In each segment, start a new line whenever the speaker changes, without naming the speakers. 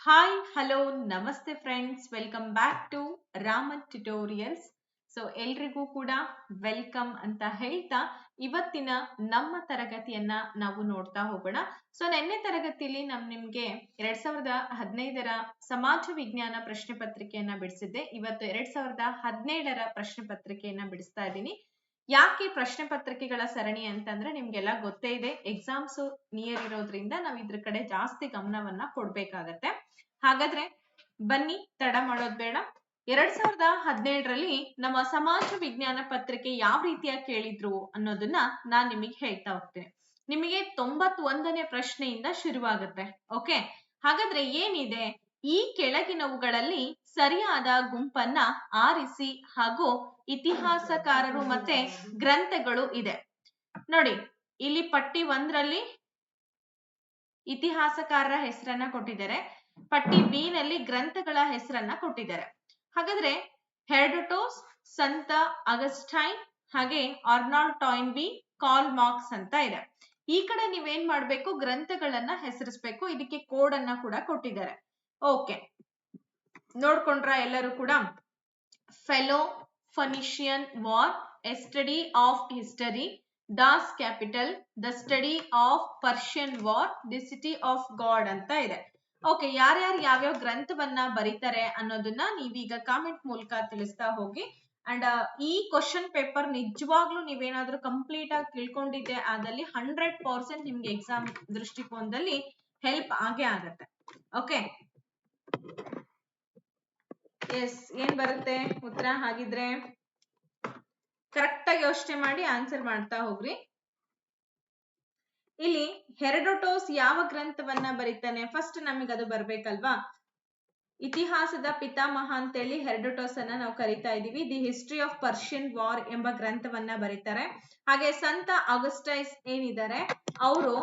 Hi hello ನಮಸ್ತೆ friends, welcome back to Raman tutorials. So ಎಲ್ರಿಗೂ ಕೂಡ ವೆಲ್ಕಮ್ ಅಂತ ಹೇಳ್ತಾ ಇವತ್ತಿನ ನಮ್ಮ ತರಗತಿಯನ್ನ ನಾವು ನೋಡ್ತಾ ಹೋಗೋಣ. ಸೊ ನಿನ್ನೆ ತರಗತಿಯಲ್ಲಿ ನಿಮ್ಗೆ 2015ರ ಸಮಾಜ ವಿಜ್ಞಾನ ಪ್ರಶ್ನೆ ಪತ್ರಿಕೆಯನ್ನ ಬಿಡಿಸಿದ್ದೆ. ಇವತ್ತು 2017ರ ಪ್ರಶ್ನೆ ಪತ್ರಿಕೆಯನ್ನ ಬಿಡಿಸ್ತಾ ಇದ್ದೀನಿ. ಯಾಕೆ ಪ್ರಶ್ನೆ ಪತ್ರಿಕೆಗಳ ಸರಣಿ ಅಂತಂದ್ರೆ ನಿಮ್ಗೆಲ್ಲ ಗೊತ್ತೇ ಇದೆ, ಎಕ್ಸಾಮ್ಸ್ ನಿಯರ್ ಇರೋದ್ರಿಂದ ನಾವು ಇದ್ರ ಕಡೆ ಜಾಸ್ತಿ ಗಮನವನ್ನ ಕೊಡ್ಬೇಕಾಗತ್ತೆ. ಹಾಗಾದ್ರೆ ಬನ್ನಿ, ತಡ ಮಾಡೋದ್ ಬೇಡ. 2017ರಲ್ಲಿ ನಮ್ಮ ಸಮಾಜ ವಿಜ್ಞಾನ ಪತ್ರಿಕೆ ಯಾವ ರೀತಿಯಾಗಿ ಕೇಳಿದ್ರು ಅನ್ನೋದನ್ನ ನಾನ್ ನಿಮಗೆ ಹೇಳ್ತಾ ಹೋಗ್ತೇನೆ. ನಿಮಗೆ 91ನೇ ಪ್ರಶ್ನೆಯಿಂದ ಶುರುವಾಗುತ್ತೆ. ಓಕೆ, ಹಾಗಾದ್ರೆ ಏನಿದೆ, ಈ ಕೆಳಗಿನವುಗಳಲ್ಲಿ ಸರಿಯಾದ ಗುಂಪನ್ನ ಆರಿಸಿ ಹಾಗೂ ಇತಿಹಾಸಕಾರರು ಮತ್ತೆ ಗ್ರಂಥಗಳು ಇದೆ. ನೋಡಿ, ಇಲ್ಲಿ ಪಟ್ಟಿ 1ರಲ್ಲಿ ಇತಿಹಾಸಕಾರರ ಹೆಸರನ್ನ ಕೊಟ್ಟಿದ್ದಾರೆ, ಪಟ್ಟಿ ಬಿ ನಲ್ಲಿ ಗ್ರಂಥಗಳ ಹೆಸರನ್ನ ಕೊಟ್ಟಿದ್ದಾರೆ. ಹಾಗಾದ್ರೆ ಹೆರೋಡೋಟಸ್, ಸಂತ ಅಗಸ್ಟೈನ್, ಹಾಗೆ ಆರ್ನಾಲ್ಡ್ ಟಾಯ್ನ್ಬಿ, ಕಾರ್ಲ್ ಮಾರ್ಕ್ಸ್ ಅಂತ ಇದೆ. ಈ ಕಡೆ ನೀವೇನ್ ಮಾಡ್ಬೇಕು, ಗ್ರಂಥಗಳನ್ನ ಹೆಸರಿಸ್ಬೇಕು. ಇದಕ್ಕೆ ಕೋಡ್ ಅನ್ನ ಕೂಡ ಕೊಟ್ಟಿದ್ದಾರೆ. ಓಕೆ, ನೋಡ್ಕೊಂಡ್ರ ಎಲ್ಲರೂ ಕೂಡ? Peloponnesian war, a study of history, Das Kapital, the study of Persian war, the city of God ಅಂತ ಇದೆ. ಓಕೆ, ಯಾರ್ಯಾರು ಯಾವ್ಯಾವ ಗ್ರಂಥವನ್ನ ಬರೀತಾರೆ ಅನ್ನೋದನ್ನ ನೀವೀಗ ಕಾಮೆಂಟ್ ಮೂಲಕ ತಿಳಿಸ್ತಾ ಹೋಗಿ. ಅಂಡ್ ಈ ಕ್ವಶನ್ ಪೇಪರ್ ನಿಜವಾಗ್ಲೂ ನೀವೇನಾದ್ರೂ ಕಂಪ್ಲೀಟ್ ಆಗಿ ತಿಳ್ಕೊಂಡಿದ್ದೆ ಆದಲ್ಲಿ 100% ನಿಮ್ಗೆ ಎಕ್ಸಾಮ್ ದೃಷ್ಟಿಕೋನದಲ್ಲಿ ಹೆಲ್ಪ್ ಆಗೇ ಆಗತ್ತೆ. ಓಕೆ, ಎಸ್, ಏನ್ ಬರುತ್ತೆ ಉತ್ತರ? ಹಾಗಿದ್ರೆ ಕರೆಕ್ಟ್ ಆಗಿ ಯೋಚನೆ ಮಾಡಿ ಆನ್ಸರ್ ಮಾಡ್ತಾ ಹೋಗ್ರಿ. ಇಲ್ಲಿ ಹೆರೋಡೋಟಸ್ ಯಾವ ಗ್ರಂಥವನ್ನ ಬರೀತಾನೆ? ಫಸ್ಟ್ ನಮಗೆ ಅದು ಬರ್ಬೇಕಲ್ವಾ. ಇತಿಹಾಸದ ಪಿತಾಮಹ ಅಂತೇಳಿ ಹೆರೋಡೋಟಸ್ ಅನ್ನ ನಾವು ಕರಿತಾ ಇದೀವಿ. The history of Persian war ಎಂಬ ಗ್ರಂಥವನ್ನ ಬರೀತಾರೆ. ಹಾಗೆ ಸಂತ ಆಗಸ್ಟೈಸ್ ಏನಿದ್ದಾರೆ ಅವರು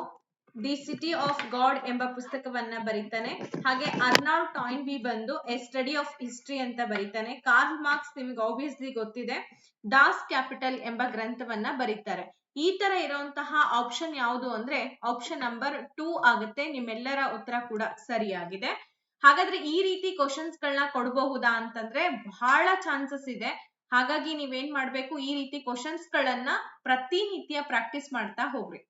ದಿ ಸಿಟಿ ಆಫ್ ಗಾಡ್ ಎಂಬ ಪುಸ್ತಕವನ್ನ ಬರೀತಾನೆ. ಹಾಗೆ ಅರ್ನಾಲ್ಡ್ ಟಾಯ್ನ್ಬಿ ಬಂದು ಎ ಸ್ಟಡಿ ಆಫ್ ಹಿಸ್ಟ್ರಿ ಅಂತ ಬರೀತಾನೆ. ಕಾರ್ಲ್ ಮಾರ್ಕ್ಸ್ ನಿಮ್ಗೆ ಆಬ್ವಿಯಸ್ಲಿ ಗೊತ್ತಿದೆ, ಡಾಸ್ ಕ್ಯಾಪಿಟಲ್ ಎಂಬ ಗ್ರಂಥವನ್ನ ಬರೀತಾರೆ. ಈ ತರ ಇರುವಂತಹ ಆಪ್ಷನ್ ಯಾವುದು ಅಂದ್ರೆ ಆಪ್ಷನ್ ನಂಬರ್ 2 ಆಗುತ್ತೆ. ನಿಮ್ಮೆಲ್ಲರ ಉತ್ತರ ಕೂಡ ಸರಿಯಾಗಿದೆ. ಹಾಗಾದ್ರೆ ಈ ರೀತಿ ಕ್ವಶನ್ಸ್ ಗಳನ್ನ ಕೊಡಬಹುದಾ ಅಂತಂದ್ರೆ ಬಹಳ ಚಾನ್ಸಸ್ ಇದೆ. ಹಾಗಾಗಿ ನೀವೇನ್ ಮಾಡ್ಬೇಕು, ಈ ರೀತಿ ಕ್ವಶನ್ಸ್ ಗಳನ್ನ ಪ್ರತಿನಿತ್ಯ ಪ್ರಾಕ್ಟೀಸ್ ಮಾಡ್ತಾ ಹೋಗ್ರಿ.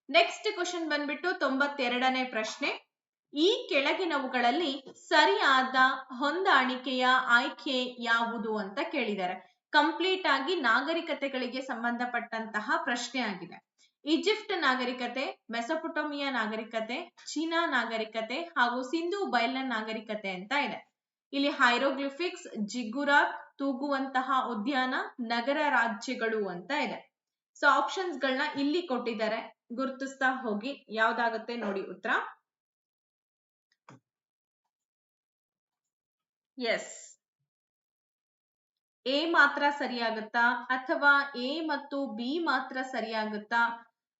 ನೆಕ್ಸ್ಟ್ ಕ್ವಶನ್ ಬಂದ್ಬಿಟ್ಟು 92ನೇ ಪ್ರಶ್ನೆ. ಈ ಕೆಳಗಿನವುಗಳಲ್ಲಿ ಸರಿಯಾದ ಹೊಂದಾಣಿಕೆಯ ಆಯ್ಕೆ ಯಾವುದು ಅಂತ ಕೇಳಿದ್ದಾರೆ. ಕಂಪ್ಲೀಟ್ ಆಗಿ ನಾಗರಿಕತೆಗಳಿಗೆ ಸಂಬಂಧಪಟ್ಟಂತಹ ಪ್ರಶ್ನೆ ಆಗಿದೆ. ಈಜಿಪ್ಟ್ ನಾಗರಿಕತೆ, ಮೆಸೊಪೊಟೋಮಿಯಾ ನಾಗರಿಕತೆ, ಚೀನಾ ನಾಗರಿಕತೆ ಹಾಗೂ ಸಿಂಧೂ ಬಯಲಿನ ನಾಗರಿಕತೆ ಅಂತ ಇದೆ. ಇಲ್ಲಿ ಹೈರೋಗ್ಲಿಫಿಕ್ಸ್, ಜಿಗುರಾತ್, ತೂಗುವಂತಹ ಉದ್ಯಾನ, ನಗರ ರಾಜ್ಯಗಳು ಅಂತ ಇದೆ. ಸೊ ಆಪ್ಷನ್ಸ್ ಗಳನ್ನ ಇಲ್ಲಿ ಕೊಟ್ಟಿದ್ದಾರೆ, ಗುರುತಿಸ್ತಾ ಹೋಗಿ. ಯಾವ್ದಾಗುತ್ತೆ ನೋಡಿ ಉತ್ತರ? ಎಸ್, ಎ ಮಾತ್ರ ಸರಿಯಾಗುತ್ತಾ ಅಥವಾ ಎ ಮತ್ತು ಬಿ ಮಾತ್ರ ಸರಿಯಾಗುತ್ತಾ?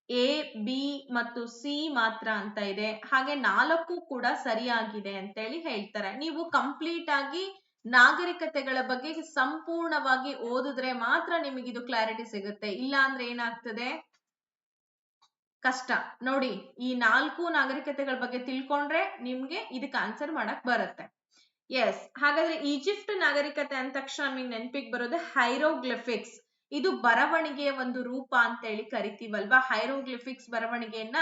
ಎ, ಬಿ ಮತ್ತು ಸಿ ಮಾತ್ರ ಅಂತ ಇದೆ. ಹಾಗೆ 4 ಕೂಡ ಸರಿಯಾಗಿದೆ ಅಂತೇಳಿ ಹೇಳ್ತಾರೆ. ನೀವು ಕಂಪ್ಲೀಟ್ ಆಗಿ ನಾಗರಿಕತೆಗಳ ಬಗ್ಗೆ ಸಂಪೂರ್ಣವಾಗಿ ಓದಿದ್ರೆ ಮಾತ್ರ ನಿಮಗೆ ಇದು ಕ್ಲಾರಿಟಿ ಸಿಗುತ್ತೆ. ಇಲ್ಲ ಅಂದ್ರೆ ಏನಾಗ್ತದೆ, ಕಷ್ಟ. ನೋಡಿ, ಈ 4 ನಾಗರಿಕತೆಗಳ ಬಗ್ಗೆ ತಿಳ್ಕೊಂಡ್ರೆ ನಿಮ್ಗೆ ಇದಕ್ಕೆ ಆನ್ಸರ್ ಮಾಡಕ್ ಬರುತ್ತೆ. ಎಸ್, ಹಾಗಾದ್ರೆ ಈಜಿಪ್ಟ್ ನಾಗರಿಕತೆ ಅಂದ ತಕ್ಷಣ ನಮಗೆ ನೆನಪಿಗೆ ಬರೋದು ಹೈರೋಗ್ಲಿಫಿಕ್ಸ್. ಇದು ಬರವಣಿಗೆಯ ಒಂದು ರೂಪ ಅಂತ ಹೇಳಿ ಕರಿತೀವಲ್ವಾ. ಹೈರೋಗ್ಲಿಫಿಕ್ಸ್ ಬರವಣಿಗೆಯನ್ನ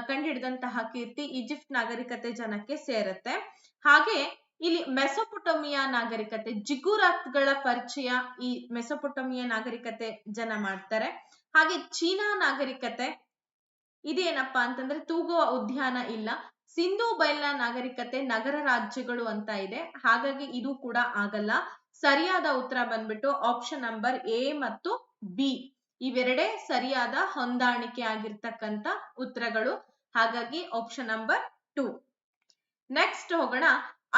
ಕಂಡುಹಿಡಿದಂತಹ ಕೀರ್ತಿ ಈಜಿಪ್ಟ್ ನಾಗರಿಕತೆ ಜನಕ್ಕೆ ಸೇರುತ್ತೆ. ಹಾಗೆ ಇಲ್ಲಿ ಮೆಸೊಪೊಟೋಮಿಯಾ ನಾಗರಿಕತೆ, ಜಿಗುರಾತ್ಗಳ ಪರಿಚಯ ಈ ಮೆಸೊಪೊಟೋಮಿಯಾ ನಾಗರಿಕತೆ ಜನ ಮಾಡ್ತಾರೆ. ಹಾಗೆ ಚೀನಾ ನಾಗರಿಕತೆ ಇದೇನಪ್ಪಾ ಅಂತಂದ್ರೆ ತೂಗುವ ಉದ್ಯಾನ ಇಲ್ಲ. ಸಿಂಧೂ ಬಯಲಿನ ನಾಗರಿಕತೆ ನಗರ ರಾಜ್ಯಗಳು ಅಂತ ಇದೆ. ಹಾಗಾಗಿ ಇದು ಕೂಡ ಆಗಲ್ಲ. ಸರಿಯಾದ ಉತ್ತರ ಬಂದ್ಬಿಟ್ಟು ಆಪ್ಷನ್ ನಂಬರ್ ಎ ಮತ್ತು ಬಿ, ಇವೆರಡೇ ಸರಿಯಾದ ಹೊಂದಾಣಿಕೆ ಆಗಿರ್ತಕ್ಕಂಥ ಉತ್ತರಗಳು. ಹಾಗಾಗಿ ಆಪ್ಷನ್ ನಂಬರ್ 2. ನೆಕ್ಸ್ಟ್ ಹೋಗೋಣ.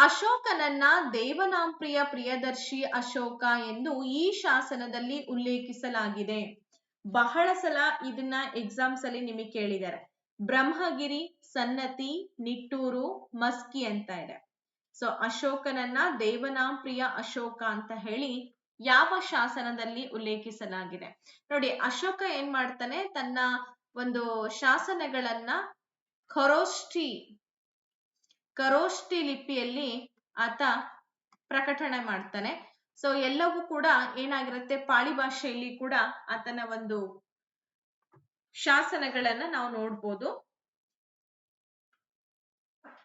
ಅಶೋಕನನ್ನ ದೇವನಾಂಪ್ರಿಯ ಪ್ರಿಯದರ್ಶಿ ಅಶೋಕ ಎಂದು ಈ ಶಾಸನದಲ್ಲಿ ಉಲ್ಲೇಖಿಸಲಾಗಿದೆ. ಬಹಳ ಸಲ ಇದನ್ನ ಎಕ್ಸಾಮ್ಸ್ ಅಲ್ಲಿ ನಿಮಗೆ ಕೇಳಿದ್ದಾರೆ. ಬ್ರಹ್ಮಗಿರಿ, ಸನ್ನತಿ, ನಿಟ್ಟೂರು, ಮಸ್ಕಿ ಅಂತ ಇದೆ. ಸೊ ಅಶೋಕನನ್ನ ದೇವನಾಂಪ್ರಿಯ ಅಶೋಕ ಅಂತ ಹೇಳಿ ಯಾವ ಶಾಸನದಲ್ಲಿ ಉಲ್ಲೇಖಿಸಲಾಗಿದೆ? ನೋಡಿ, ಅಶೋಕ ಏನ್ ಮಾಡ್ತಾನೆ, ತನ್ನ ಒಂದು ಶಾಸನಗಳನ್ನ ಖರೋಷ್ಠಿ ಖರೋಷ್ಠಿ ಲಿಪಿಯಲ್ಲಿ ಆತ ಪ್ರಕಟಣೆ ಮಾಡ್ತಾನೆ. ಸೊ ಎಲ್ಲವೂ ಕೂಡ ಏನಾಗಿರುತ್ತೆ, ಪಾಳಿ ಭಾಷೆಯಲ್ಲಿ ಕೂಡ ಆತನ ಒಂದು ಶಾಸನಗಳನ್ನ ನಾವು ನೋಡ್ಬೋದು.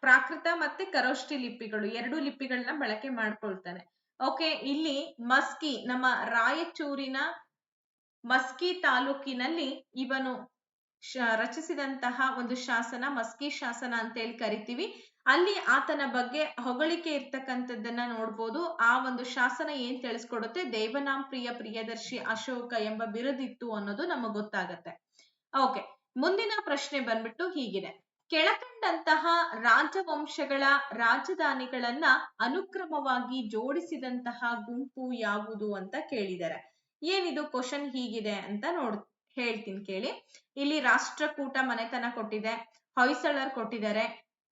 ಪ್ರಾಕೃತ ಮತ್ತೆ ಖರೋಷ್ಠಿ ಲಿಪಿಗಳು ಎರಡು ಲಿಪಿಗಳನ್ನ ಬಳಕೆ ಮಾಡ್ಕೊಳ್ತಾನೆ. ಓಕೆ, ಇಲ್ಲಿ ಮಸ್ಕಿ, ನಮ್ಮ ರಾಯಚೂರಿನ ಮಸ್ಕಿ ತಾಲೂಕಿನಲ್ಲಿ ಇವನು ರಚಿಸಿದಂತಹ ಒಂದು ಶಾಸನ ಮಸ್ಕಿ ಶಾಸನ ಅಂತ ಹೇಳಿ ಕರಿತೀವಿ. ಅಲ್ಲಿ ಆತನ ಬಗ್ಗೆ ಹೊಗಳಿಕೆ ಇರ್ತಕ್ಕಂಥದ್ದನ್ನ ನೋಡ್ಬೋದು. ಆ ಒಂದು ಶಾಸನ ಏನ್ ತಿಳಿಸ್ಕೊಡುತ್ತೆ, ದೇವನಾಂ ಪ್ರಿಯ ಪ್ರಿಯದರ್ಶಿ ಅಶೋಕ ಎಂಬ ಬಿರುದಿತ್ತು ಅನ್ನೋದು ನಮಗೆ ಗೊತ್ತಾಗತ್ತೆ. ಓಕೆ, ಮುಂದಿನ ಪ್ರಶ್ನೆ ಬಂದ್ಬಿಟ್ಟು ಹೀಗಿದೆ. ಕೆಳಕಂಡಂತಹ ರಾಜವಂಶಗಳ ರಾಜಧಾನಿಗಳನ್ನ ಅನುಕ್ರಮವಾಗಿ ಜೋಡಿಸಿದಂತಹ ಗುಂಪು ಯಾವುದು ಅಂತ ಕೇಳಿದ್ದಾರೆ. ಏನಿದು ಕ್ವಶನ್ ಹೀಗಿದೆ ಅಂತ ಹೇಳ್ತೀನಿ ಕೇಳಿ. ಇಲ್ಲಿ ರಾಷ್ಟ್ರಕೂಟ ಮನೆತನ ಕೊಟ್ಟಿದೆ, ಹೊಯ್ಸಳರ್ ಕೊಟ್ಟಿದ್ದಾರೆ,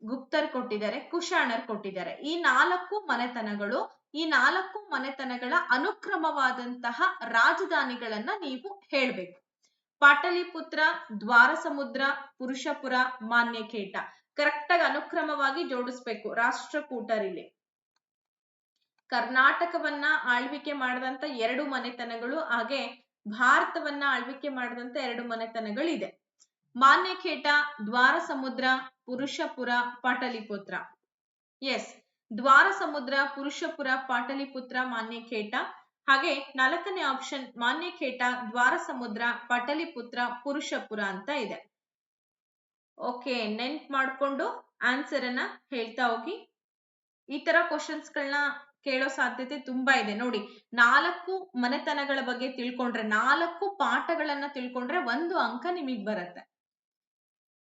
ಗುಪ್ತರ್ ಕೊಟ್ಟಿದ್ದಾರೆ, ಕುಶಾಣರ್ ಕೊಟ್ಟಿದ್ದಾರೆ. ಈ 4 ಮನೆತನಗಳು, ಈ 4 ಮನೆತನಗಳ ಅನುಕ್ರಮವಾದಂತಹ ರಾಜಧಾನಿಗಳನ್ನ ನೀವು ಹೇಳ್ಬೇಕು. ಪಾಟಲಿಪುತ್ರ, ದ್ವಾರಸಮುದ್ರ, ಪುರುಷಪುರ, ಮಾನ್ಯಖೇಟ. ಕರೆಕ್ಟ್ ಆಗಿ ಅನುಕ್ರಮವಾಗಿ ಜೋಡಿಸ್ಬೇಕು. ರಾಷ್ಟ್ರಕೂಟರಿಲ್ಲಿ ಕರ್ನಾಟಕವನ್ನ ಆಳ್ವಿಕೆ ಮಾಡಿದಂತ 2 ಮನೆತನಗಳು, ಹಾಗೆ ಭಾರತವನ್ನ ಆಳ್ವಿಕೆ ಮಾಡಿದಂತ 2 ಮನೆತನಗಳಿದೆ. ಮಾನ್ಯಖೇಟ, ದ್ವಾರಸಮುದ್ರ, ಪುರುಷಪುರ, ಪಾಟಲಿಪುತ್ರ. ಎಸ್, ದ್ವಾರಸಮುದ್ರ, ಪುರುಷಪುರ, ಪಾಟಲಿಪುತ್ರ, ಮಾನ್ಯಖೇಟ. ಹಾಗೆ 4ನೇ ಆಪ್ಷನ್ ಮಾನ್ಯಖೇಟ, ದ್ವಾರಸಮುದ್ರ, ಪಾಟಲಿಪುತ್ರ, ಪುರುಷಪುರ ಅಂತ ಇದೆ. ಓಕೆ, ನೆನ್ಪ್ ಮಾಡ್ಕೊಂಡು ಆನ್ಸರ್ ಅನ್ನ ಹೇಳ್ತಾ ಹೋಗಿ. ಈ ತರ ಕ್ವಶನ್ಸ್ ಗಳನ್ನ ಕೇಳೋ ಸಾಧ್ಯತೆ ತುಂಬಾ ಇದೆ. ನೋಡಿ, 4 ಮನೆತನಗಳ ಬಗ್ಗೆ ತಿಳ್ಕೊಂಡ್ರೆ, 4 ಪಾಠಗಳನ್ನ ತಿಳ್ಕೊಂಡ್ರೆ 1 ಅಂಕ ನಿಮಗ್ ಬರುತ್ತೆ.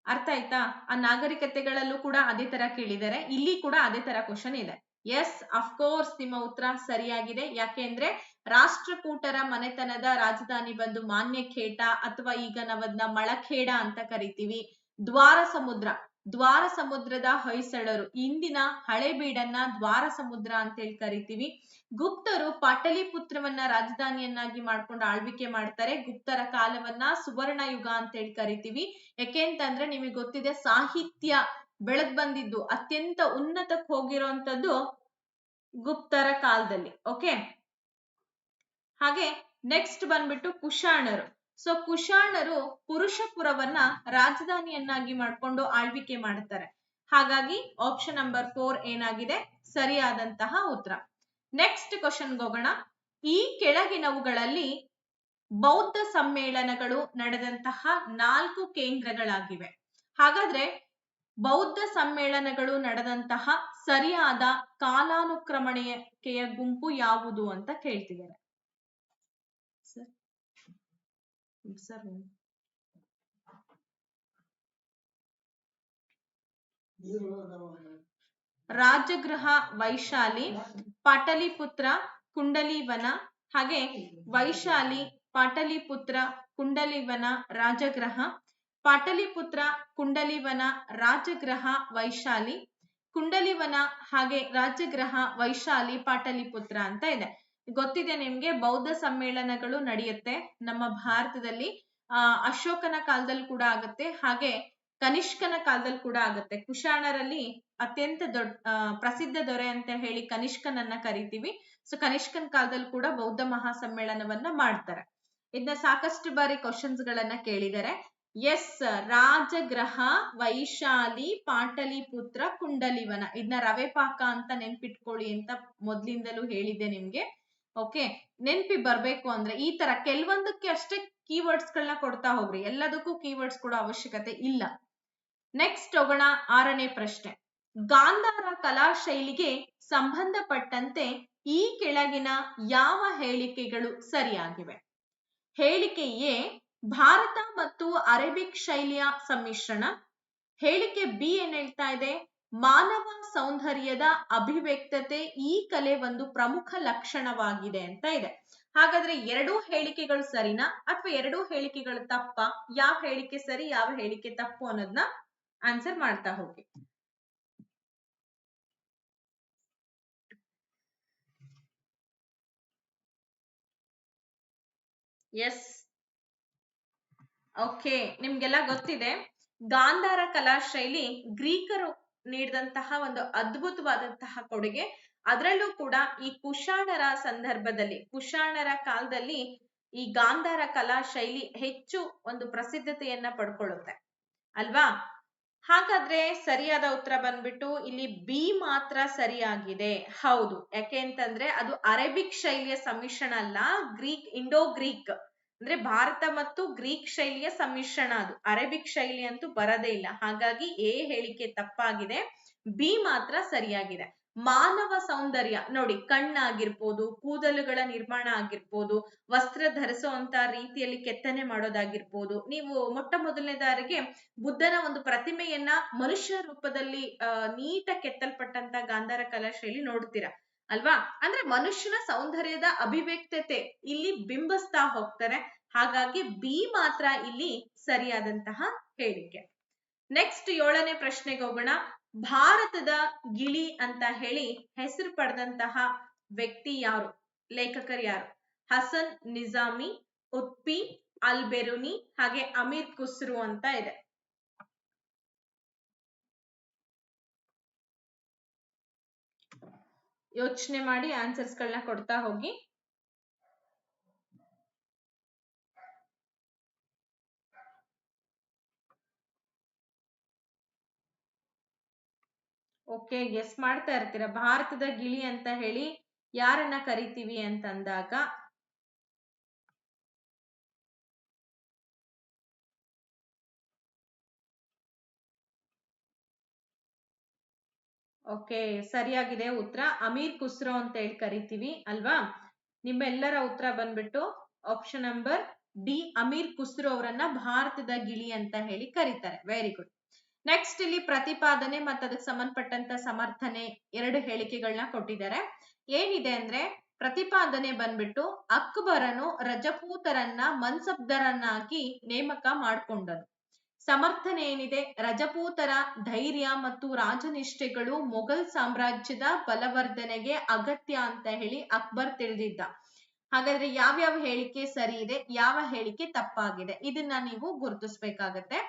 ಅರ್ಥ ಆಯ್ತಾ? ಆ ನಾಗರಿಕತೆಗಳಲ್ಲೂ ಕೂಡ ಅದೇ ತರ ಕೇಳಿದ್ದಾರೆ, ಇಲ್ಲಿ ಕೂಡ ಅದೇ ತರ ಕ್ವಶನ್ ಇದೆ. ಎಸ್, ಅಫ್ಕೋರ್ಸ್ ನಿಮ್ಮ ಉತ್ತರ ಸರಿಯಾಗಿದೆ. ಯಾಕೆಂದ್ರೆ ರಾಷ್ಟ್ರಕೂಟರ ಮನೆತನದ ರಾಜಧಾನಿ ಬಂದು ಮಾನ್ಯಖೇಟ, ಅಥವಾ ಈಗ ನಾವದನ್ನ ಮಳಖೇಡ ಅಂತ ಕರಿತೀವಿ. ದ್ವಾರ ಸಮುದ್ರದ ಹೊಯ್ಸಳರು ಇಂದಿನ ಹಳೆಬೀಡನ್ನ ದ್ವಾರ ಸಮುದ್ರ ಅಂತ ಹೇಳಿ ಕರಿತೀವಿ. ಗುಪ್ತರು ಪಾಟಲಿಪುತ್ರವನ್ನ ರಾಜಧಾನಿಯನ್ನಾಗಿ ಮಾಡ್ಕೊಂಡು ಆಳ್ವಿಕೆ ಮಾಡ್ತಾರೆ. ಗುಪ್ತರ ಕಾಲವನ್ನ ಸುವರ್ಣ ಯುಗ ಅಂತ ಹೇಳಿ ಕರಿತೀವಿ. ಯಾಕೆಂತಂದ್ರೆ ನಿಮಗೆ ಗೊತ್ತಿದೆ, ಸಾಹಿತ್ಯ ಬೆಳೆದ್ ಬಂದಿದ್ದು ಅತ್ಯಂತ ಉನ್ನತಕ್ಕೆ ಹೋಗಿರೋಂಥದ್ದು ಗುಪ್ತರ ಕಾಲದಲ್ಲಿ. ಓಕೆ, ಹಾಗೆ ನೆಕ್ಸ್ಟ್ ಬಂದ್ಬಿಟ್ಟು ಕುಶಾಣರು. ಸೊ ಕುಶಾಣರು ಪುರುಷಪುರವನ್ನ ರಾಜಧಾನಿಯನ್ನಾಗಿ ಮಾಡ್ಕೊಂಡು ಆಳ್ವಿಕೆ ಮಾಡ್ತಾರೆ. ಹಾಗಾಗಿ ಆಪ್ಷನ್ ನಂಬರ್ 4 ಏನಾಗಿದೆ ಸರಿಯಾದಂತಹ ಉತ್ತರ. ನೆಕ್ಸ್ಟ್ ಕ್ವಶನ್ಗೆ ಹೋಗೋಣ. ಈ ಕೆಳಗಿನವುಗಳಲ್ಲಿ ಬೌದ್ಧ ಸಮ್ಮೇಳನಗಳು ನಡೆದಂತಹ 4 ಕೇಂದ್ರಗಳಾಗಿವೆ. ಹಾಗಾದ್ರೆ ಬೌದ್ಧ ಸಮ್ಮೇಳನಗಳು ನಡೆದಂತಹ ಸರಿಯಾದ ಕಾಲಾನುಕ್ರಮಣೆಯ ಗುಂಪು ಯಾವುದು ಅಂತ ಕೇಳ್ತಿದ್ದಾರೆ. ರಾಜಗೃಹ, ವೈಶಾಲಿ, ಪಾಟಲಿಪುತ್ರ, ಕುಂಡಲಿವನ. ಹಾಗೆ ವೈಶಾಲಿ, ಪಾಟಲಿಪುತ್ರ, ಕುಂಡಲಿವನ, ರಾಜಗೃಹ. ಪಾಟಲಿಪುತ್ರ, ಕುಂಡಲಿವನ, ರಾಜಗೃಹ, ವೈಶಾಲಿ. ಕುಂಡಲಿವನ ಹಾಗೆ ರಾಜಗೃಹ, ವೈಶಾಲಿ, ಪಾಟಲಿಪುತ್ರ ಅಂತ ಇದೆ. ಗೊತ್ತಿದೆ ನಿಮ್ಗೆ, ಬೌದ್ಧ ಸಮ್ಮೇಳನಗಳು ನಡೆಯುತ್ತೆ ನಮ್ಮ ಭಾರತದಲ್ಲಿ. ಅಶೋಕನ ಕಾಲದಲ್ಲಿ ಕೂಡ ಆಗುತ್ತೆ, ಹಾಗೆ ಕನಿಷ್ಕನ ಕಾಲದಲ್ಲಿ ಕೂಡ ಆಗುತ್ತೆ. ಕುಶಾಣರಲ್ಲಿ ಅತ್ಯಂತ ಪ್ರಸಿದ್ಧ ದೊರೆ ಅಂತ ಹೇಳಿ ಕನಿಷ್ಕನನ್ನ ಕರಿತೀವಿ. ಸೊ ಕನಿಷ್ಕನ ಕಾಲದಲ್ಲಿ ಕೂಡ ಬೌದ್ಧ ಮಹಾ ಸಮ್ಮೇಳನವನ್ನ ಮಾಡ್ತಾರೆ. ಇದನ್ನ ಸಾಕಷ್ಟು ಬಾರಿ ಕ್ವಶನ್ಸ್ ಗಳನ್ನ ಕೇಳಿದ್ದಾರೆ. ಎಸ್, ರಾಜಗೃಹ, ವೈಶಾಲಿ, ಪಾಟಲಿಪುತ್ರ, ಕುಂಡಲಿವನ. ಇದನ್ನ ರವೆ ಪಾಕ ಅಂತ ನೆನ್ಪಿಟ್ಕೊಳ್ಳಿ ಅಂತ ಮೊದ್ಲಿಂದಲೂ ಹೇಳಿದ್ದೆ ನಿಮ್ಗೆ. ಓಕೆ, ನೆನ್ಪಿ ಬರ್ಬೇಕು ಅಂದ್ರೆ ಈ ತರ ಕೆಲವೊಂದಕ್ಕೆ ಅಷ್ಟೇ ಕೀವರ್ಡ್ಸ್ ಗಳನ್ನ ಕೊಡ್ತಾ ಹೋಗ್ರಿ, ಎಲ್ಲದಕ್ಕೂ ಕೀವರ್ಡ್ಸ್ ಕೊಡೋ ಅವಶ್ಯಕತೆ ಇಲ್ಲ. ನೆಕ್ಸ್ಟ್ ಹೋಗೋಣ, 6ನೇ ಪ್ರಶ್ನೆ. ಗಾಂಧಾರ ಕಲಾ ಶೈಲಿಗೆ ಸಂಬಂಧಪಟ್ಟಂತೆ ಈ ಕೆಳಗಿನ ಯಾವ ಹೇಳಿಕೆಗಳು ಸರಿಯಾಗಿವೆ? ಹೇಳಿಕೆ ಎ, ಭಾರತ ಮತ್ತು ಅರೇಬಿಕ್ ಶೈಲಿಯ ಸಮ್ಮಿಶ್ರಣ. ಹೇಳಿಕೆ ಬಿ ಏನ್ ಹೇಳ್ತಾ ಇದೆ, ಮಾನವ ಸೌಂದರ್ಯದ ಅಭಿವ್ಯಕ್ತತೆ ಈ ಕಲೆ ಒಂದು ಪ್ರಮುಖ ಲಕ್ಷಣವಾಗಿದೆ ಅಂತ ಇದೆ. ಹಾಗಾದ್ರೆ 2 ಹೇಳಿಕೆಗಳು ಸರಿನಾ ಅಥವಾ 2 ಹೇಳಿಕೆಗಳು ತಪ್ಪಾ? ಯಾವ ಹೇಳಿಕೆ ಸರಿ, ಯಾವ ಹೇಳಿಕೆ ತಪ್ಪು ಅನ್ನೋದನ್ನ ಆನ್ಸರ್ ಮಾಡ್ತಾ ಹೋಗಿ. ಎಸ್, ಓಕೆ, ನಿಮ್ಗೆಲ್ಲ ಗೊತ್ತಿದೆ ಗಾಂಧಾರ ಕಲಾ ಶೈಲಿ ಗ್ರೀಕರು ನೀಡಿದಂತಹ ಒಂದು ಅದ್ಭುತವಾದಂತಹ ಕೊಡುಗೆ. ಅದರಲ್ಲೂ ಕೂಡ ಈ ಕುಶಾಣರ ಸಂದರ್ಭದಲ್ಲಿ, ಕುಶಾಣರ ಕಾಲದಲ್ಲಿ ಈ ಗಾಂಧಾರ ಕಲಾ ಶೈಲಿ ಹೆಚ್ಚು ಒಂದು ಪ್ರಸಿದ್ಧತೆಯನ್ನ ಪಡ್ಕೊಳ್ಳುತ್ತೆ ಅಲ್ವಾ. ಹಾಗಾದ್ರೆ ಸರಿಯಾದ ಉತ್ತರ ಬಂದ್ಬಿಟ್ಟು ಇಲ್ಲಿ ಬಿ ಮಾತ್ರ ಸರಿಯಾಗಿದೆ. ಹೌದು, ಯಾಕೆ ಅಂತಂದ್ರೆ ಅದು ಅರೇಬಿಕ್ ಶೈಲಿಯ ಸಮ್ಮಿಶ್ರಣ ಅಲ್ಲ, ಇಂಡೋ ಗ್ರೀಕ್ ಅಂದ್ರೆ ಭಾರತ ಮತ್ತು ಗ್ರೀಕ್ ಶೈಲಿಯ ಸಮ್ಮಿಶ್ರಣ. ಅದು ಅರೇಬಿಕ್ ಶೈಲಿ ಅಂತೂ ಬರದೇ ಇಲ್ಲ. ಹಾಗಾಗಿ ಎ ಹೇಳಿಕೆ ತಪ್ಪಾಗಿದೆ, ಬಿ ಮಾತ್ರ ಸರಿಯಾಗಿದೆ. ಮಾನವ ಸೌಂದರ್ಯ ನೋಡಿ, ಕಣ್ಣಾಗಿರ್ಬೋದು, ಕೂದಲುಗಳ ನಿರ್ಮಾಣ ಆಗಿರ್ಬೋದು, ವಸ್ತ್ರ ಧರಿಸುವಂತ ರೀತಿಯಲ್ಲಿ ಕೆತ್ತನೆ ಮಾಡೋದಾಗಿರ್ಬೋದು. ನೀವು ಮೊಟ್ಟ ಮೊದಲನೇದಾರಿಗೆ ಬುದ್ಧನ ಒಂದು ಪ್ರತಿಮೆಯನ್ನ ಮನುಷ್ಯ ರೂಪದಲ್ಲಿ ನೀಟಾಗಿ ಕೆತ್ತಲ್ಪಟ್ಟಂತ ಗಾಂಧಾರ ಕಲಾ ಶೈಲಿ ನೋಡ್ತೀರಾ ಅಲ್ವಾ. ಅಂದ್ರೆ ಮನುಷ್ಯನ ಸೌಂದರ್ಯದ ಅಭಿವ್ಯಕ್ತತೆ ಇಲ್ಲಿ ಬಿಂಬಿಸ್ತಾ ಹೋಗ್ತಾರೆ. ಹಾಗಾಗಿ ಬಿ ಮಾತ್ರ ಇಲ್ಲಿ ಸರಿಯಾದಂತಹ ಹೇಳಿಕೆ. ನೆಕ್ಸ್ಟ್ 7ನೇ ಪ್ರಶ್ನೆಗೆ ಹೋಗೋಣ. ಭಾರತದ ಗಿಳಿ ಅಂತ ಹೇಳಿ ಹೆಸರು ಪಡೆದಂತಹ ವ್ಯಕ್ತಿ ಯಾರು, ಲೇಖಕರು ಯಾರು? ಹಸನ್ ನಿಜಾಮಿ, ಉತ್ಪಿ, ಅಲ್ ಬೆರೂನಿ, ಹಾಗೆ ಅಮೀರ್ ಖುಸ್ರು ಅಂತ ಇದೆ. ಯೋಚನೆ ಮಾಡಿ ಆನ್ಸರ್ಸ್ಗಳನ್ನ ಕೊಡ್ತಾ ಹೋಗಿ. ಓಕೆ, ಗೆಸ್ ಮಾಡ್ತಾ ಇರ್ತೀರಾ. ಭಾರತದ ಗಿಳಿ ಅಂತ ಹೇಳಿ ಯಾರನ್ನ ಕರಿತೀವಿ ಅಂತಂದಾಗ ಓಕೆ, ಸರಿಯಾಗಿದೆ ಉತ್ತರ. ಅಮೀರ್ ಖುಸ್ರೋ ಅಂತ ಹೇಳಿ ಕರಿತೀವಿ ಅಲ್ವಾ. ನಿಮ್ಮೆಲ್ಲರ ಉತ್ತರ ಬಂದ್ಬಿಟ್ಟು option number D, Amir Khusro ಅವರನ್ನ ಭಾರತದ ಗಿಳಿ ಅಂತ ಹೇಳಿ ಕರೀತಾರೆ. Very good. ನೆಕ್ಸ್ಟ್ ಇಲ್ಲಿ ಪ್ರತಿಪಾದನೆ ಮತ್ತು ಅದಕ್ಕೆ ಸಂಬಂಧಪಟ್ಟಂತ ಸಮರ್ಥನೆ 2 ಹೇಳಿಕೆಗಳನ್ನ ಕೊಟ್ಟಿದ್ದಾರೆ. ಏನಿದೆ ಅಂದ್ರೆ, ಪ್ರತಿಪಾದನೆ ಬಂದ್ಬಿಟ್ಟು ಅಕ್ಬರನು ರಜಪೂತರನ್ನ ಮನ್ಸಬ್ದರನ್ನಾಗಿ ನೇಮಕ ಮಾಡ್ಕೊಂಡನು. ಸಮರ್ಥನೆ ಏನಿದೆ, ರಜಪೂತರ ಧೈರ್ಯ ಮತ್ತು ರಾಜನಿಷ್ಠೆಗಳು ಮೊಘಲ್ ಸಾಮ್ರಾಜ್ಯದ ಬಲವರ್ಧನೆಗೆ ಅಗತ್ಯ ಅಂತ ಹೇಳಿ ಅಕ್ಬರ್ ತಿಳಿದಿದ್ದ. ಹಾಗಾದ್ರೆ ಯಾವ್ಯಾವ ಹೇಳಿಕೆ ಸರಿ ಇದೆ, ಯಾವ ಹೇಳಿಕೆ ತಪ್ಪಾಗಿದೆ, ಇದನ್ನ ನೀವು ಗುರುತಿಸ್ಬೇಕಾಗತ್ತೆ.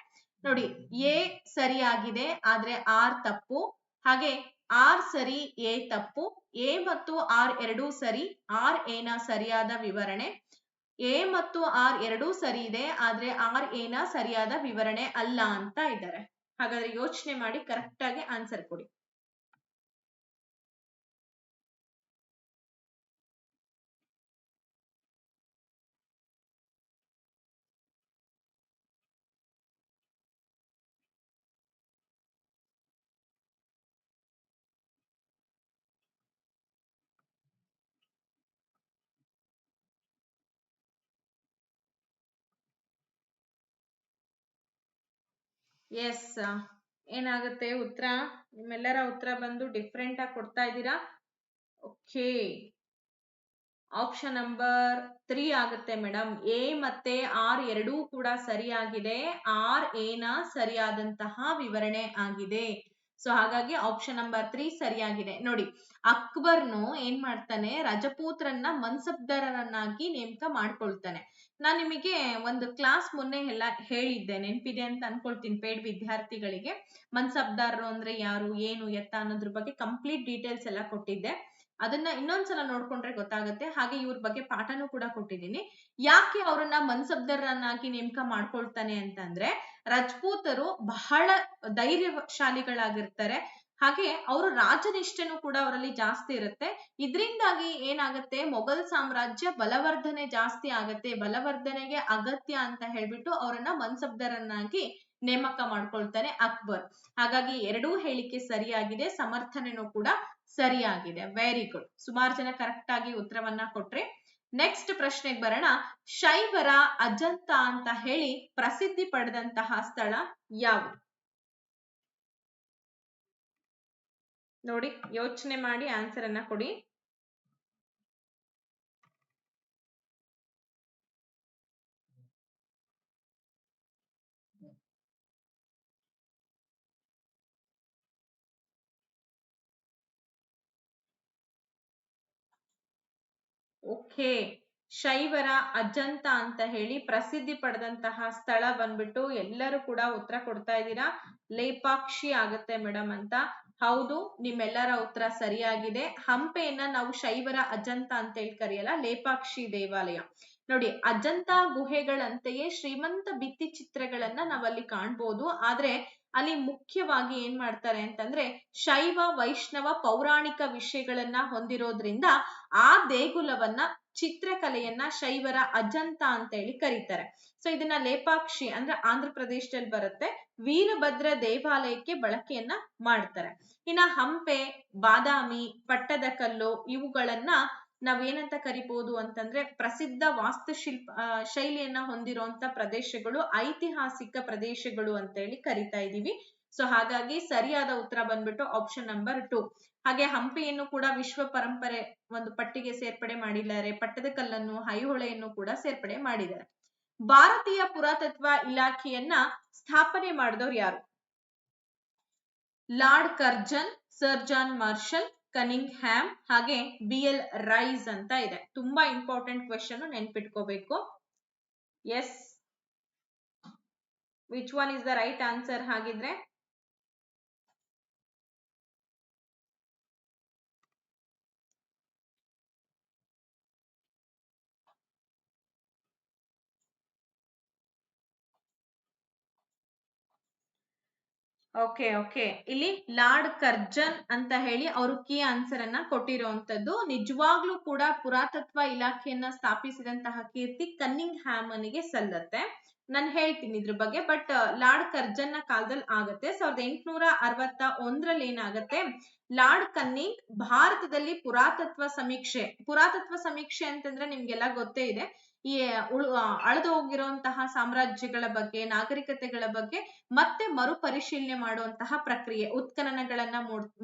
ನೋಡಿ, ಎ ಸರಿಯಾಗಿದೆ ಆದ್ರೆ ಆರ್ ತಪ್ಪು. ಹಾಗೆ ಆರ್ ಸರಿ, ಎ ತಪ್ಪು. ಎ ಮತ್ತು ಆರ್ ಎರಡೂ ಸರಿ, ಆರ್ ಎನ ಸರಿಯಾದ ವಿವರಣೆ. ಎ ಮತ್ತು ಆರ್ ಎರಡೂ ಸರಿ ಇದೆ, ಆದ್ರೆ ಆರ್ ಎನ ಸರಿಯಾದ ವಿವರಣೆ ಅಲ್ಲ ಅಂತ ಇದ್ದಾರೆ. ಹಾಗಾದ್ರೆ ಯೋಚನೆ ಮಾಡಿ ಕರೆಕ್ಟ್ ಆಗಿ ಆನ್ಸರ್ ಕೊಡಿ. ಎಸ್, ಏನಾಗುತ್ತೆ ಉತ್ತರ? ನಿಮ್ಮೆಲ್ಲರ ಉತ್ತರ ಬಂದು ಡಿಫ್ರೆಂಟ್ ಆಗಿ ಕೊಡ್ತಾ ಇದ್ದೀರಾ. ಓಕೆ, ಆಪ್ಷನ್ ನಂಬರ್ 3 ಆಗುತ್ತೆ ಮೇಡಮ್. ಎ ಮತ್ತೆ ಆರ್ ಎರಡೂ ಕೂಡ ಸರಿಯಾಗಿದೆ. ಆರ್ ಎನ ಸರಿಯಾದಂತಹ ವಿವರಣೆ ಆಗಿದೆ. ಸೊ ಹಾಗಾಗಿ ಆಪ್ಷನ್ ನಂಬರ್ 3 ಸರಿಯಾಗಿದೆ. ನೋಡಿ, ಅಕ್ಬರ್ನು ಏನ್ ಮಾಡ್ತಾನೆ, ರಜಪೂತ್ರನ್ನ ಮನ್ಸಬ್ದಾರರನ್ನಾಗಿ ನೇಮಕ ಮಾಡ್ಕೊಳ್ತಾನೆ. ನಾನ್ ನಿಮಗೆ ಒಂದು ಕ್ಲಾಸ್ ಮೊನ್ನೆ ಎಲ್ಲ ಹೇಳಿದ್ದೆ, ನೆನಪಿದೆ ಅಂತ ಅನ್ಕೊಳ್ತೀನಿ, ಪೇಡ್ ವಿದ್ಯಾರ್ಥಿಗಳಿಗೆ. ಮನ್ಸಬ್ದಾರರು ಅಂದ್ರೆ ಯಾರು, ಏನು ಎತ್ತ ಅನ್ನೋದ್ರ ಬಗ್ಗೆ ಕಂಪ್ಲೀಟ್ ಡೀಟೇಲ್ಸ್ ಎಲ್ಲ ಕೊಟ್ಟಿದ್ದೆ. ಅದನ್ನ ಇನ್ನೊಂದ್ಸಲ ನೋಡ್ಕೊಂಡ್ರೆ ಗೊತ್ತಾಗುತ್ತೆ. ಹಾಗೆ ಇವ್ರ ಬಗ್ಗೆ ಪಾಠನೂ ಕೂಡ ಕೊಟ್ಟಿದ್ದೀನಿ. ಯಾಕೆ ಅವ್ರನ್ನ ಮನ್ಸಬ್ದರನ್ನಾಗಿ ನೇಮಕ ಮಾಡ್ಕೊಳ್ತಾನೆ ಅಂತಂದ್ರೆ, ರಜಪೂತರು ಬಹಳ ಧೈರ್ಯಶಾಲಿಗಳಾಗಿರ್ತಾರೆ. ಹಾಗೆ ಅವರು ರಾಜನಿಷ್ಠೆನೂ ಕೂಡ ಅವರಲ್ಲಿ ಜಾಸ್ತಿ ಇರುತ್ತೆ. ಇದರಿಂದಾಗಿ ಏನಾಗುತ್ತೆ, ಮೊಘಲ್ ಸಾಮ್ರಾಜ್ಯ ಬಲವರ್ಧನೆ ಜಾಸ್ತಿ ಆಗತ್ತೆ. ಬಲವರ್ಧನೆಗೆ ಅಗತ್ಯ ಅಂತ ಹೇಳ್ಬಿಟ್ಟು ಅವರನ್ನ ಮನ್ಸಬ್ದರನ್ನಾಗಿ ನೇಮಕ ಮಾಡ್ಕೊಳ್ತಾನೆ ಅಕ್ಬರ್. ಹಾಗಾಗಿ ಎರಡೂ ಹೇಳಿಕೆ ಸರಿಯಾಗಿದೆ, ಸಮರ್ಥನೆನೂ ಕೂಡ ಸರಿಯಾಗಿದೆ. Very good. ಸುಮಾರು ಜನ ಕರೆಕ್ಟ್ ಆಗಿ ಉತ್ತರವನ್ನ ಕೊಟ್ರೆ. ನೆಕ್ಸ್ಟ್ ಪ್ರಶ್ನೆಗೆ ಬರೋಣ. ಶೈವರ ಅಜಂತ ಅಂತ ಹೇಳಿ ಪ್ರಸಿದ್ಧಿ ಪಡೆದಂತಹ ಸ್ಥಳ ಯಾವುದು? ನೋಡಿ, ಯೋಚನೆ ಮಾಡಿ ಆನ್ಸರ್ ಅನ್ನ ಕೊಡಿ. ಓಕೆ, ಶೈವರ ಅಜಂತ ಅಂತ ಹೇಳಿ ಪ್ರಸಿದ್ಧಿ ಪಡೆದಂತಹ ಸ್ಥಳ ಬಂದ್ಬಿಟ್ಟು ಎಲ್ಲರೂ ಕೂಡ ಉತ್ತರ ಕೊಡ್ತಾ ಇದ್ದೀರಾ ಲೇಪಾಕ್ಷಿ ಆಗುತ್ತೆ ಮೇಡಮ್ ಅಂತ. ಹೌದು, ನಿಮ್ಮೆಲ್ಲರ ಉತ್ತರ ಸರಿಯಾಗಿದೆ. ಹಂಪೆಯನ್ನ ನಾವು ಶೈವರ ಅಜಂತ ಅಂತ ಹೇಳಿ ಕರೆಯಲ್ಲ, ಲೇಪಾಕ್ಷಿ ದೇವಾಲಯ. ನೋಡಿ, ಅಜಂತ ಗುಹೆಗಳಂತೆಯೇ ಶ್ರೀಮಂತ ಭಿತ್ತಿ ಚಿತ್ರಗಳನ್ನ ನಾವಲ್ಲಿ ಕಾಣ್ಬೋದು. ಆದ್ರೆ ಅಲ್ಲಿ ಮುಖ್ಯವಾಗಿ ಏನ್ ಮಾಡ್ತಾರೆ ಅಂತಂದ್ರೆ ಶೈವ ವೈಷ್ಣವ ಪೌರಾಣಿಕ ವಿಷಯಗಳನ್ನ ಹೊಂದಿರೋದ್ರಿಂದ ಆ ದೇಗುಲವನ್ನ ಚಿತ್ರಕಲೆಯನ್ನ ಶೈವರ ಅಜಂತ ಅಂತ ಹೇಳಿ ಕರೀತಾರೆ. ಸೊ ಇದನ್ನ ಲೇಪಾಕ್ಷಿ ಅಂದ್ರೆ ಆಂಧ್ರ ಪ್ರದೇಶದಲ್ಲಿ ಬರುತ್ತೆ, ವೀರಭದ್ರ ದೇವಾಲಯಕ್ಕೆ ಬಳಕೆಯನ್ನ ಮಾಡ್ತಾರೆ. ಇನ್ನ ಹಂಪೆ, ಬಾದಾಮಿ, ಪಟ್ಟದಕಲ್ಲು ಇವುಗಳನ್ನ ನಾವೇನಂತ ಕರಿಬಹುದು ಅಂತಂದ್ರೆ ಪ್ರಸಿದ್ಧ ವಾಸ್ತುಶಿಲ್ಪ ಶೈಲಿಯನ್ನ ಹೊಂದಿರುವಂತ ಪ್ರದೇಶಗಳು, ಐತಿಹಾಸಿಕ ಪ್ರದೇಶಗಳು ಅಂತ ಹೇಳಿ ಕರಿತಾ ಇದೀವಿ. ಸೊ ಹಾಗಾಗಿ ಸರಿಯಾದ ಉತ್ತರ ಬಂದ್ಬಿಟ್ಟು ಆಪ್ಷನ್ ನಂಬರ್ 2. ಹಾಗೆ ಹಂಪಿಯನ್ನು ಕೂಡ ವಿಶ್ವ ಪರಂಪರೆ ಒಂದು ಪಟ್ಟಿಗೆ ಸೇರ್ಪಡೆ ಮಾಡಿದ್ದಾರೆ, ಪಟ್ಟದಕಲ್ಲನ್ನು, ಐಹೊಳೆಯನ್ನು ಕೂಡ ಸೇರ್ಪಡೆ ಮಾಡಿದ್ದಾರೆ. ಭಾರತೀಯ ಪುರಾತತ್ವ ಇಲಾಖೆಯನ್ನ ಸ್ಥಾಪನೆ ಮಾಡಿದವರು ಯಾರು? Lord Curzon, sir John Marshall, Cunningham, ಹಾಗೆ BL ರೈಸ್ ಅಂತ ಇದೆ. ತುಂಬಾ ಇಂಪಾರ್ಟೆಂಟ್ ಕ್ವೆಶ್ಚನ್, ನೆನ್ಪಿಟ್ಕೋಬೇಕು. Yes, which one is the right answer? ಹಾಗಿದ್ರೆ ಓಕೆ ಇಲ್ಲಿ ಲಾರ್ಡ್ ಕರ್ಜನ್ ಅಂತ ಹೇಳಿ ಅವರು ಕೀ ಆನ್ಸರ್ ಅನ್ನ ಕೊಟ್ಟಿರುವಂತದ್ದು. ನಿಜವಾಗ್ಲೂ ಕೂಡ ಪುರಾತತ್ವ ಇಲಾಖೆಯನ್ನ ಸ್ಥಾಪಿಸಿದಂತಹ ಕೀರ್ತಿ ಕನ್ನಿಂಗ್ ಹ್ಯಾಮನಿಗೆ ಸಲ್ಲತ್ತೆ. ನಾನು ಹೇಳ್ತೀನಿ ಇದ್ರ ಬಗ್ಗೆ. ಬಟ್ ಲಾರ್ಡ್ ಕರ್ಜನ್ ನ ಕಾಲದಲ್ಲಿ ಆಗತ್ತೆ. 1861ರಲ್ಲಿ ಏನಾಗತ್ತೆ, ಲಾರ್ಡ್ ಕನ್ನಿಂಗ್ ಭಾರತದಲ್ಲಿ ಪುರಾತತ್ವ ಸಮೀಕ್ಷೆ ಅಂತಂದ್ರೆ ನಿಮ್ಗೆಲ್ಲ ಗೊತ್ತೇ ಇದೆ. ಈ ಅಳೆದು ಹೋಗಿರುವಂತಹ ಸಾಮ್ರಾಜ್ಯಗಳ ಬಗ್ಗೆ, ನಾಗರಿಕತೆಗಳ ಬಗ್ಗೆ ಮತ್ತೆ ಮರುಪರಿಶೀಲನೆ ಮಾಡುವಂತಹ ಪ್ರಕ್ರಿಯೆ, ಉತ್ಖನನಗಳನ್ನ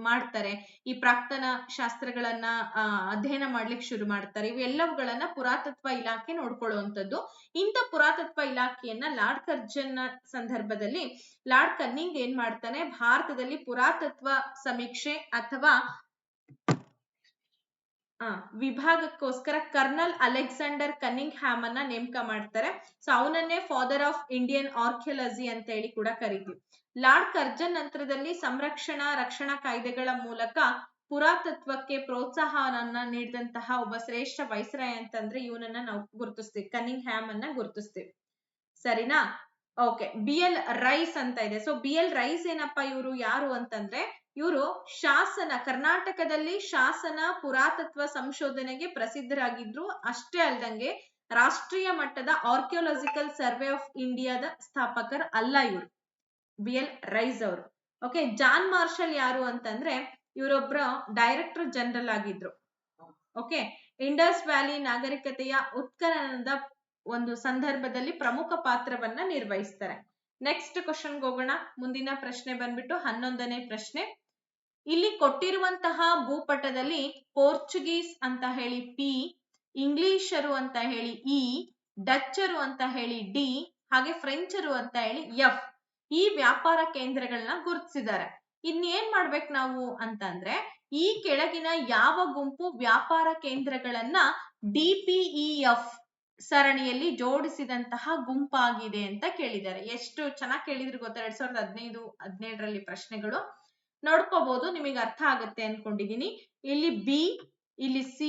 ಮಾಡ್ತಾರೆ. ಈ ಪ್ರಾಕ್ತನ ಶಾಸ್ತ್ರಗಳನ್ನ ಅಧ್ಯಯನ ಮಾಡ್ಲಿಕ್ಕೆ ಶುರು ಮಾಡ್ತಾರೆ. ಇವೆಲ್ಲವುಗಳನ್ನ ಪುರಾತತ್ವ ಇಲಾಖೆ ನೋಡ್ಕೊಳ್ಳುವಂಥದ್ದು. ಇಂಥ ಪುರಾತತ್ವ ಇಲಾಖೆಯನ್ನ ಲಾರ್ಡ್ ಕರ್ಜನ್ ಸಂದರ್ಭದಲ್ಲಿ ಲಾರ್ಡ್ ಕನ್ನಿಂಗ್ ಏನ್ ಮಾಡ್ತಾನೆ, ಭಾರತದಲ್ಲಿ ಪುರಾತತ್ವ ಸಮೀಕ್ಷೆ ಅಥವಾ ವಿಭಾಗಕ್ಕೋಸ್ಕರ ಕರ್ನಲ್ ಅಲೆಕ್ಸಾಂಡರ್ ಕನ್ನಿಂಗ್ ಹ್ಯಾಮ್ ಅನ್ನ ನೇಮಕ ಮಾಡ್ತಾರೆ. ಸೊ ಅವನನ್ನೇ ಫಾದರ್ ಆಫ್ ಇಂಡಿಯನ್ ಆರ್ಕಿಯಾಲಜಿ ಅಂತ ಹೇಳಿ ಕೂಡ ಕರಿತೀವಿ. ಲಾರ್ಡ್ ಕರ್ಜನ್ ನಂತರದಲ್ಲಿ ರಕ್ಷಣಾ ಕಾಯ್ದೆಗಳ ಮೂಲಕ ಪುರಾತತ್ವಕ್ಕೆ ಪ್ರೋತ್ಸಾಹವನ್ನ ನೀಡಿದಂತಹ ಒಬ್ಬ ಶ್ರೇಷ್ಠ ವೈಸ್ರಾಯ್ ಅಂತಂದ್ರೆ ಇವನನ್ನ ನಾವು ಗುರುತಿಸ್ತೀವಿ, ಕನ್ನಿಂಗ್ ಹ್ಯಾಮ್ ಅನ್ನ ಗುರುತಿಸ್ತೀವಿ. ಸರಿನಾ? ಓಕೆ, BL ರೈಸ್ ಅಂತ ಇದೆ. ಸೊ BL ರೈಸ್ ಏನಪ್ಪಾ, ಇವರು ಯಾರು ಅಂತಂದ್ರೆ ಇವರು ಕರ್ನಾಟಕದಲ್ಲಿ ಶಾಸನ ಪುರಾತತ್ವ ಸಂಶೋಧನೆಗೆ ಪ್ರಸಿದ್ಧರಾಗಿದ್ರು. ಅಷ್ಟೇ ಅಲ್ದಂಗೆ ರಾಷ್ಟ್ರೀಯ ಮಟ್ಟದ ಆರ್ಕಿಯಾಲಜಿಕಲ್ ಸರ್ವೆ ಆಫ್ ಇಂಡಿಯಾದ ಸ್ಥಾಪಕರು ಅಲ್ಲ ಇವರು, BL ರೈಸ್ ಅವರು. ಓಕೆ, ಜಾನ್ ಮಾರ್ಷಲ್ ಯಾರು ಅಂತಂದ್ರೆ ಇವರೊಬ್ಬರ ಡೈರೆಕ್ಟರ್ ಜನರಲ್ ಆಗಿದ್ರು. ಓಕೆ, ಇಂಡಸ್ ವ್ಯಾಲಿ ನಾಗರಿಕತೆಯ ಉತ್ಖನನದ ಒಂದು ಸಂದರ್ಭದಲ್ಲಿ ಪ್ರಮುಖ ಪಾತ್ರವನ್ನ ನಿರ್ವಹಿಸ್ತಾರೆ. ನೆಕ್ಸ್ಟ್ ಕ್ವಶನ್ ಹೋಗೋಣ. ಮುಂದಿನ ಪ್ರಶ್ನೆ ಬಂದ್ಬಿಟ್ಟು 11ನೇ ಪ್ರಶ್ನೆ. ಇಲ್ಲಿ ಕೊಟ್ಟಿರುವಂತಹ ಭೂಪಟದಲ್ಲಿ ಪೋರ್ಚುಗೀಸ್ ಅಂತ ಹೇಳಿ P, ಇಂಗ್ಲಿಷರು ಅಂತ ಹೇಳಿ E, ಡಚ್ಚರು ಅಂತ ಹೇಳಿ D, ಹಾಗೆ ಫ್ರೆಂಚರು ಅಂತ ಹೇಳಿ F ಈ ವ್ಯಾಪಾರ ಕೇಂದ್ರಗಳನ್ನ ಗುರುತಿಸಿದ್ದಾರೆ. ಇನ್ನೇನ್ ಮಾಡ್ಬೇಕು ನಾವು ಅಂತಂದ್ರೆ ಈ ಕೆಳಗಿನ ಯಾವ ಗುಂಪು ವ್ಯಾಪಾರ ಕೇಂದ್ರಗಳನ್ನ DPEF ಸರಣಿಯಲ್ಲಿ ಜೋಡಿಸಿದಂತಹ ಗುಂಪಾಗಿದೆ ಅಂತ ಕೇಳಿದ್ದಾರೆ. ಎಷ್ಟು ಚೆನ್ನಾಗಿ ಕೇಳಿದ್ರು ಗೊತ್ತಾ? 2015-17ರಲ್ಲಿ ಪ್ರಶ್ನೆಗಳು ನೋಡ್ಕೋಬಹುದು, ನಿಮಗೆ ಅರ್ಥ ಆಗುತ್ತೆ ಅನ್ಕೊಂಡಿದೀನಿ. ಇಲ್ಲಿ B, ಇಲ್ಲಿ C,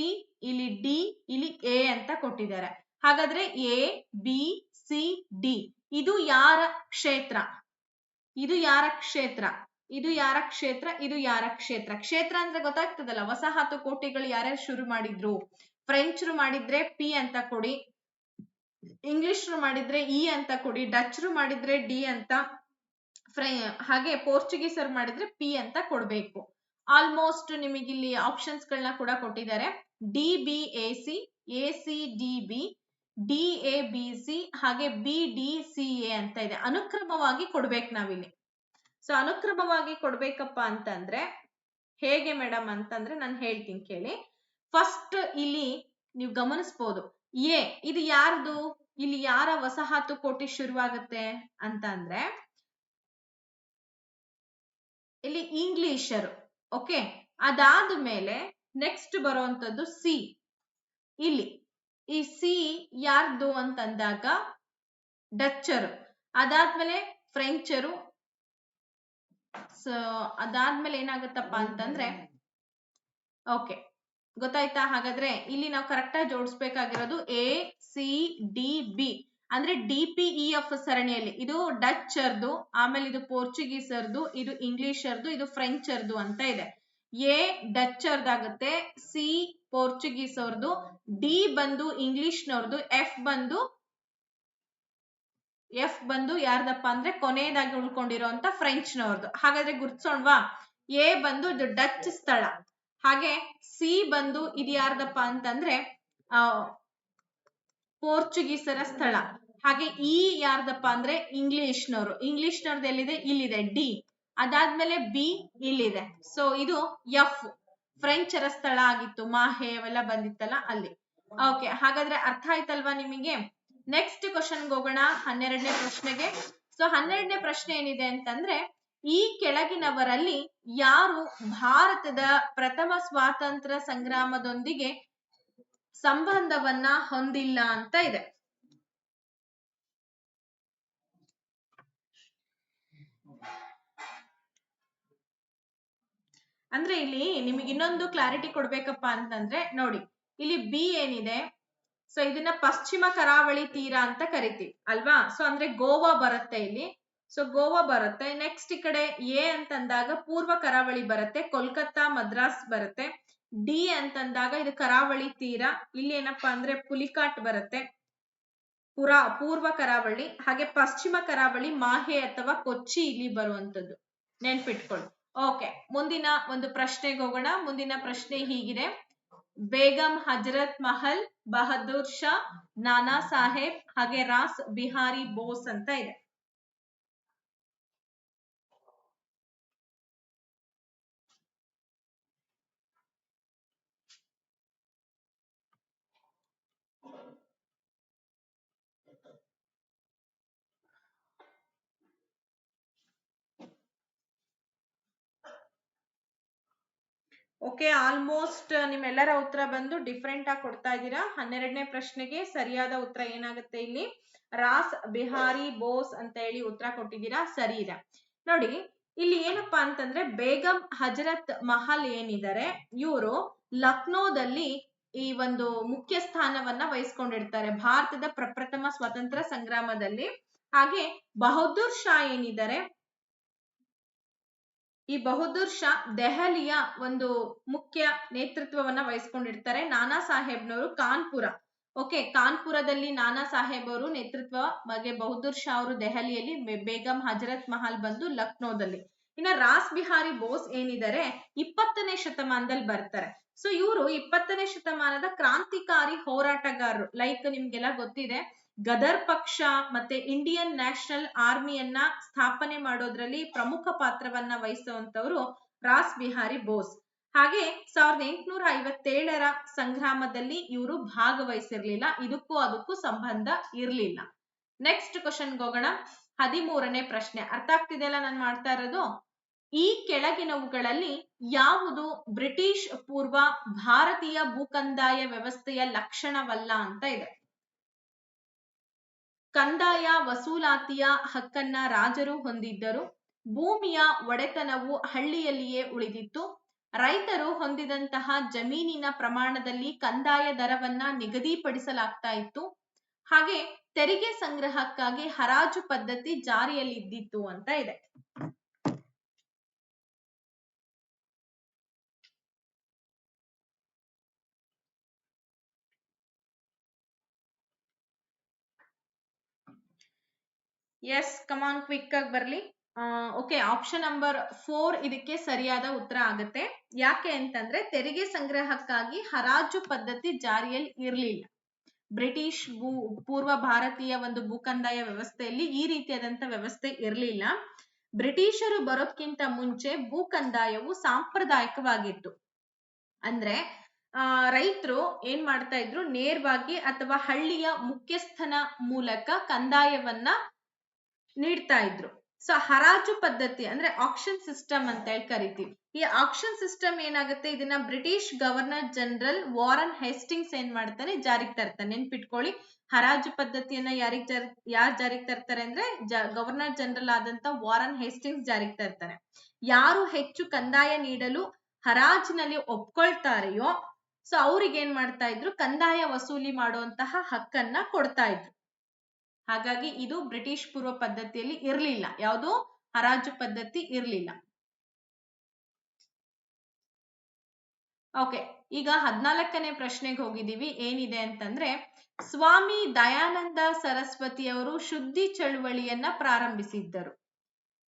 ಇಲ್ಲಿ D, ಇಲ್ಲಿ A ಅಂತ ಕೊಟ್ಟಿದ್ದಾರೆ. ಹಾಗಾದ್ರೆ A, B, C, D ಇದು ಯಾರ ಕ್ಷೇತ್ರ? ಇದು ಯಾರ ಕ್ಷೇತ್ರ? ಇದು ಯಾರ ಕ್ಷೇತ್ರ? ಇದು ಯಾರ ಕ್ಷೇತ್ರ? ಕ್ಷೇತ್ರ ಅಂದ್ರೆ ಗೊತ್ತಾಗ್ತದಲ್ಲ, ವಸಾಹತುಕೋಟೆಗಳು ಯಾರ್ಯಾರು ಶುರು ಮಾಡಿದ್ರು? ಫ್ರೆಂಚರು ಮಾಡಿದ್ರೆ P ಅಂತ ಕೊಡಿ, ಇಂಗ್ಲಿಷರು ಮಾಡಿದ್ರೆ E ಅಂತ ಕೊಡಿ, ಡಚ್ರು ಮಾಡಿದ್ರೆ D ಅಂತ, ಹಾಗೆ ಪೋರ್ಚುಗೀಸರು ಮಾಡಿದ್ರೆ P ಅಂತ ಕೊಡ್ಬೇಕು. ಆಲ್ಮೋಸ್ಟ್ ನಿಮಗೆ ಇಲ್ಲಿ ಆಪ್ಷನ್ಸ್ ಗಳನ್ನ ಕೂಡ ಕೊಟ್ಟಿದ್ದಾರೆ. DBAC, ACDB, DABC, ಹಾಗೆ BDCA ಅಂತ ಇದೆ. ಅನುಕ್ರಮವಾಗಿ ಕೊಡ್ಬೇಕು ನಾವಿಲ್ಲಿ. ಸೊ ಅನುಕ್ರಮವಾಗಿ ಕೊಡ್ಬೇಕಪ್ಪ ಅಂತಂದ್ರೆ ಹೇಗೆ ಮೇಡಮ್ ಅಂತಂದ್ರೆ ನಾನು ಹೇಳ್ತೀನಿ ಕೇಳಿ. ಫಸ್ಟ್ ಇಲ್ಲಿ ನೀವು ಗಮನಿಸಬಹುದು, ಇದು ಯಾರ್ದು? ಇಲ್ಲಿ ಯಾರ ವಸಾಹತುಕೋಟೆ ಶುರುವಾಗುತ್ತೆ ಅಂತ ಅಂದ್ರೆ ಇಲ್ಲಿ ಇಂಗ್ಲಿಷರು. ಓಕೆ, ಅದಾದ ಮೇಲೆ ನೆಕ್ಸ್ಟ್ ಬರುವಂತದ್ದು C. ಇಲ್ಲಿ ಈ ಸಿ ಯಾರ್ದು ಅಂತಂದಾಗ ಡಚ್ಚರು, ಅದಾದ್ಮೇಲೆ ಫ್ರೆಂಚರು, ಅದಾದ್ಮೇಲೆ ಏನಾಗುತ್ತಪ್ಪ ಅಂತಂದ್ರೆ ಓಕೆ ಗೊತ್ತಾಯ್ತಾ? ಹಾಗಾದ್ರೆ ಇಲ್ಲಿ ನಾವು ಕರೆಕ್ಟ್ ಆಗಿ ಜೋಡಿಸ್ಬೇಕಾಗಿರೋದು ಎ ಸಿ ಡಿ ಬಿ ಅಂದ್ರೆ DPEF ಸರಣಿಯಲ್ಲಿ ಇದು ಡಚ್ಚರ್ದು, ಆಮೇಲೆ ಇದು ಪೋರ್ಚುಗೀಸರ್ದು, ಇದು ಇಂಗ್ಲಿಷರ್ದು, ಇದು ಫ್ರೆಂಚರ್ದು ಅಂತ ಇದೆ. ಎ ಡಚ್ಚರ್ದಾಗುತ್ತೆ, ಸಿ ಪೋರ್ಚುಗೀಸ್ ಅವ್ರದ್ದು, ಡಿ ಬಂದು ಇಂಗ್ಲಿಷ್ನವ್ರದ್ದು, ಎಫ್ ಬಂದು ಯಾರ್ದಪ್ಪ ಅಂದ್ರೆ ಕೊನೆಯದಾಗಿ ಉಳ್ಕೊಂಡಿರೋಂತ ಫ್ರೆಂಚ್ನವ್ರದ್ದು. ಹಾಗಾದ್ರೆ ಗುರ್ತಿಸೋಣವಾ? ಎ ಬಂದು ಇದು ಡಚ್ ಸ್ಥಳ, ಹಾಗೆ ಸಿ ಬಂದು ಇದು ಯಾರ್ದಪ್ಪ ಅಂತಂದ್ರೆ ಪೋರ್ಚುಗೀಸರ ಸ್ಥಳ, ಹಾಗೆ ಇ ಯಾರ್ದಪ್ಪ ಅಂದ್ರೆ ಇಂಗ್ಲಿಷ್ನವ್ರದ್ದು ಎಲ್ಲಿದೆ? ಇಲ್ಲಿದೆ ಡಿ. ಅದಾದ್ಮೇಲೆ ಬಿ ಇಲ್ಲಿದೆ. ಸೊ ಇದು ಎಫ್ ಫ್ರೆಂಚರ ಸ್ಥಳ ಆಗಿತ್ತು, ಮಾಹೆ ಅವೆಲ್ಲ ಬಂದಿತ್ತಲ್ಲ ಅಲ್ಲಿ. ಓಕೆ, ಹಾಗಾದ್ರೆ ಅರ್ಥ ಆಯ್ತಲ್ವಾ ನಿಮಗೆ? ನೆಕ್ಸ್ಟ್ ಕ್ವಶನ್ಗೆ ಹೋಗೋಣ, 12ನೇ ಪ್ರಶ್ನೆಗೆ. ಸೊ 12ನೇ ಪ್ರಶ್ನೆ ಏನಿದೆ ಅಂತಂದ್ರೆ, ಈ ಕೆಳಗಿನವರಲ್ಲಿ ಯಾರು ಭಾರತದ ಪ್ರಥಮ ಸ್ವಾತಂತ್ರ್ಯ ಸಂಗ್ರಾಮದೊಂದಿಗೆ ಸಂಬಂಧವನ್ನ ಹೊಂದಿಲ್ಲ ಅಂತ ಇದೆ. ಅಂದ್ರೆ ಇಲ್ಲಿ ನಿಮಗೆ ಇನ್ನೊಂದು ಕ್ಲಾರಿಟಿ ಕೊಡ್ಬೇಕಪ್ಪ ಅಂತಂದ್ರೆ ನೋಡಿ, ಇಲ್ಲಿ ಬಿ ಏನಿದೆ, ಸೊ ಇದನ್ನ ಪಶ್ಚಿಮ ಕರಾವಳಿ ತೀರ ಅಂತ ಕರಿತೀವಿ ಅಲ್ವಾ? ಸೊ ಅಂದ್ರೆ ಗೋವಾ ಬರುತ್ತೆ ಇಲ್ಲಿ. ಸೊ ಗೋವಾ ಬರುತ್ತೆ. ನೆಕ್ಸ್ಟ್ ಈ ಕಡೆ ಎ ಅಂತಂದಾಗ ಪೂರ್ವ ಕರಾವಳಿ ಬರುತ್ತೆ, ಕೋಲ್ಕತ್ತಾ ಮದ್ರಾಸ್ ಬರುತ್ತೆ. ಡಿ ಅಂತಂದಾಗ ಇದು ಕರಾವಳಿ ತೀರ, ಇಲ್ಲಿ ಏನಪ್ಪಾ ಅಂದ್ರೆ ಪುಲಿಕಾಟ್ ಬರುತ್ತೆ, ಪೂರ್ವ ಕರಾವಳಿ. ಹಾಗೆ ಪಶ್ಚಿಮ ಕರಾವಳಿ ಮಾಹೆ ಅಥವಾ ಕೊಚ್ಚಿ ಇಲ್ಲಿ ಬರುವಂತದ್ದು, ನೆನ್ಪಿಟ್ಕೊಳ್ಳಿ. ಓಕೆ, ಮುಂದಿನ ಒಂದು ಪ್ರಶ್ನೆಗೆ ಹೋಗೋಣ. ಮುಂದಿನ ಪ್ರಶ್ನೆ ಹೀಗಿದೆ: ಬೇಗಂ ಹಜರತ್ ಮಹಲ್, ಬಹದ್ದೂರ್ ಶಾ, ನಾನಾ ಸಾಹೇಬ್ ಹಾಗೆ ರಾಸ್ ಬಿಹಾರಿ ಬೋಸ್ ಅಂತ ಇದೆ. ಓಕೆ, ಆಲ್ಮೋಸ್ಟ್ ನಿಮ್ಮೆಲ್ಲರ ಉತ್ತರ ಬಂದು ಡಿಫ್ರೆಂಟ್ ಆಗಿ ಕೊಡ್ತಾ ಇದ್ದೀರಾ. 12ನೇ ಪ್ರಶ್ನೆಗೆ ಸರಿಯಾದ ಉತ್ತರ ಏನಾಗುತ್ತೆ? ಇಲ್ಲಿ ರಾಸ್ ಬಿಹಾರಿ ಬೋಸ್ ಅಂತ ಹೇಳಿ ಉತ್ತರ ಕೊಟ್ಟಿದ್ದೀರಾ, ಸರಿ ಇದೆ. ನೋಡಿ, ಇಲ್ಲಿ ಏನಪ್ಪಾ ಅಂತಂದ್ರೆ ಬೇಗಂ ಹಜರತ್ ಮಹಲ್ ಏನಿದ್ದಾರೆ, ಇವರು ಲಕ್ನೋದಲ್ಲಿ ಈ ಒಂದು ಮುಖ್ಯ ಸ್ಥಾನವನ್ನ ವಹಿಸ್ಕೊಂಡಿರ್ತಾರೆ ಭಾರತದ ಪ್ರಪ್ರಥಮ ಸ್ವತಂತ್ರ ಸಂಗ್ರಾಮದಲ್ಲಿ. ಹಾಗೆ ಬಹದ್ದೂರ್ ಶಾ ಏನಿದ್ದಾರೆ, ಈ ಬಹದ್ದೂರ್ ಶಾ ದೆಹಲಿಯ ಒಂದು ಮುಖ್ಯ ನೇತೃತ್ವವನ್ನ ವಹಿಸ್ಕೊಂಡಿರ್ತಾರೆ. ನಾನಾ ಸಾಹೇಬ್ನವರು ಕಾನ್ಪುರ, ಓಕೆ, ಕಾನ್ಪುರದಲ್ಲಿ ನಾನಾ ಸಾಹೇಬ್ ಅವರು ನೇತೃತ್ವ, ಹಾಗೆ ಬಹದ್ದೂರ್ ಶಾ ಅವರು ದೆಹಲಿಯಲ್ಲಿ, ಬೇಗಂ ಹಜರತ್ ಮಹಲ್ ಬಂದು ಲಕ್ನೋದಲ್ಲಿ. ಇನ್ನ ರಾಸ್ ಬಿಹಾರಿ ಬೋಸ್ ಏನಿದ್ದಾರೆ 20ನೇ ಶತಮಾನದಲ್ಲಿ ಬರ್ತಾರೆ. ಸೊ ಇವರು 20ನೇ ಶತಮಾನದ ಕ್ರಾಂತಿಕಾರಿ ಹೋರಾಟಗಾರರು. ಲೈಕ್ ನಿಮ್ಗೆಲ್ಲ ಗೊತ್ತಿದೆ, ಗದರ್ ಪಕ್ಷ ಮತ್ತೆ ಇಂಡಿಯನ್ ನ್ಯಾಷನಲ್ ಆರ್ಮಿಯನ್ನ ಸ್ಥಾಪನೆ ಮಾಡೋದ್ರಲ್ಲಿ ಪ್ರಮುಖ ಪಾತ್ರವನ್ನ ವಹಿಸುವಂತವರು ರಾಸ್ ಬಿಹಾರಿ ಬೋಸ್. ಹಾಗೆ 1857ರ ಸಂಗ್ರಾಮದಲ್ಲಿ ಇವರು ಭಾಗವಹಿಸಿರ್ಲಿಲ್ಲ, ಇದಕ್ಕೂ ಅದಕ್ಕೂ ಸಂಬಂಧ ಇರ್ಲಿಲ್ಲ. ನೆಕ್ಸ್ಟ್ ಕ್ವಶನ್ಗೆ ಹೋಗೋಣ. 13ನೇ ಪ್ರಶ್ನೆ. ಅರ್ಥ ಆಗ್ತಿದೆಯಲ್ಲ ನಾನು ಮಾಡ್ತಾ ಇರೋದು? ಈ ಕೆಳಗಿನವುಗಳಲ್ಲಿ ಯಾವುದು ಬ್ರಿಟಿಷ್ ಪೂರ್ವ ಭಾರತೀಯ ಭೂಕಂದಾಯ ವ್ಯವಸ್ಥೆಯ ಲಕ್ಷಣವಲ್ಲ ಅಂತ ಇದೆ. ಕಂದಾಯ ವಸೂಲಾತಿಯ ಹಕ್ಕನ್ನ ರಾಜರು ಹೊಂದಿದ್ದರು, ಭೂಮಿಯ ಒಡೆತನವು ಹಳ್ಳಿಯಲ್ಲಿಯೇ ಉಳಿದಿತ್ತು, ರೈತರು ಹೊಂದಿದಂತಹ ಜಮೀನಿನ ಪ್ರಮಾಣದಲ್ಲಿ ಕಂದಾಯ ದರವನ್ನ ನಿಗದಿಪಡಿಸಲಾಗ್ತಾ ಇತ್ತು, ಹಾಗೆ ತೆರಿಗೆ ಸಂಗ್ರಹಕ್ಕಾಗಿ ಹರಾಜು ಪದ್ಧತಿ ಜಾರಿಯಲ್ಲಿದ್ದಿತ್ತು ಅಂತ ಇದೆ. ಎಸ್, ಕಮಾನ್, ಕ್ವಿಕ್ ಆಗಿ ಬರ್ಲಿ. ಓಕೆ, ಆಪ್ಷನ್ ನಂಬರ್ 4 ಇದಕ್ಕೆ ಸರಿಯಾದ ಉತ್ತರ ಆಗುತ್ತೆ. ಯಾಕೆ ಅಂತಂದ್ರೆ ತೆರಿಗೆ ಸಂಗ್ರಹಕ್ಕಾಗಿ ಹರಾಜು ಪದ್ಧತಿ ಜಾರಿಯಲ್ಲಿ ಇರಲಿಲ್ಲ. ಬ್ರಿಟಿಷ್ ಪೂರ್ವ ಭಾರತೀಯ ಒಂದು ಭೂಕಂದಾಯ ವ್ಯವಸ್ಥೆಯಲ್ಲಿ ಈ ರೀತಿಯಾದಂತ ವ್ಯವಸ್ಥೆ ಇರಲಿಲ್ಲ. ಬ್ರಿಟಿಷರು ಬರೋದ್ಕಿಂತ ಮುಂಚೆ ಭೂಕಂದಾಯವು ಸಾಂಪ್ರದಾಯಿಕವಾಗಿತ್ತು. ಅಂದ್ರೆ ರೈತರು ಏನ್ ಮಾಡ್ತಾ ಇದ್ರು, ನೇರವಾಗಿ ಅಥವಾ ಹಳ್ಳಿಯ ಮುಖ್ಯಸ್ಥನ ಮೂಲಕ ಕಂದಾಯವನ್ನ ನೀಡ್ತಾ ಇದ್ರು. ಸೊ ಹರಾಜು ಪದ್ಧತಿ ಅಂದ್ರೆ ಆಕ್ಷನ್ ಸಿಸ್ಟಮ್ ಅಂತ ಹೇಳಿ ಕರಿತೀವಿ. ಈ ಆಕ್ಷನ್ ಸಿಸ್ಟಮ್ ಏನಾಗುತ್ತೆ, ಇದನ್ನ British governor general Warren Hastings ಏನ್ ಮಾಡ್ತಾನೆ, ಜಾರಿಗೆ ತರ್ತಾನೆ. ನೆನ್ಪಿಟ್ಕೊಳ್ಳಿ, ಹರಾಜು ಪದ್ಧತಿಯನ್ನ ಯಾರು ಜಾರಿಗೆ ತರ್ತಾರೆ ಅಂದ್ರೆ ಗವರ್ನರ್ ಜನರಲ್ ಆದಂತ ವಾರನ್ ಹೇಸ್ಟಿಂಗ್ಸ್ ಜಾರಿಗೆ ತರ್ತಾನೆ. ಯಾರು ಹೆಚ್ಚು ಕಂದಾಯ ನೀಡಲು ಹರಾಜಿನಲ್ಲಿ ಒಪ್ಕೊಳ್ತಾರೆಯೋ ಸೊ ಅವ್ರಿಗೆ ಏನ್ ಮಾಡ್ತಾ ಇದ್ರು, ಕಂದಾಯ ವಸೂಲಿ ಮಾಡುವಂತಹ ಹಕ್ಕನ್ನ ಕೊಡ್ತಾ ಇದ್ರು. ಹಾಗಾಗಿ ಇದು ಬ್ರಿಟಿಷ್ ಪೂರ್ವ ಪದ್ಧತಿಯಲ್ಲಿ ಇರ್ಲಿಲ್ಲ, ಯಾವುದು ಹರಾಜು ಪದ್ಧತಿ ಇರ್ಲಿಲ್ಲ. ಓಕೆ, ಈಗ 14ನೇ ಪ್ರಶ್ನೆಗೆ ಹೋಗಿದೀವಿ. ಏನಿದೆ ಅಂತಂದ್ರೆ, ಸ್ವಾಮಿ ದಯಾನಂದ ಸರಸ್ವತಿಯವರು ಶುದ್ಧಿ ಚಳುವಳಿಯನ್ನ ಪ್ರಾರಂಭಿಸಿದ್ದರು.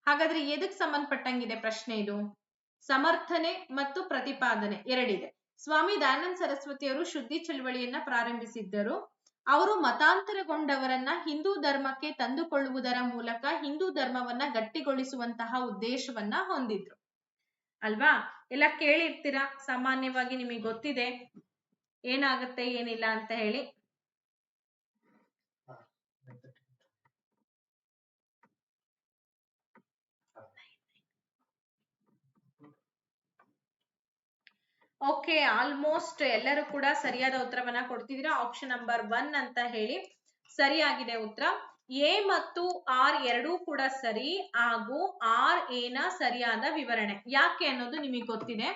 ಹಾಗಾದ್ರೆ ಎದಕ್ ಸಂಬಂಧಪಟ್ಟಂಗಿದೆ ಪ್ರಶ್ನೆ ಇದು? ಸಮರ್ಥನೆ ಮತ್ತು ಪ್ರತಿಪಾದನೆ ಎರಡಿದೆ. ಸ್ವಾಮಿ ದಯಾನಂದ ಸರಸ್ವತಿಯವರು ಶುದ್ಧಿ ಚಳುವಳಿಯನ್ನ ಪ್ರಾರಂಭಿಸಿದ್ದರು. ಅವರು ಮತಾಂತರಗೊಂಡವರನ್ನ ಹಿಂದೂ ಧರ್ಮಕ್ಕೆ ತಂದುಕೊಳ್ಳುವುದರ ಮೂಲಕ ಹಿಂದೂ ಧರ್ಮವನ್ನ ಗಟ್ಟಿಗೊಳಿಸುವಂತಹ ಉದ್ದೇಶವನ್ನ ಹೊಂದಿದ್ರು ಅಲ್ವಾ? ಎಲ್ಲ ಕೇಳಿರ್ತೀರಾ ಸಾಮಾನ್ಯವಾಗಿ, ನಿಮಗೆ ಗೊತ್ತಿದೆ ಏನಾಗುತ್ತೆ ಏನಿಲ್ಲ ಅಂತ ಹೇಳಿ. ಓಕೆ, ಆಲ್ಮೋಸ್ಟ್ ಎಲ್ಲರೂ ಕೂಡ ಸರಿಯಾದ ಉತ್ತರವನ್ನ ಕೊಡ್ತಿದ್ದೀರಾ. ಆಪ್ಷನ್ ನಂಬರ್ 1 ಅಂತ ಹೇಳಿ ಸರಿಯಾಗಿದೆ ಉತ್ತರ. ಎ ಮತ್ತು ಆರ್ ಎರಡೂ ಕೂಡ ಸರಿ, ಹಾಗೂ ಆರ್ ಎನ ಸರಿಯಾದ ವಿವರಣೆ. ಯಾಕೆ ಅನ್ನೋದು ನಿಮಗೆ ಗೊತ್ತಿದೆ.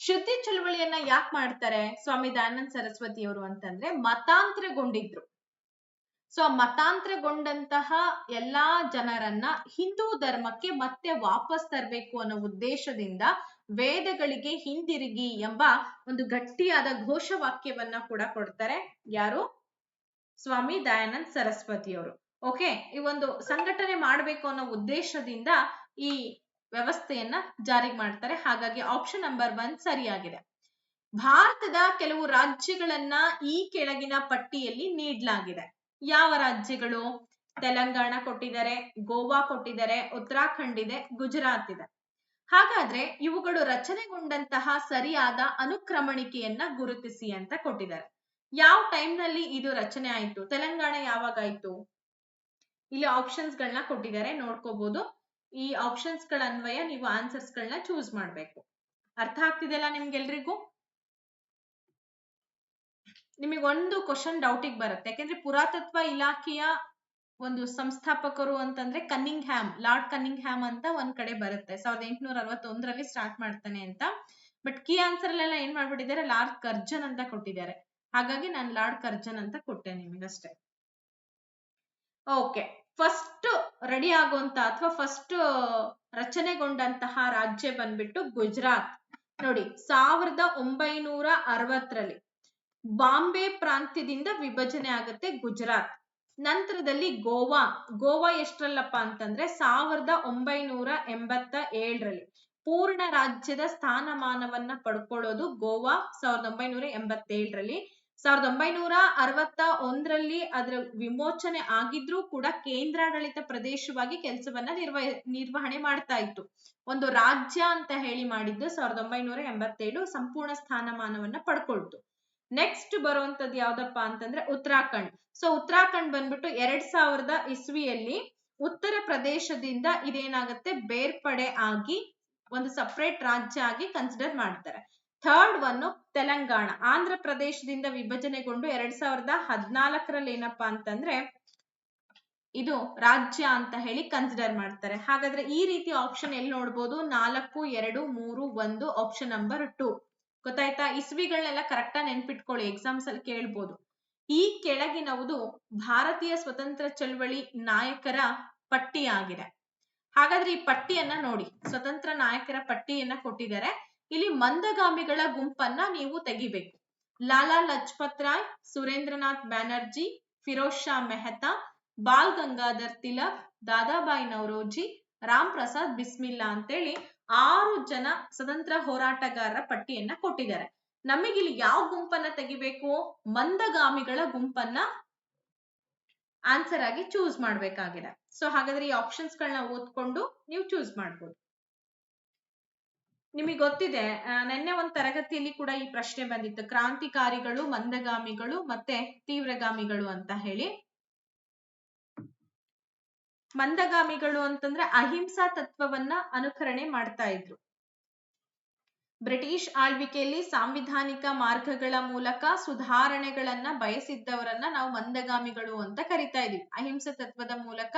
ಶುದ್ಧಿ ಚಳುವಳಿಯನ್ನ ಯಾಕೆ ಮಾಡ್ತಾರೆ ಸ್ವಾಮಿ ದಯಾನಂದ ಸರಸ್ವತಿಯವರು ಅಂತಂದ್ರೆ, ಮತಾಂತರಗೊಂಡಿದ್ರು. ಸೊ ಮತಾಂತರಗೊಂಡಂತಹ ಎಲ್ಲಾ ಜನರನ್ನ ಹಿಂದೂ ಧರ್ಮಕ್ಕೆ ಮತ್ತೆ ವಾಪಸ್ ತರಬೇಕು ಅನ್ನೋ ಉದ್ದೇಶದಿಂದ ವೇದಗಳಿಗೆ ಹಿಂದಿರುಗಿ ಎಂಬ ಒಂದು ಗಟ್ಟಿಯಾದ ಘೋಷವಾಕ್ಯವನ್ನ ಕೂಡ ಕೊಡ್ತಾರೆ. ಯಾರು? ಸ್ವಾಮಿ ದಯಾನಂದ ಸರಸ್ವತಿಯವರು. ಓಕೆ, ಈ ಒಂದು ಸಂಘಟನೆ ಮಾಡಬೇಕು ಅನ್ನೋ ಉದ್ದೇಶದಿಂದ ಈ ವ್ಯವಸ್ಥೆಯನ್ನ ಜಾರಿಗೆ ಮಾಡ್ತಾರೆ. ಹಾಗಾಗಿ ಆಪ್ಷನ್ ನಂಬರ್ 1 ಸರಿಯಾಗಿದೆ. ಭಾರತದ ಕೆಲವು ರಾಜ್ಯಗಳನ್ನ ಈ ಕೆಳಗಿನ ಪಟ್ಟಿಯಲ್ಲಿ ನೀಡಲಾಗಿದೆ. ಯಾವ ರಾಜ್ಯಗಳು? ತೆಲಂಗಾಣ ಕೊಟ್ಟಿದ್ದಾರೆ, ಗೋವಾ ಕೊಟ್ಟಿದ್ದಾರೆ, ಉತ್ತರಾಖಂಡ್ ಇದೆ, ಗುಜರಾತ್ ಇದೆ. ಹಾಗಾದ್ರೆ ಇವುಗಳು ರಚನೆಗೊಂಡಂತಹ ಸರಿಯಾದ ಅನುಕ್ರಮಣಿಕೆಯನ್ನ ಗುರುತಿಸಿ ಅಂತ ಕೊಟ್ಟಿದ್ದಾರೆ. ಯಾವ ಟೈಮ್ ನಲ್ಲಿ ಇದು ರಚನೆ ಆಯ್ತು? ತೆಲಂಗಾಣ ಯಾವಾಗ ಆಯ್ತು? ಇಲ್ಲಿ ಆಪ್ಷನ್ಸ್ ಗಳನ್ನ ಕೊಟ್ಟಿದ್ದಾರೆ, ನೋಡ್ಕೋಬಹುದು. ಈ ಆಪ್ಷನ್ಸ್ ಗಳ ಅನ್ವಯ ನೀವು ಆನ್ಸರ್ಸ್ ಗಳನ್ನ ಚೂಸ್ ಮಾಡ್ಬೇಕು. ಅರ್ಥ ಆಗ್ತಿದೆಯಲ್ಲ ನಿಮ್ಗೆಲ್ರಿಗೂ? ನಿಮಗೊಂದು ಕ್ವಶನ್ ಡೌಟಿಗೆ ಬರುತ್ತೆ, ಯಾಕೆಂದ್ರೆ ಪುರಾತತ್ವ ಇಲಾಖೆಯ ಒಂದು ಸಂಸ್ಥಾಪಕರು ಅಂತಂದ್ರೆ ಲಾರ್ಡ್ ಕನ್ನಿಂಗ್ ಹ್ಯಾಮ್ ಅಂತ ಒಂದ್ ಕಡೆ ಬರುತ್ತೆ. 1861ರಲ್ಲಿ ಸ್ಟಾರ್ಟ್ ಮಾಡ್ತಾನೆ ಅಂತ. ಬಟ್ ಕೀ ಆನ್ಸರ್ ಅಲ್ಲೆಲ್ಲ ಏನ್ ಮಾಡ್ಬಿಟ್ಟಿದ್ದಾರೆ, ಲಾರ್ಡ್ ಕರ್ಜನ್ ಅಂತ ಕೊಟ್ಟಿದ್ದಾರೆ. ಹಾಗಾಗಿ ನಾನು ಲಾರ್ಡ್ ಕರ್ಜನ್ ಅಂತ ಕೊಟ್ಟೆ ನಿಮಗಷ್ಟೇ. ಓಕೆ, ಫಸ್ಟ್ ರೆಡಿ ಆಗುವಂತ ಅಥವಾ ಫಸ್ಟ್ ರಚನೆಗೊಂಡಂತಹ ರಾಜ್ಯ ಬಂದ್ಬಿಟ್ಟು ಗುಜರಾತ್. ನೋಡಿ, 1960ರಲ್ಲಿ ಬಾಂಬೆ ಪ್ರಾಂತ್ಯದಿಂದ ವಿಭಜನೆ ಆಗುತ್ತೆ ಗುಜರಾತ್. ನಂತರದಲ್ಲಿ ಗೋವಾ ಎಷ್ಟರಲ್ಲಪ್ಪ ಅಂತಂದ್ರೆ 1987ರಲ್ಲಿ ಪೂರ್ಣ ರಾಜ್ಯದ ಸ್ಥಾನಮಾನವನ್ನ ಪಡ್ಕೊಳ್ಳೋದು ಗೋವಾ 1987ರಲ್ಲಿ. 1961ರಲ್ಲಿ ಅದರ ವಿಮೋಚನೆ ಆಗಿದ್ರೂ ಕೂಡ ಕೇಂದ್ರಾಡಳಿತ ಪ್ರದೇಶವಾಗಿ ಕೆಲಸವನ್ನ ನಿರ್ವಹಣೆ ಮಾಡ್ತಾ ಇತ್ತು. ಒಂದು ರಾಜ್ಯ ಅಂತ ಹೇಳಿ ಮಾಡಿದ್ದು 1987 ಸಂಪೂರ್ಣ ಸ್ಥಾನಮಾನವನ್ನ ಪಡ್ಕೊಳ್ತು. ನೆಕ್ಸ್ಟ್ ಬರುವಂತದ್ದು ಯಾವ್ದಪ್ಪ ಅಂತಂದ್ರೆ ಉತ್ತರಾಖಂಡ್. ಸೊ ಉತ್ತರಾಖಂಡ್ ಬಂದ್ಬಿಟ್ಟು 2000 ಇಸ್ವಿಯಲ್ಲಿ ಉತ್ತರ ಪ್ರದೇಶದಿಂದ ಇದೇನಾಗುತ್ತೆ, ಬೇರ್ಪಡೆ ಆಗಿ ಒಂದು ಸಪರೇಟ್ ರಾಜ್ಯ ಆಗಿ ಕನ್ಸಿಡರ್ ಮಾಡ್ತಾರೆ. ಥರ್ಡ್ ಒನ್ ತೆಲಂಗಾಣ, ಆಂಧ್ರ ಪ್ರದೇಶದಿಂದ ವಿಭಜನೆಗೊಂಡು 2014ರಲ್ಲಿ ಏನಪ್ಪಾ ಅಂತಂದ್ರೆ ಇದು ರಾಜ್ಯ ಅಂತ ಹೇಳಿ ಕನ್ಸಿಡರ್ ಮಾಡ್ತಾರೆ. ಹಾಗಾದ್ರೆ ಈ ರೀತಿ ಆಪ್ಷನ್ ಎಲ್ಲಿ ನೋಡ್ಬೋದು? 4, 2, 3, 1 ಆಪ್ಷನ್ ನಂಬರ್ 2. ಗೊತ್ತಾಯ್ತಾ? ಇಸ್ವಿಗಳನ್ನೆಲ್ಲ ಕರೆಕ್ಟಾ ನೆನ್ಪಿಟ್ಕೊಳ್ಳಿ, ಎಕ್ಸಾಮ್ಸ್ ಅಲ್ಲಿ ಕೇಳ್ಬೋದು. ಈ ಕೆಳಗಿನವುದು ಭಾರತೀಯ ಸ್ವತಂತ್ರ ಚಳವಳಿ ನಾಯಕರ ಪಟ್ಟಿಯಾಗಿದೆ. ಹಾಗಾದ್ರೆ ಈ ಪಟ್ಟಿಯನ್ನ ನೋಡಿ, ಸ್ವತಂತ್ರ ನಾಯಕರ ಪಟ್ಟಿಯನ್ನ ಕೊಟ್ಟಿದ್ದಾರೆ. ಇಲ್ಲಿ ಮಂದಗಾಮಿಗಳ ಗುಂಪನ್ನ ನೀವು ತೆಗಿಬೇಕು. ಲಾಲಾ ಲಜಪತ್ ರಾಯ್, ಸುರೇಂದ್ರನಾಥ್ ಬ್ಯಾನರ್ಜಿ, ಫಿರೋಜ್ ಶಾ ಮೆಹ್ತಾ, ಬಾಲ್ ಗಂಗಾಧರ್ ತಿಲಕ್, ದಾದಾಬಾಯಿ ನವರೋಜಿ, ರಾಮ್ ಪ್ರಸಾದ್ ಬಿಸ್ಮಿಲ್ಲಾ ಅಂತೇಳಿ 6 ಜನ ಸ್ವತಂತ್ರ ಹೋರಾಟಗಾರರ ಪಟ್ಟಿಯನ್ನ ಕೊಟ್ಟಿದ್ದಾರೆ. ನಮಗಿಲ್ಲಿ ಯಾವ ಗುಂಪನ್ನ ತೆಗಿಬೇಕು? ಮಂದಗಾಮಿಗಳ ಗುಂಪನ್ನ ಆನ್ಸರ್ ಆಗಿ ಚೂಸ್ ಮಾಡ್ಬೇಕಾಗಿದೆ. ಸೊ ಹಾಗಾದ್ರೆ ಈ ಆಪ್ಷನ್ಸ್ ಗಳನ್ನ ಓದ್ಕೊಂಡು ನೀವು ಚೂಸ್ ಮಾಡ್ಬೋದು. ನಿಮಗೆ ಗೊತ್ತಿದೆ, ನಿನ್ನೆ ಒಂದು ತರಗತಿಯಲ್ಲಿ ಕೂಡ ಈ ಪ್ರಶ್ನೆ ಬಂದಿತ್ತು, ಕ್ರಾಂತಿಕಾರಿಗಳು, ಮಂದಗಾಮಿಗಳು ಮತ್ತೆ ತೀವ್ರಗಾಮಿಗಳು ಅಂತ ಹೇಳಿ. ಮಂದಗಾಮಿಗಳು ಅಂತಂದ್ರೆ ಅಹಿಂಸಾ ತತ್ವವನ್ನ ಅನುಕರಣೆ ಮಾಡ್ತಾ ಇದ್ರು. ಬ್ರಿಟಿಷ್ ಆಳ್ವಿಕೆಯಲ್ಲಿ ಸಾಂವಿಧಾನಿಕ ಮಾರ್ಗಗಳ ಮೂಲಕ ಸುಧಾರಣೆಗಳನ್ನ ಬಯಸಿದ್ದವರನ್ನ ನಾವು ಮಂದಗಾಮಿಗಳು ಅಂತ ಕರಿತಾ ಇದೀವಿ. ಅಹಿಂಸೆ ತತ್ವದ ಮೂಲಕ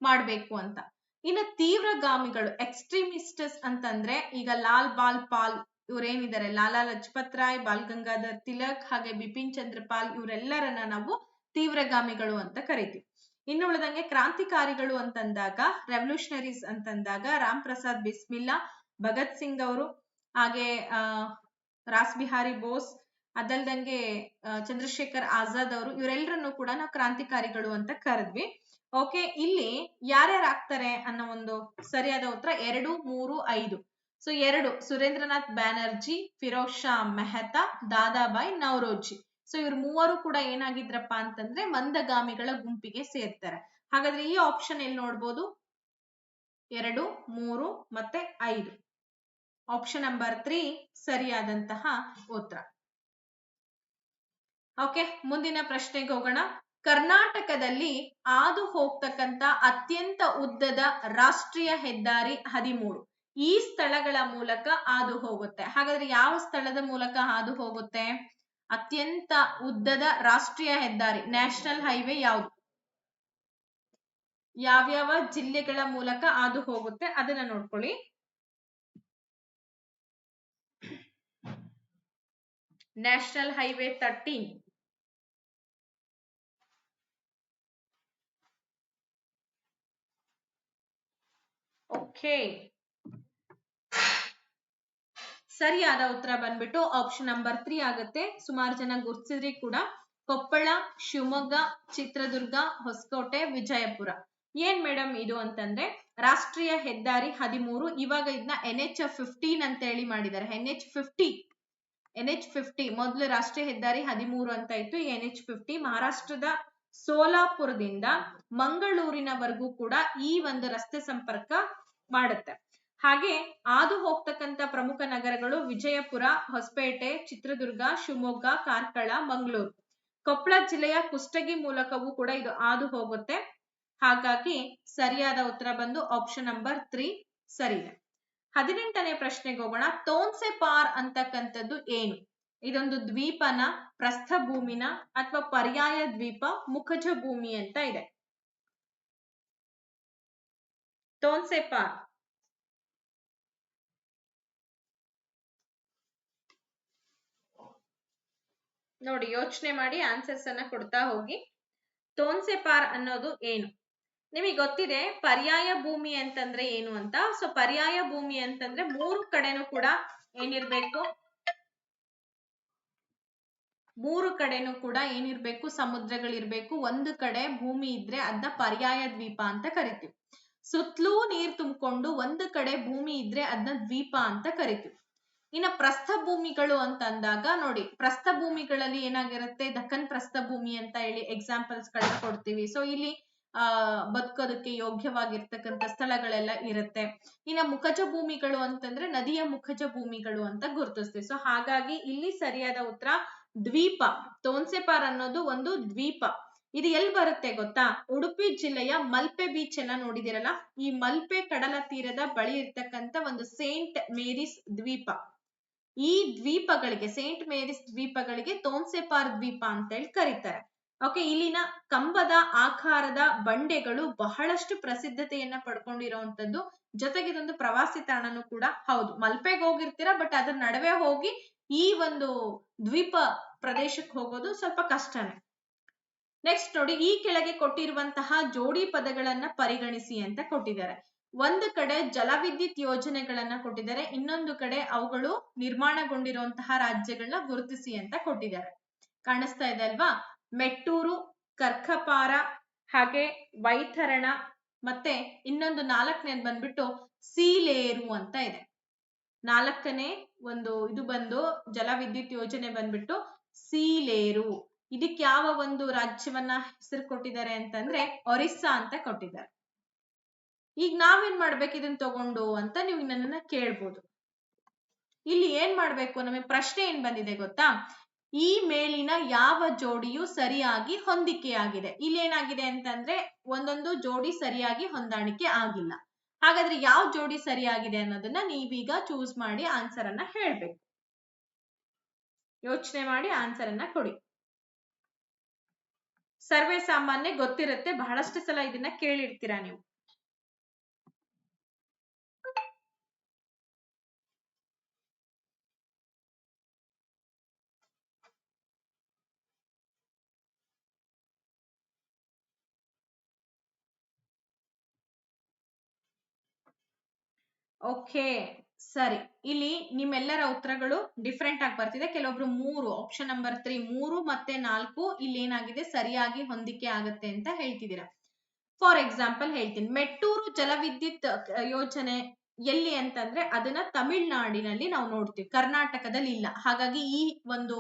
ಮಾಡ್ಬೇಕು ಅಂತ. ಇನ್ನು ತೀವ್ರಗಾಮಿಗಳು ಎಕ್ಸ್ಟ್ರೀಮಿಸ್ಟಸ್ ಅಂತಂದ್ರೆ ಈಗ ಲಾಲ್ ಬಾಲ್ ಪಾಲ್ ಇವ್ರೇನಿದ್ದಾರೆ, ಲಾಲಾ ಲಜಪತ್ ರಾಯ್, ಬಾಲ್ ಗಂಗಾಧರ್ ತಿಲಕ್ ಹಾಗೆ ಬಿಪಿನ್ ಚಂದ್ರ ಪಾಲ್, ಇವರೆಲ್ಲರನ್ನ ನಾವು ತೀವ್ರಗಾಮಿಗಳು ಅಂತ ಕರಿತೀವಿ. ಇನ್ನು ಉಳಿದಂಗೆ ಕ್ರಾಂತಿಕಾರಿಗಳು ಅಂತಂದಾಗ, ರೆವಲ್ಯೂಷನರೀಸ್ ಅಂತಂದಾಗ ರಾಮ್ ಪ್ರಸಾದ್ ಬಿಸ್ಮಿಲ್ಲಾ, ಭಗತ್ ಸಿಂಗ್ ಅವರು, ಹಾಗೆ ರಾಸ್ ಬಿಹಾರಿ ಬೋಸ್, ಅದಲ್ದಂಗೆ ಚಂದ್ರಶೇಖರ್ ಆಜಾದ್ ಅವರು, ಇವರೆಲ್ಲರನ್ನು ಕೂಡ ನಾವು ಕ್ರಾಂತಿಕಾರಿಗಳು ಅಂತ ಕರೆದ್ವಿ. ಓಕೆ, ಇಲ್ಲಿ ಯಾರ್ಯಾರು ಆಗ್ತಾರೆ ಅನ್ನೋ ಒಂದು ಸರಿಯಾದ ಉತ್ತರ 2, 3, 5. ಸೊ 2 ಸುರೇಂದ್ರನಾಥ್ ಬ್ಯಾನರ್ಜಿ, ಫಿರೋಜ್ ಶಾ ಮೆಹ್ತಾ, ದಾದಾಬಾಯಿ ನವರೋಜಿ. ಸೊ ಇವ್ರು ಮೂವರು ಕೂಡ ಏನಾಗಿದ್ರಪ್ಪ ಅಂತಂದ್ರೆ ಮಂದಗಾಮಿಗಳ ಗುಂಪಿಗೆ ಸೇರ್ತಾರೆ. ಹಾಗಾದ್ರೆ ಈ ಆಪ್ಷನ್ ಎಲ್ಲಿ ನೋಡ್ಬೋದು? 2, 3 ಮತ್ತೆ 5. ಆಪ್ಷನ್ ನಂಬರ್ 3 ಸರಿಯಾದಂತಹ ಉತ್ತರ. ಓಕೆ, ಮುಂದಿನ ಪ್ರಶ್ನೆಗೆ ಹೋಗೋಣ. ಕರ್ನಾಟಕದಲ್ಲಿ ಹಾದು ಹೋಗ್ತಕ್ಕಂತ ಅತ್ಯಂತ ಉದ್ದದ ರಾಷ್ಟ್ರೀಯ ಹೆದ್ದಾರಿ 13 ಈ ಸ್ಥಳಗಳ ಮೂಲಕ ಹಾದು ಹೋಗುತ್ತೆ. ಹಾಗಾದ್ರೆ ಯಾವ ಸ್ಥಳದ ಮೂಲಕ ಹಾದು ಹೋಗುತ್ತೆ? ಅತ್ಯಂತ ಉದ್ದದ ರಾಷ್ಟ್ರೀಯ ಹೆದ್ದಾರಿ ನ್ಯಾಷನಲ್ ಹೈವೇ ಯಾವುದು? ಯಾವ್ಯಾವ ಜಿಲ್ಲೆಗಳ ಮೂಲಕ ಹಾದು ಹೋಗುತ್ತೆ ಅದನ್ನ ನೋಡ್ಕೊಳ್ಳಿ. ನ್ಯಾಷನಲ್ ಹೈವೇ 13 ಓಕೆ, ಸರಿಯಾದ ಉತ್ತರ ಬಂದ್ಬಿಟ್ಟು ಆಪ್ಷನ್ ನಂಬರ್ 3 ಆಗುತ್ತೆ. ಸುಮಾರು ಜನ ಗುರ್ತಿಸಿದ್ರಿ ಕೂಡ. ಕೊಪ್ಪಳ, ಶಿವಮೊಗ್ಗ, ಚಿತ್ರದುರ್ಗ, ಹೊಸಕೋಟೆ, ವಿಜಯಪುರ. ಏನ್ ಮೇಡಮ್ ಇದು ಅಂತಂದ್ರೆ ರಾಷ್ಟ್ರೀಯ ಹೆದ್ದಾರಿ 13. ಇವಾಗ ಇದನ್ನ NH 15 ಅಂತ ಹೇಳಿ ಮಾಡಿದ್ದಾರೆ. NH 50 ಮೊದಲು ರಾಷ್ಟ್ರೀಯ ಹೆದ್ದಾರಿ 13 ಅಂತ ಇತ್ತು. ಈ NH 50 ಮಹಾರಾಷ್ಟ್ರದ ಸೋಲಾಪುರದಿಂದ ಮಂಗಳೂರಿನವರೆಗೂ ಕೂಡ ಈ ಒಂದು ರಸ್ತೆ ಸಂಪರ್ಕ ಮಾಡುತ್ತೆ. ಹಾಗೆ ಹಾದು ಹೋಗ್ತಕ್ಕಂತ ಪ್ರಮುಖ ನಗರಗಳು ವಿಜಯಪುರ, ಹೊಸಪೇಟೆ, ಚಿತ್ರದುರ್ಗ, ಶಿವಮೊಗ್ಗ, ಕಾರ್ಕಳ, ಮಂಗಳೂರು. ಕೊಪ್ಪಳ ಜಿಲ್ಲೆಯ ಕುಷ್ಟಗಿ ಮೂಲಕವೂ ಕೂಡ ಇದು ಹಾದು ಹೋಗುತ್ತೆ. ಹಾಗಾಗಿ ಸರಿಯಾದ ಉತ್ತರ ಬಂದು ಆಪ್ಷನ್ ನಂಬರ್ 3 ಸರಿ ಇದೆ. 18ನೇ ಪ್ರಶ್ನೆಗೆ ಹೋಗೋಣ. ತೋನ್ಸೆ ಪಾರ್ ಅಂತಕ್ಕಂಥದ್ದು ಏನು? ಇದೊಂದು ದ್ವೀಪನ, ಪ್ರಸ್ಥಭೂಮಿನ ಅಥವಾ ಪರ್ಯಾಯ ದ್ವೀಪ, ಮುಖಜ ಭೂಮಿ ಅಂತ ಇದೆ. ತೋನ್ಸೆ ಪಾರ್ ನೋಡಿ, ಯೋಚನೆ ಮಾಡಿ ಆನ್ಸರ್ಸ್ ಅನ್ನ ಕೊಡ್ತಾ ಹೋಗಿ. ತೋನ್ಸೆ ಪಾರ್ ಅನ್ನೋದು ಏನು? ನಿಮಗೆ ಗೊತ್ತಿದೆ ಪರ್ಯಾಯ ಭೂಮಿ ಅಂತಂದ್ರೆ ಏನು ಅಂತ. ಸೊ ಪರ್ಯಾಯ ಭೂಮಿ ಅಂತಂದ್ರೆ 3 ಕಡೆನೂ ಕೂಡ ಏನಿರ್ಬೇಕು? 3 ಕಡೆನೂ ಕೂಡ ಏನಿರ್ಬೇಕು? ಸಮುದ್ರಗಳಿರ್ಬೇಕು. ಒಂದು ಕಡೆ ಭೂಮಿ ಇದ್ರೆ ಅದನ್ನ ಪರ್ಯಾಯ ದ್ವೀಪ ಅಂತ ಕರಿತೀವಿ. ಸುತ್ತಲೂ ನೀರ್ ತುಂಬಿಕೊಂಡು ಒಂದು ಕಡೆ ಭೂಮಿ ಇದ್ರೆ ಅದನ್ನ ದ್ವೀಪ ಅಂತ ಕರಿತೀವಿ. ಇನ್ನ ಪ್ರಸ್ಥಭೂಮಿಗಳು ಅಂತ ಅಂದಾಗ ನೋಡಿ, ಪ್ರಸ್ಥಭೂಮಿಗಳಲ್ಲಿ ಏನಾಗಿರುತ್ತೆ? ದಕ್ಕನ್ ಪ್ರಸ್ಥಭೂಮಿ ಅಂತ ಹೇಳಿ ಎಕ್ಸಾಂಪಲ್ಸ್ ಗಳನ್ನ ಕೊಡ್ತೀವಿ. ಸೊ ಇಲ್ಲಿ ಬದುಕೋದಕ್ಕೆ ಯೋಗ್ಯವಾಗಿರ್ತಕ್ಕಂಥ ಸ್ಥಳಗಳೆಲ್ಲ ಇರುತ್ತೆ. ಇನ್ನ ಮುಖಜ ಭೂಮಿಗಳು ಅಂತಂದ್ರೆ ನದಿಯ ಮುಖಜ ಭೂಮಿಗಳು ಅಂತ ಗುರುತಿಸ್ತೀವಿ. ಸೊ ಹಾಗಾಗಿ ಇಲ್ಲಿ ಸರಿಯಾದ ಉತ್ತರ ದ್ವೀಪ. ತೋನ್ಸೆ ಪಾರ್ ಅನ್ನೋದು ಒಂದು ದ್ವೀಪ. ಇದು ಎಲ್ಲಿ ಬರುತ್ತೆ ಗೊತ್ತಾ? ಉಡುಪಿ ಜಿಲ್ಲೆಯ ಮಲ್ಪೆ ಬೀಚ್ ಎಲ್ಲ ನೋಡಿದಿರಲ್ಲ, ಈ ಮಲ್ಪೆ ಕಡಲ ತೀರದ ಬಳಿ ಇರ್ತಕ್ಕಂಥ ಒಂದು ಸೇಂಟ್ ಮೇರಿಸ್ ದ್ವೀಪ. ಈ ದ್ವೀಪಗಳಿಗೆ, ಸೇಂಟ್ ಮೇರಿಸ್ ದ್ವೀಪಗಳಿಗೆ ತೋನ್ಸೆ ಪಾರ್ ದ್ವೀಪ ಅಂತ ಹೇಳಿ ಕರೀತಾರೆ. ಓಕೆ, ಇಲ್ಲಿನ ಕಂಬದ ಆಕಾರದ ಬಂಡೆಗಳು ಬಹಳಷ್ಟು ಪ್ರಸಿದ್ಧತೆಯನ್ನ ಪಡ್ಕೊಂಡಿರುವಂತದ್ದು. ಜೊತೆಗೆ ಇದೊಂದು ಪ್ರವಾಸಿ ತಾಣನೂ ಕೂಡ ಹೌದು. ಮಲ್ಪೆಗೆ ಹೋಗಿರ್ತೀರಾ, ಬಟ್ ಅದ್ರ ನಡುವೆ ಹೋಗಿ ಈ ಒಂದು ದ್ವೀಪ ಪ್ರದೇಶಕ್ಕೆ ಹೋಗೋದು ಸ್ವಲ್ಪ ಕಷ್ಟನೇ. ನೆಕ್ಸ್ಟ್ ನೋಡಿ, ಈ ಕೆಳಗೆ ಕೊಟ್ಟಿರುವಂತಹ ಜೋಡಿ ಪದಗಳನ್ನ ಪರಿಗಣಿಸಿ ಅಂತ ಕೊಟ್ಟಿದ್ದಾರೆ. ಒಂದು ಕಡೆ ಜಲವಿದ್ಯುತ್ ಯೋಜನೆಗಳನ್ನ ಕೊಟ್ಟಿದ್ದಾರೆ, ಇನ್ನೊಂದು ಕಡೆ ಅವುಗಳು ನಿರ್ಮಾಣಗೊಂಡಿರುವಂತಹ ರಾಜ್ಯಗಳನ್ನ ಗುರುತಿಸಿ ಅಂತ ಕೊಟ್ಟಿದ್ದಾರೆ. ಕಾಣಿಸ್ತಾ ಇದೆ ಅಲ್ವಾ? ಮೆಟ್ಟೂರು, ಕರ್ಕಪಾರ, ಹಾಗೆ ವೈತರಣ, ಮತ್ತೆ ಇನ್ನೊಂದು 4ನೇದು ಬಂದ್ಬಿಟ್ಟು ಸೀಲೇರು ಅಂತ ಇದೆ. 4ನೇ ಒಂದು ಇದು ಬಂದು ಜಲವಿದ್ಯುತ್ ಯೋಜನೆ ಬಂದ್ಬಿಟ್ಟು ಸೀಲೇರು. ಇದಕ್ಕೆ ಯಾವ ಒಂದು ರಾಜ್ಯವನ್ನ ಹೆಸರು ಕೊಟ್ಟಿದ್ದಾರೆ ಅಂತಂದ್ರೆ ಒರಿಸ್ಸಾ ಅಂತ ಕೊಟ್ಟಿದ್ದಾರೆ. ಈಗ ನಾವೇನ್ ಮಾಡ್ಬೇಕು ಇದನ್ನ ತಗೊಂಡು ಅಂತ ನೀವು ನನ್ನನ್ನ ಕೇಳ್ಬೋದು. ಇಲ್ಲಿ ಏನ್ ಮಾಡ್ಬೇಕು? ನಮಗೆ ಪ್ರಶ್ನೆ ಏನ್ ಬಂದಿದೆ ಗೊತ್ತಾ? ಈ ಮೇಲಿನ ಯಾವ ಜೋಡಿಯು ಸರಿಯಾಗಿ ಹೊಂದಿಕೆಯಾಗಿದೆ. ಇಲ್ಲೇನಾಗಿದೆ ಅಂತಂದ್ರೆ ಒಂದೊಂದು ಜೋಡಿ ಸರಿಯಾಗಿ ಹೊಂದಾಣಿಕೆ ಆಗಿಲ್ಲ. ಹಾಗಾದ್ರೆ ಯಾವ ಜೋಡಿ ಸರಿಯಾಗಿದೆ ಅನ್ನೋದನ್ನ ನೀವೀಗ ಚೂಸ್ ಮಾಡಿ ಆನ್ಸರ್ ಅನ್ನ ಹೇಳ್ಬೇಕು. ಯೋಚನೆ ಮಾಡಿ ಆನ್ಸರ್ ಅನ್ನ ಕೊಡಿ. ಸರ್ವೇ ಸಾಮಾನ್ಯ ಗೊತ್ತಿರುತ್ತೆ, ಬಹಳಷ್ಟು ಸಲ ಇದನ್ನ ಕೇಳಿರ್ತೀರಾ ನೀವು. ಓಕೆ, ಸರಿ. ಇಲ್ಲಿ ನಿಮ್ಮೆಲ್ಲರ ಉತ್ತರಗಳು ಡಿಫ್ರೆಂಟ್ ಆಗಿ ಬರ್ತಿದೆ. ಕೆಲವೊಬ್ರು 3 ಆಪ್ಷನ್ ನಂಬರ್ 3 3 ಮತ್ತೆ 4 ಇಲ್ಲಿ ಏನಾಗಿದೆ ಸರಿಯಾಗಿ ಹೊಂದಿಕೆ ಆಗುತ್ತೆ ಅಂತ ಹೇಳ್ತಿದ್ದೀರಾ. ಫಾರ್ ಎಕ್ಸಾಂಪಲ್ ಹೇಳ್ತೀನಿ, ಮೆಟ್ಟೂರು ಜಲವಿದ್ಯುತ್ ಯೋಜನೆ ಎಲ್ಲಿ ಅಂತಂದ್ರೆ ಅದನ್ನ ತಮಿಳ್ನಾಡಿನಲ್ಲಿ ನಾವು ನೋಡ್ತೀವಿ, ಕರ್ನಾಟಕದಲ್ಲಿ ಇಲ್ಲ. ಹಾಗಾಗಿ ಈ ಒಂದು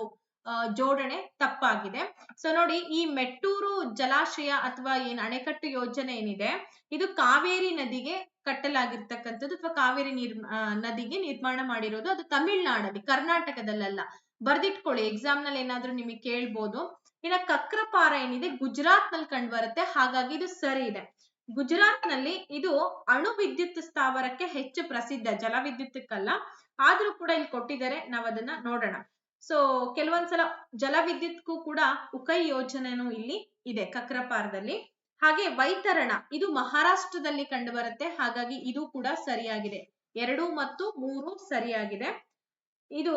ಜೋಡಣೆ ತಪ್ಪಾಗಿದೆ. ಸೊ ನೋಡಿ, ಈ ಮೆಟ್ಟೂರು ಜಲಾಶಯ ಅಥವಾ ಏನ್ ಅಣೆಕಟ್ಟು ಯೋಜನೆ ಏನಿದೆ ಇದು ಕಾವೇರಿ ನದಿಗೆ ಕಟ್ಟಲಾಗಿರ್ತಕ್ಕಂಥದ್ದು ಅಥವಾ ಕಾವೇರಿ ನದಿಗೆ ನಿರ್ಮಾಣ ಮಾಡಿರೋದು. ಅದು ತಮಿಳ್ನಾಡಲ್ಲಿ, ಕರ್ನಾಟಕದಲ್ಲ. ಬರ್ದಿಟ್ಕೊಳ್ಳಿ, ಎಕ್ಸಾಮ್ ನಲ್ಲಿ ಏನಾದ್ರೂ ನಿಮಗೆ ಕೇಳ್ಬೋದು. ಇನ್ನ ಕಕ್ರಪಾರ ಏನಿದೆ ಗುಜರಾತ್ ನಲ್ಲಿ ಕಂಡು ಬರುತ್ತೆ, ಹಾಗಾಗಿ ಇದು ಸರಿ ಇದೆ. ಗುಜರಾತ್ ನಲ್ಲಿ ಇದು ಅಣು ವಿದ್ಯುತ್ ಸ್ಥಾವರಕ್ಕೆ ಹೆಚ್ಚು ಪ್ರಸಿದ್ಧ, ಜಲವಿದ್ಯುತ್ತಕ್ಕಲ್ಲ. ಆದ್ರೂ ಕೂಡ ಇಲ್ಲಿ ಕೊಟ್ಟಿದ್ದಾರೆ, ನಾವ್ ಅದನ್ನ ನೋಡೋಣ. ಸೊ ಕೆಲವೊಂದ್ಸಲ ಜಲವಿದ್ಯುತ್ಗೂ ಕೂಡ ಉಕೈ ಯೋಜನೆನೂ ಇಲ್ಲಿ ಇದೆ ಕಕ್ರಪಾರದಲ್ಲಿ. ಹಾಗೆ ವೈತರಣ ಇದು ಮಹಾರಾಷ್ಟ್ರದಲ್ಲಿ ಕಂಡು ಬರುತ್ತೆ, ಹಾಗಾಗಿ ಇದು ಕೂಡ ಸರಿಯಾಗಿದೆ. 2 ಮತ್ತು 3 ಸರಿಯಾಗಿದೆ. ಇದು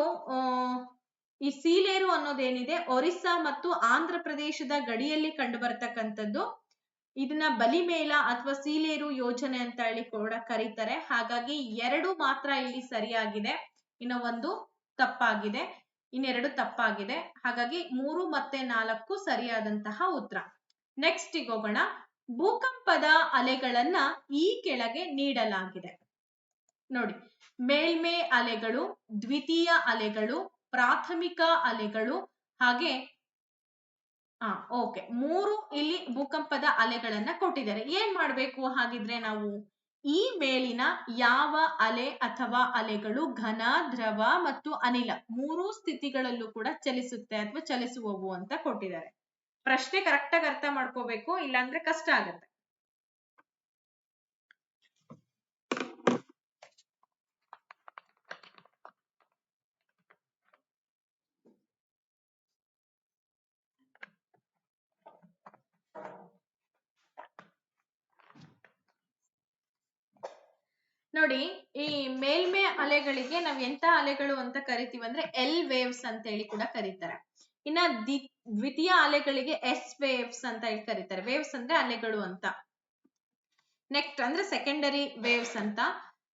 ಈ ಸೀಲೇರು ಅನ್ನೋದೇನಿದೆ ಒರಿಸ್ಸಾ ಮತ್ತು ಆಂಧ್ರ ಪ್ರದೇಶದ ಗಡಿಯಲ್ಲಿ ಕಂಡು ಬರ್ತಕ್ಕಂಥದ್ದು. ಇದನ್ನ ಬಲಿಮೇಲ ಅಥವಾ ಸೀಲೇರು ಯೋಜನೆ ಅಂತ ಹೇಳಿ ಕೂಡ ಕರೀತಾರೆ. ಹಾಗಾಗಿ 2 ಮಾತ್ರ ಇಲ್ಲಿ ಸರಿಯಾಗಿದೆ, ಇನ್ನು 1 ತಪ್ಪಾಗಿದೆ, ಇನ್ನೆರಡು ತಪ್ಪಾಗಿದೆ. ಹಾಗಾಗಿ 3 ಮತ್ತೆ 4 ಸರಿಯಾದಂತಹ ಉತ್ತರ. ನೆಕ್ಸ್ಟ್ ಹೋಗೋಣ. ಭೂಕಂಪದ ಅಲೆಗಳನ್ನ ಈ ಕೆಳಗೆ ನೀಡಲಾಗಿದೆ. ನೋಡಿ, ಮೇಲ್ಮೆ ಅಲೆಗಳು, ದ್ವಿತೀಯ ಅಲೆಗಳು, ಪ್ರಾಥಮಿಕ ಅಲೆಗಳು, ಹಾಗೆ ಓಕೆ 3 ಇಲ್ಲಿ ಭೂಕಂಪದ ಅಲೆಗಳನ್ನ ಕೊಟ್ಟಿದ್ದಾರೆ. ಏನ್ ಮಾಡ್ಬೇಕು ಹಾಗಿದ್ರೆ ನಾವು? ಈ ಮೇಲಿನ ಯಾವ ಅಲೆ ಅಥವಾ ಅಲೆಗಳು ಘನ, ದ್ರವ ಮತ್ತು ಅನಿಲ 3 ಸ್ಥಿತಿಗಳಲ್ಲೂ ಕೂಡ ಚಲಿಸುತ್ತೆ ಅಥವಾ ಚಲಿಸುವವು ಅಂತ ಕೊಟ್ಟಿದ್ದಾರೆ. ಪ್ರಶ್ನೆ ಕರೆಕ್ಟ್ ಆಗಿ ಅರ್ಥ ಮಾಡ್ಕೋಬೇಕು, ಇಲ್ಲಾಂದ್ರೆ ಕಷ್ಟ ಆಗತ್ತೆ. ನೋಡಿ, ಈ ಮೇಲ್ಮೆ ಅಲೆಗಳಿಗೆ ನಾವ್ ಎಂತ ಅಲೆಗಳು ಅಂತ ಕರಿತೀವಿ ಅಂದ್ರೆ ಎಲ್ ವೇವ್ಸ್ ಅಂತ ಹೇಳಿ ಕೂಡ ಕರೀತಾರೆ. ಇನ್ನ ದ್ವಿತೀಯ ಅಲೆಗಳಿಗೆ ಎಸ್ ವೇವ್ಸ್ ಅಂತ ಹೇಳಿ ಕರೀತಾರೆ. ವೇವ್ಸ್ ಅಂದ್ರೆ ಅಲೆಗಳು ಅಂತ. ನೆಕ್ಸ್ಟ್ ಅಂದ್ರೆ ಸೆಕೆಂಡರಿ ವೇವ್ಸ್ ಅಂತ.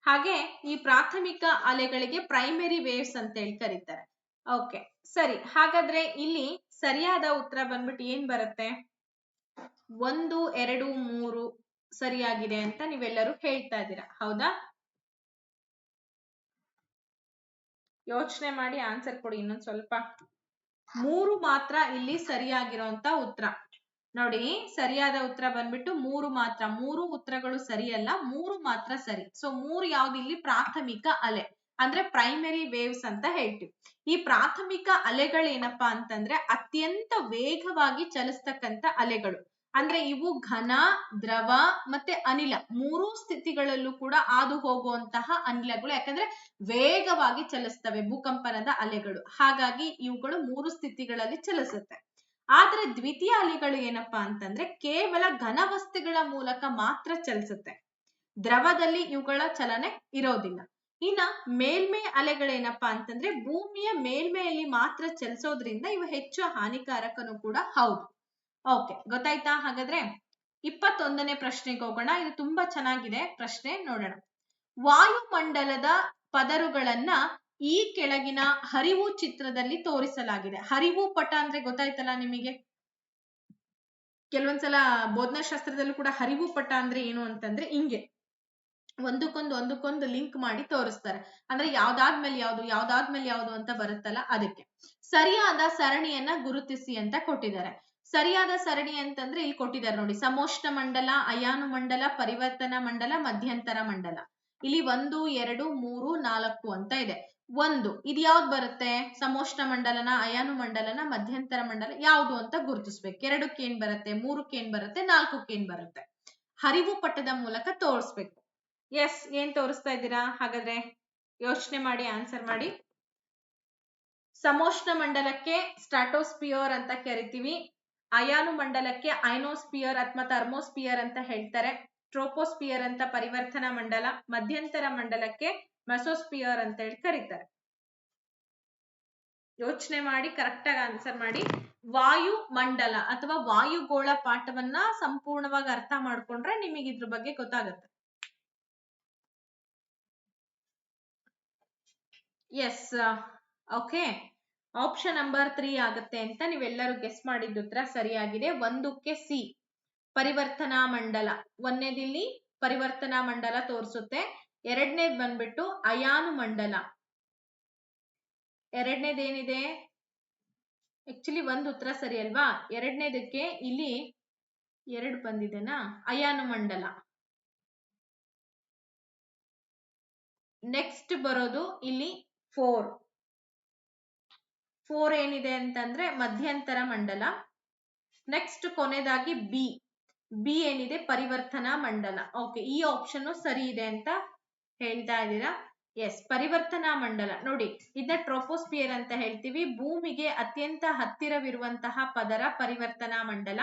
ಹಾಗೆ ಈ ಪ್ರಾಥಮಿಕ ಅಲೆಗಳಿಗೆ ಪ್ರೈಮರಿ ವೇವ್ಸ್ ಅಂತ ಹೇಳಿ ಕರೀತಾರೆ. ಓಕೆ, ಸರಿ. ಹಾಗಾದ್ರೆ ಇಲ್ಲಿ ಸರಿಯಾದ ಉತ್ತರ ಬಂದ್ಬಿಟ್ಟು ಏನ್ ಬರುತ್ತೆ? 1, 2, 3 ಸರಿಯಾಗಿದೆ ಅಂತ ನೀವೆಲ್ಲರೂ ಹೇಳ್ತಾ ಇದ್ದೀರಾ, ಹೌದಾ? ಯೋಚನೆ ಮಾಡಿ ಆನ್ಸರ್ ಕೊಡಿ ಇನ್ನೊಂದ್ ಸ್ವಲ್ಪ. 3 ಮಾತ್ರ ಇಲ್ಲಿ ಸರಿಯಾಗಿರುವಂತ ಉತ್ತರ. ನೋಡಿ, ಸರಿಯಾದ ಉತ್ತರ ಬಂದ್ಬಿಟ್ಟು 3 ಮಾತ್ರ. 3 ಉತ್ತರಗಳು ಸರಿಯಲ್ಲ, 3 ಮಾತ್ರ ಸರಿ. ಸೊ 3 ಯಾವ್ದು ಇಲ್ಲಿ? ಪ್ರಾಥಮಿಕ ಅಲೆ ಅಂದ್ರೆ ಪ್ರೈಮರಿ ವೇವ್ಸ್ ಅಂತ ಹೇಳ್ತೀವಿ. ಈ ಪ್ರಾಥಮಿಕ ಅಲೆಗಳೇನಪ್ಪಾ ಅಂತಂದ್ರೆ ಅತ್ಯಂತ ವೇಗವಾಗಿ ಚಲಿಸ್ತಕ್ಕಂಥ ಅಲೆಗಳು. ಅಂದ್ರೆ ಇವು ಘನ, ದ್ರವ ಮತ್ತೆ ಅನಿಲ 3 ಸ್ಥಿತಿಗಳಲ್ಲೂ ಕೂಡ ಹಾದು ಹೋಗುವಂತಹ ಅನಿಲಗಳು. ಯಾಕಂದ್ರೆ ವೇಗವಾಗಿ ಚಲಿಸ್ತವೆ ಭೂಕಂಪನದ ಅಲೆಗಳು, ಹಾಗಾಗಿ ಇವುಗಳು 3 ಸ್ಥಿತಿಗಳಲ್ಲಿ ಚಲಿಸುತ್ತೆ. ಆದ್ರೆ ದ್ವಿತೀಯ ಅಲೆಗಳು ಏನಪ್ಪಾ ಅಂತಂದ್ರೆ ಕೇವಲ ಘನ ವಸ್ತುಗಳ ಮೂಲಕ ಮಾತ್ರ ಚಲಿಸುತ್ತೆ, ದ್ರವದಲ್ಲಿ ಇವುಗಳ ಚಲನೆ ಇರೋದಿಲ್ಲ. ಇನ್ನ ಮೇಲ್ಮೈ ಅಲೆಗಳೇನಪ್ಪಾ ಅಂತಂದ್ರೆ ಭೂಮಿಯ ಮೇಲ್ಮೆಯಲ್ಲಿ ಮಾತ್ರ ಚಲಿಸೋದ್ರಿಂದ ಇವು ಹೆಚ್ಚು ಹಾನಿಕಾರಕನು ಕೂಡ ಹೌದು. ಓಕೆ, ಗೊತ್ತಾಯ್ತಾ? ಹಾಗಾದ್ರೆ 21ನೇ ಪ್ರಶ್ನೆಗೆ ಹೋಗೋಣ. ಇದು ತುಂಬಾ ಚೆನ್ನಾಗಿದೆ ಪ್ರಶ್ನೆ, ನೋಡೋಣ. ವಾಯುಮಂಡಲದ ಪದರುಗಳನ್ನ ಈ ಕೆಳಗಿನ ಹರಿವು ಚಿತ್ರದಲ್ಲಿ ತೋರಿಸಲಾಗಿದೆ. ಹರಿವು ಪಟ ಅಂದ್ರೆ ಗೊತ್ತಾಯ್ತಲ್ಲ ನಿಮಗೆ? ಕೆಲವೊಂದ್ಸಲ ಬೋಧನಾ ಶಾಸ್ತ್ರದಲ್ಲೂ ಕೂಡ ಹರಿವು ಪಟ ಅಂದ್ರೆ ಏನು ಅಂತಂದ್ರೆ ಹಿಂಗೆ ಒಂದಕ್ಕೊಂದು ಲಿಂಕ್ ಮಾಡಿ ತೋರಿಸ್ತಾರೆ. ಅಂದ್ರೆ ಯಾವ್ದಾದ್ಮೇಲೆ ಯಾವ್ದು ಅಂತ ಬರುತ್ತಲ್ಲ, ಅದಕ್ಕೆ. ಸರಿಯಾದ ಸರಣಿಯನ್ನ ಗುರುತಿಸಿ ಅಂತ ಕೊಟ್ಟಿದ್ದಾರೆ. ಸರಿಯಾದ ಸರಣಿ ಅಂತಂದ್ರೆ ಇಲ್ಲಿ ಕೊಟ್ಟಿದ್ದಾರೆ ನೋಡಿ, ಸಮೋಷ್ಣ ಮಂಡಲ, ಅಯಾನು ಮಂಡಲ, ಪರಿವರ್ತನಾ ಮಂಡಲ, ಮಧ್ಯಂತರ ಮಂಡಲ. ಇಲ್ಲಿ 1, 2, 3, 4 ಅಂತ ಇದೆ. 1 ಇದು ಯಾವ್ದು ಬರುತ್ತೆ? ಸಮೋಷ್ಣ ಮಂಡಲನ, ಅಯಾನು ಮಂಡಲನ, ಮಧ್ಯಂತರ ಮಂಡಲ ಯಾವುದು ಅಂತ ಗುರುತಿಸ್ಬೇಕು. 2ಕ್ಕೆ ಏನ್ ಬರುತ್ತೆ, 3ಕ್ಕೆ ಏನ್ ಬರುತ್ತೆ, 4ಕ್ಕೆ ಏನ್ ಬರುತ್ತೆ? ಹರಿವು ಪಟದ ಮೂಲಕ ತೋರಿಸ್ಬೇಕು. ಎಸ್, ಏನ್ ತೋರಿಸ್ತಾ ಇದ್ದೀರಾ? ಹಾಗಾದ್ರೆ ಯೋಚನೆ ಮಾಡಿ ಆನ್ಸರ್ ಮಾಡಿ. ಸಮೋಷ್ಣ ಮಂಡಲಕ್ಕೆ ಸ್ಟ್ರಾಟೋಸ್ಪಿಯರ್ ಅಂತ ಕರಿತೀವಿ. ಅಯಾನು ಮಂಡಲಕ್ಕೆ ಐನೋಸ್ಪಿಯರ್ ಅಥವಾ ಥರ್ಮೋಸ್ಪಿಯರ್ ಅಂತ ಹೇಳ್ತಾರೆ. ಟ್ರೋಪೋಸ್ಪಿಯರ್ ಅಂತ ಪರಿವರ್ತನಾ ಮಂಡಲ, ಮಧ್ಯಂತರ ಮಂಡಲಕ್ಕೆ ಮೆಸೋಸ್ಪಿಯರ್ ಅಂತ ಹೇಳಿ ಕರೀತಾರೆ. ಯೋಚನೆ ಮಾಡಿ ಕರೆಕ್ಟ್ ಆಗಿ ಆನ್ಸರ್ ಮಾಡಿ. ವಾಯು ಮಂಡಲ ಅಥವಾ ವಾಯುಗೋಳ ಪಾಠವನ್ನ ಸಂಪೂರ್ಣವಾಗಿ ಅರ್ಥ ಮಾಡ್ಕೊಂಡ್ರೆ ನಿಮಗೆ ಇದ್ರ ಬಗ್ಗೆ ಗೊತ್ತಾಗುತ್ತೆ. ಎಸ್, ಓಕೆ, ಆಪ್ಷನ್ ನಂಬರ್ 3 ಆಗುತ್ತೆ ಅಂತ ನೀವೆಲ್ಲರೂ ಗೆಸ್ ಮಾಡಿದ್ದು ಉತ್ತರ ಸರಿಯಾಗಿದೆ. 1ಕ್ಕೆ ಸಿ ಪರಿವರ್ತನಾ ಮಂಡಲ. 1ನೇದಿಲ್ಲಿ ಪರಿವರ್ತನಾ ಮಂಡಲ ತೋರಿಸುತ್ತೆ. 2ನೇದ್ ಬಂದ್ಬಿಟ್ಟು ಅಯಾನು ಮಂಡಲ. 2ನೇದೇನಿದೆ, ಆಕ್ಚುಲಿ 1 ಉತ್ತರ ಸರಿ ಅಲ್ವಾ? 2ನೇದಕ್ಕೆ ಇಲ್ಲಿ 2 ಬಂದಿದೆನಾ, ಅಯಾನು ಮಂಡಲ. ನೆಕ್ಸ್ಟ್ ಬರೋದು ಇಲ್ಲಿ 4 ಏನಿದೆ ಅಂತಂದ್ರೆ ಮಧ್ಯಂತರ ಮಂಡಲ. ನೆಕ್ಸ್ಟ್ ಕೊನೆದಾಗಿ ಬಿ ಏನಿದೆ ಪರಿವರ್ತನಾ ಮಂಡಲ. ಓಕೆ, ಈ ಆಪ್ಷನ್ ಸರಿ ಇದೆ ಅಂತ ಹೇಳ್ತಾ ಇದ್ದೀರಾ. ಎಸ್, ಪರಿವರ್ತನಾ ಮಂಡಲ ನೋಡಿ, ಇದನ್ನ ಟ್ರೋಪೋಸ್ಪಿಯರ್ ಅಂತ ಹೇಳ್ತೀವಿ. ಭೂಮಿಗೆ ಅತ್ಯಂತ ಹತ್ತಿರವಿರುವಂತಹ ಪದರ ಪರಿವರ್ತನಾ ಮಂಡಲ.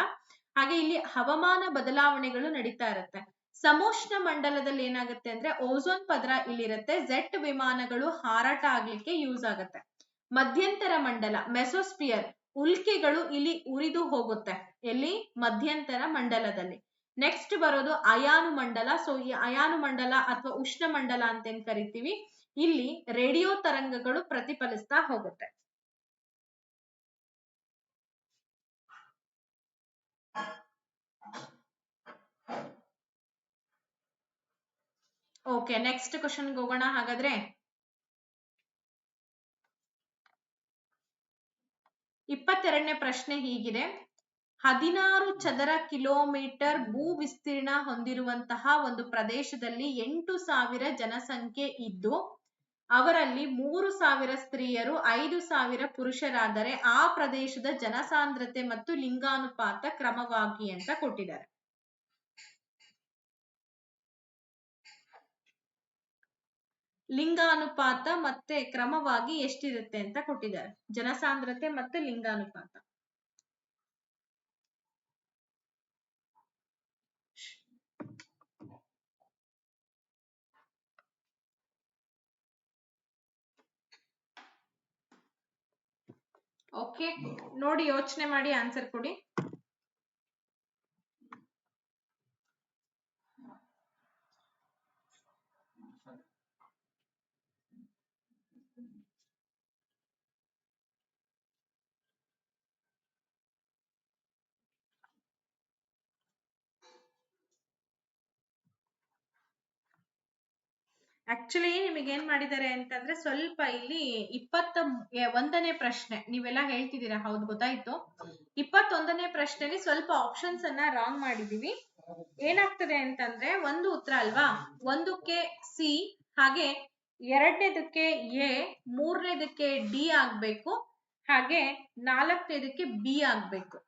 ಹಾಗೆ ಇಲ್ಲಿ ಹವಾಮಾನ ಬದಲಾವಣೆಗಳು ನಡೀತಾ ಇರುತ್ತೆ. ಸಮೋಷ್ಣ ಮಂಡಲದಲ್ಲಿ ಏನಾಗುತ್ತೆ ಅಂದ್ರೆ ಓಝೋನ್ ಪದರ ಇಲ್ಲಿರುತ್ತೆ. ಜೆಟ್ ವಿಮಾನಗಳು ಹಾರಾಟ ಆಗ್ಲಿಕ್ಕೆ ಯೂಸ್ ಆಗುತ್ತೆ. ಮಧ್ಯಂತರ ಮಂಡಲ ಮೆಸೋಸ್ಪಿಯರ್, ಉಲ್ಕೆಗಳು ಇಲ್ಲಿ ಉರಿದು ಹೋಗುತ್ತೆ. ಎಲ್ಲಿ? ಮಧ್ಯಂತರ ಮಂಡಲದಲ್ಲಿ. ನೆಕ್ಸ್ಟ್ ಬರೋದು ಅಯಾನು ಮಂಡಲ. ಸೊ ಈ ಅಯಾನು ಮಂಡಲ ಅಥವಾ ಉಷ್ಣ ಮಂಡಲ ಅಂತ ಏನ್ ಕರಿತೀವಿ, ಇಲ್ಲಿ ರೇಡಿಯೋ ತರಂಗಗಳು ಪ್ರತಿಫಲಿಸ್ತಾ ಹೋಗುತ್ತೆ. ಓಕೆ, ನೆಕ್ಸ್ಟ್ ಕ್ವಶನ್ಗೆ ಹೋಗೋಣ ಹಾಗಾದ್ರೆ. 22ನೇ ಪ್ರಶ್ನೆ ಹೀಗಿದೆ. 16 ಚದರ ಕಿಲೋಮೀಟರ್ ಭೂ ವಿಸ್ತೀರ್ಣ ಹೊಂದಿರುವಂತಹ ಒಂದು ಪ್ರದೇಶದಲ್ಲಿ 8,000 ಜನಸಂಖ್ಯೆ ಇದ್ದು ಅವರಲ್ಲಿ 3,000 ಸ್ತ್ರೀಯರು 5,000 ಪುರುಷರಾದರೆ ಆ ಪ್ರದೇಶದ ಜನಸಾಂದ್ರತೆ ಮತ್ತು ಲಿಂಗಾನುಪಾತ ಕ್ರಮವಾಗಿ ಅಂತ ಕೊಟ್ಟಿದ್ದಾರೆ. ಲಿಂಗಾನುಪಾತ ಮತ್ತೆ ಕ್ರಮವಾಗಿ ಎಷ್ಟಿರುತ್ತೆ ಅಂತ ಕೊಟ್ಟಿದ್ದಾರೆ. ಜನಸಾಂದ್ರತೆ ಮತ್ತು ಲಿಂಗಾನುಪಾತ. ಓಕೆ, ನೋಡಿ ಯೋಚನೆ ಮಾಡಿ ಆನ್ಸರ್ ಕೊಡಿ. ಆಕ್ಚುಲಿ ನಿಮಗೆ ಏನ್ ಮಾಡಿದ್ದಾರೆ ಅಂತಂದ್ರೆ ಸ್ವಲ್ಪ ಇಲ್ಲಿ 21ನೇ ಪ್ರಶ್ನೆ ನೀವೆಲ್ಲ ಹೇಳ್ತಿದ್ದೀರಾ, ಹೌದು ಗೊತ್ತಾಯ್ತು. 21ನೇ ಪ್ರಶ್ನೆಯಲ್ಲಿ ಸ್ವಲ್ಪ ಆಪ್ಷನ್ಸ್ ಅನ್ನ ರಾಂಗ್ ಮಾಡಿದೀವಿ. ಏನಾಗ್ತದೆ ಅಂತಂದ್ರೆ 1 ಉತ್ತರ ಅಲ್ವಾ, 1ಕ್ಕೆ ಸಿ, ಹಾಗೆ 2ನೇದಕ್ಕೆ ಎ, 3ನೇದಕ್ಕೆ ಡಿ ಆಗ್ಬೇಕು, ಹಾಗೆ 4ನೇದಕ್ಕೆ ಬಿ ಆಗ್ಬೇಕು.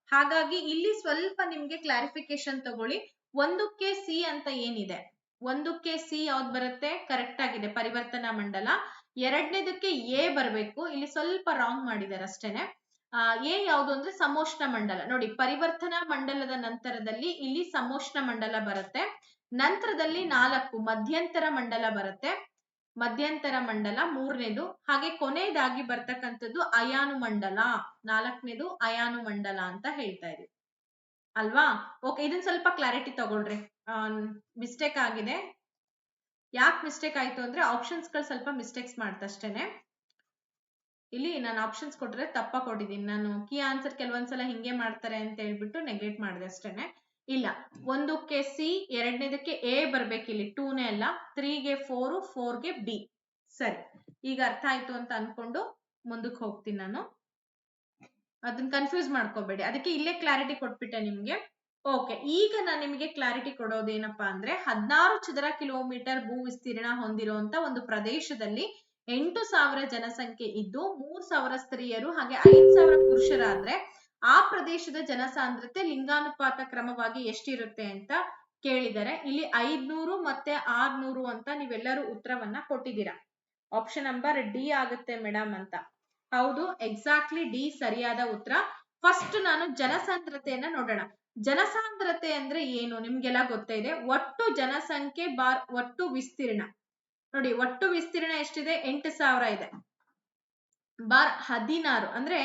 ಹಾಗಾಗಿ ಇಲ್ಲಿ ಸ್ವಲ್ಪ ನಿಮ್ಗೆ ಕ್ಲಾರಿಫಿಕೇಶನ್ ತಗೊಳ್ಳಿ. 1ಕ್ಕೆ ಸಿ ಅಂತ ಏನಿದೆ, 1ಕ್ಕೆ ಸಿ ಯಾವ್ದು ಬರುತ್ತೆ, ಕರೆಕ್ಟ್ ಆಗಿದೆ, ಪರಿವರ್ತನಾ ಮಂಡಲ. 2ನೇದಕ್ಕೆ ಎ ಬರಬೇಕು, ಇಲ್ಲಿ ಸ್ವಲ್ಪ ರಾಂಗ್ ಮಾಡಿದ್ದಾರೆ ಅಷ್ಟೇನೆ. ಎ ಯಾವುದು ಅಂದ್ರೆ ಸಮೋಷ್ಣ ಮಂಡಲ. ನೋಡಿ, ಪರಿವರ್ತನಾ ಮಂಡಲದ ನಂತರದಲ್ಲಿ ಇಲ್ಲಿ ಸಮೋಷ್ಣ ಮಂಡಲ ಬರುತ್ತೆ. ನಂತರದಲ್ಲಿ 4 ಮಧ್ಯಂತರ ಮಂಡಲ ಬರುತ್ತೆ. ಮಧ್ಯಂತರ ಮಂಡಲ 3ನೇದು, ಹಾಗೆ ಕೊನೆಯದಾಗಿ ಬರ್ತಕ್ಕಂಥದ್ದು ಅಯಾನು ಮಂಡಲ. 4ನೇದು ಅಯಾನು ಮಂಡಲ ಅಂತ ಹೇಳ್ತಾ ಇದೀವಿ ಅಲ್ವಾ. ಓಕೆ, ಇದನ್ನ ಸ್ವಲ್ಪ ಕ್ಲಾರಿಟಿ ತಗೊಳ್ರಿ. ಮಿಸ್ಟೇಕ್ ಆಗಿದೆ. ಯಾಕೆ ಮಿಸ್ಟೇಕ್ ಆಯ್ತು ಅಂದ್ರೆ ಆಪ್ಷನ್ಸ್ ಗಳು ಸ್ವಲ್ಪ ಮಿಸ್ಟೇಕ್ಸ್ ಮಾಡ್ತಷ್ಟೇನೆ. ಇಲ್ಲಿ ನಾನು ಆಪ್ಷನ್ಸ್ ಕೊಟ್ರೆ ತಪ್ಪ ಕೊಟ್ಟಿದ್ದೀನಿ. ನಾನು ಕೀ ಆನ್ಸರ್ ಕೆಲವೊಂದ್ಸಲ ಹಿಂಗೆ ಮಾಡ್ತಾರೆ ಅಂತ ಹೇಳ್ಬಿಟ್ಟು ನೆಗ್ಲೆಕ್ಟ್ ಮಾಡಿದೆ ಅಷ್ಟೇನೆ. ಇಲ್ಲ, 1ಕ್ಕೆ ಸಿ, 2ನೇದಕ್ಕೆ ಎ ಬರ್ಬೇಕು, ಇಲ್ಲಿ 2ನೇ ಅಲ್ಲ. 3ಗೆ 4, 4ಗೆ ಬಿ. ಸರಿ, ಈಗ ಅರ್ಥ ಆಯ್ತು ಅಂತ ಅನ್ಕೊಂಡು ಮುಂದಕ್ಕೆ ಹೋಗ್ತೀನಿ ನಾನು. ಅದನ್ನ ಕನ್ಫ್ಯೂಸ್ ಮಾಡ್ಕೋಬೇಡಿ, ಅದಕ್ಕೆ ಇಲ್ಲೇ ಕ್ಲಾರಿಟಿ ಕೊಟ್ಬಿಟ್ಟೆ ನಿಮ್ಗೆ. ಓಕೆ, ಈಗ ನಾನು ನಿಮಗೆ ಕ್ಲಾರಿಟಿ ಕೊಡೋದೇನಪ್ಪಾ ಅಂದ್ರೆ 16 ಚದರ ಕಿಲೋಮೀಟರ್ ಭೂ ವಿಸ್ತೀರ್ಣ ಹೊಂದಿರುವಂತ ಒಂದು ಪ್ರದೇಶದಲ್ಲಿ 8,000 ಜನಸಂಖ್ಯೆ ಇದ್ದು 3,000 ಸ್ತ್ರೀಯರು ಹಾಗೆ 5,000 ಪುರುಷರಾದ್ರೆ ಆ ಪ್ರದೇಶದ ಜನಸಾಂದ್ರತೆ ಲಿಂಗಾನುಪಾತ ಕ್ರಮವಾಗಿ ಎಷ್ಟಿರುತ್ತೆ ಅಂತ ಕೇಳಿದರೆ ಇಲ್ಲಿ 500 ಮತ್ತೆ 600 ಅಂತ ನೀವೆಲ್ಲರೂ ಉತ್ತರವನ್ನ ಕೊಟ್ಟಿದ್ದೀರಾ. ಆಪ್ಷನ್ ನಂಬರ್ ಡಿ ಆಗುತ್ತೆ ಮೇಡಮ್ ಅಂತ. ಹೌದು, ಎಕ್ಸಾಕ್ಟ್ಲಿ ಡಿ ಸರಿಯಾದ ಉತ್ತರ. ಫಸ್ಟ್ ನಾನು ಜನಸಾಂದ್ರತೆಯನ್ನ ನೋಡೋಣ. ಜನಸಾಂದ್ರತೆ ಅಂದ್ರೆ ಏನು ನಿಮ್ಗೆಲ್ಲ ಗೊತ್ತೇ ಇದೆ. ಒಟ್ಟು ಜನಸಂಖ್ಯೆ ಬಾರ್ ಒಟ್ಟು ವಿಸ್ತೀರ್ಣ. ನೋಡಿ, ಒಟ್ಟು ವಿಸ್ತೀರ್ಣ ಎಷ್ಟಿದೆ? 8,000 ಇದೆ ಬಾರ್ 16 ಅಂದ್ರೆ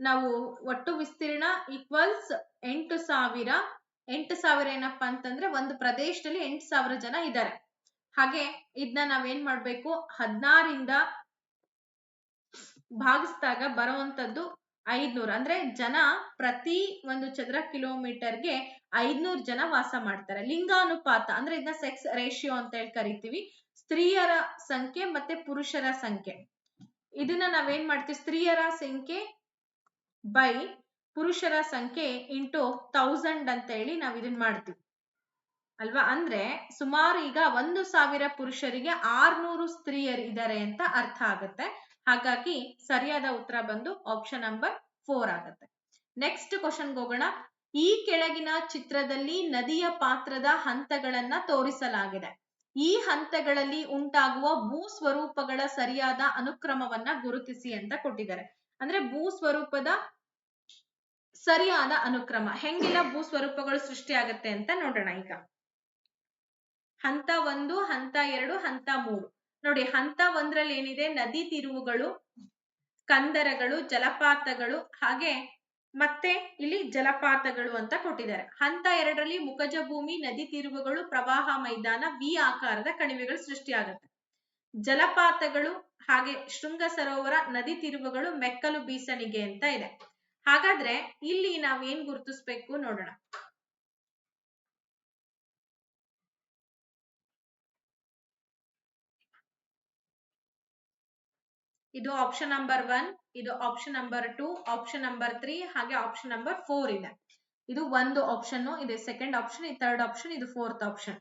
ನಾವು ಒಟ್ಟು ವಿಸ್ತೀರ್ಣ ಈಕ್ವಲ್ಸ್ 8,000. 8,000 ಏನಪ್ಪಾ ಅಂತಂದ್ರೆ ಒಂದು ಪ್ರದೇಶದಲ್ಲಿ 8,000 ಜನ ಇದ್ದಾರೆ. ಹಾಗೆ ಇದನ್ನ ನಾವೇನ್ ಮಾಡ್ಬೇಕು, 16ರಿಂದ ಭಾಗಿಸಿದಾಗ ಬರುವಂತದ್ದು 500. ಅಂದ್ರೆ ಜನ ಪ್ರತಿ ಒಂದು ಚದರ ಕಿಲೋಮೀಟರ್ಗೆ 500 ಜನ ವಾಸ ಮಾಡ್ತಾರೆ. ಲಿಂಗಾನುಪಾತ ಅಂದ್ರೆ ಇದನ್ನ ಸೆಕ್ಸ್ ರೇಷಿಯೋ ಅಂತ ಹೇಳಿ ಕರಿತೀವಿ. ಸ್ತ್ರೀಯರ ಸಂಖ್ಯೆ ಮತ್ತೆ ಪುರುಷರ ಸಂಖ್ಯೆ, ಇದನ್ನ ನಾವೇನ್ ಮಾಡ್ತೀವಿ, ಸ್ತ್ರೀಯರ ಸಂಖ್ಯೆ ಬೈ ಪುರುಷರ ಸಂಖ್ಯೆ ಇಂಟು 1000 ಅಂತ ಹೇಳಿ ನಾವ್ ಇದನ್ನ ಮಾಡ್ತೀವಿ ಅಲ್ವಾ. ಅಂದ್ರೆ ಸುಮಾರು ಈಗ 1,000 ಪುರುಷರಿಗೆ 600 ಸ್ತ್ರೀಯರು ಇದ್ದಾರೆ ಅಂತ ಅರ್ಥ ಆಗುತ್ತೆ. ಹಾಗಾಗಿ ಸರಿಯಾದ ಉತ್ತರ ಬಂದು ಆಪ್ಷನ್ ನಂಬರ್ 4 ಆಗುತ್ತೆ. ನೆಕ್ಸ್ಟ್ ಕ್ವಶನ್ಗೆ ಹೋಗೋಣ. ಈ ಕೆಳಗಿನ ಚಿತ್ರದಲ್ಲಿ ನದಿಯ ಪಾತ್ರದ ಹಂತಗಳನ್ನ ತೋರಿಸಲಾಗಿದೆ. ಈ ಹಂತಗಳಲ್ಲಿ ಉಂಟಾಗುವ ಭೂ ಸ್ವರೂಪಗಳ ಸರಿಯಾದ ಅನುಕ್ರಮವನ್ನ ಗುರುತಿಸಿ ಅಂತ ಕೊಟ್ಟಿದ್ದಾರೆ. ಅಂದ್ರೆ ಭೂ ಸ್ವರೂಪದ ಸರಿಯಾದ ಅನುಕ್ರಮ ಹೆಂಗೆಲ್ಲ ಭೂ ಸ್ವರೂಪಗಳು ಸೃಷ್ಟಿ ಆಗುತ್ತೆ ಅಂತ ನೋಡೋಣ. ಈಗ ಹಂತ 1, ಹಂತ 2, ಹಂತ 3. ನೋಡಿ, ಹಂತ 1ರಲ್ಲಿ ಏನಿದೆ, ನದಿ ತಿರುವುಗಳು, ಕಂದರಗಳು, ಜಲಪಾತಗಳು, ಹಾಗೆ ಮತ್ತೆ ಇಲ್ಲಿ ಜಲಪಾತಗಳು ಅಂತ ಕೊಟ್ಟಿದ್ದಾರೆ. ಹಂತ 2ರಲ್ಲಿ ಮುಖಜ ಭೂಮಿ, ನದಿ ತಿರುವುಗಳು, ಪ್ರವಾಹ ಮೈದಾನ, ವಿ ಆಕಾರದ ಕಣಿವೆಗಳು ಸೃಷ್ಟಿಯಾಗುತ್ತೆ. ಜಲಪಾತಗಳು ಹಾಗೆ ಶೃಂಗ ಸರೋವರ, ನದಿ ತಿರುವುಗಳು, ಮೆಕ್ಕಲು ಬೀಸಣಿಗೆ ಅಂತ ಇದೆ. ಹಾಗಾದ್ರೆ ಇಲ್ಲಿ ನಾವೇನ್ ಗುರುತಿಸ್ಬೇಕು ನೋಡೋಣ. ಇದು ಆಪ್ಷನ್ ನಂಬರ್ 1, ಇದು ಆಪ್ಷನ್ ನಂಬರ್ 2, ಆಪ್ಷನ್ ನಂಬರ್ 3 ಹಾಗೆ ಆಪ್ಷನ್ ನಂಬರ್ 4 ಇದೆ. ಇದು ಒಂದು ಆಪ್ಷನ್, ಇದು ಸೆಕೆಂಡ್ ಆಪ್ಷನ್, ಇದು ಥರ್ಡ್ ಆಪ್ಷನ್, ಇದು ಫೋರ್ತ್ ಆಪ್ಷನ್.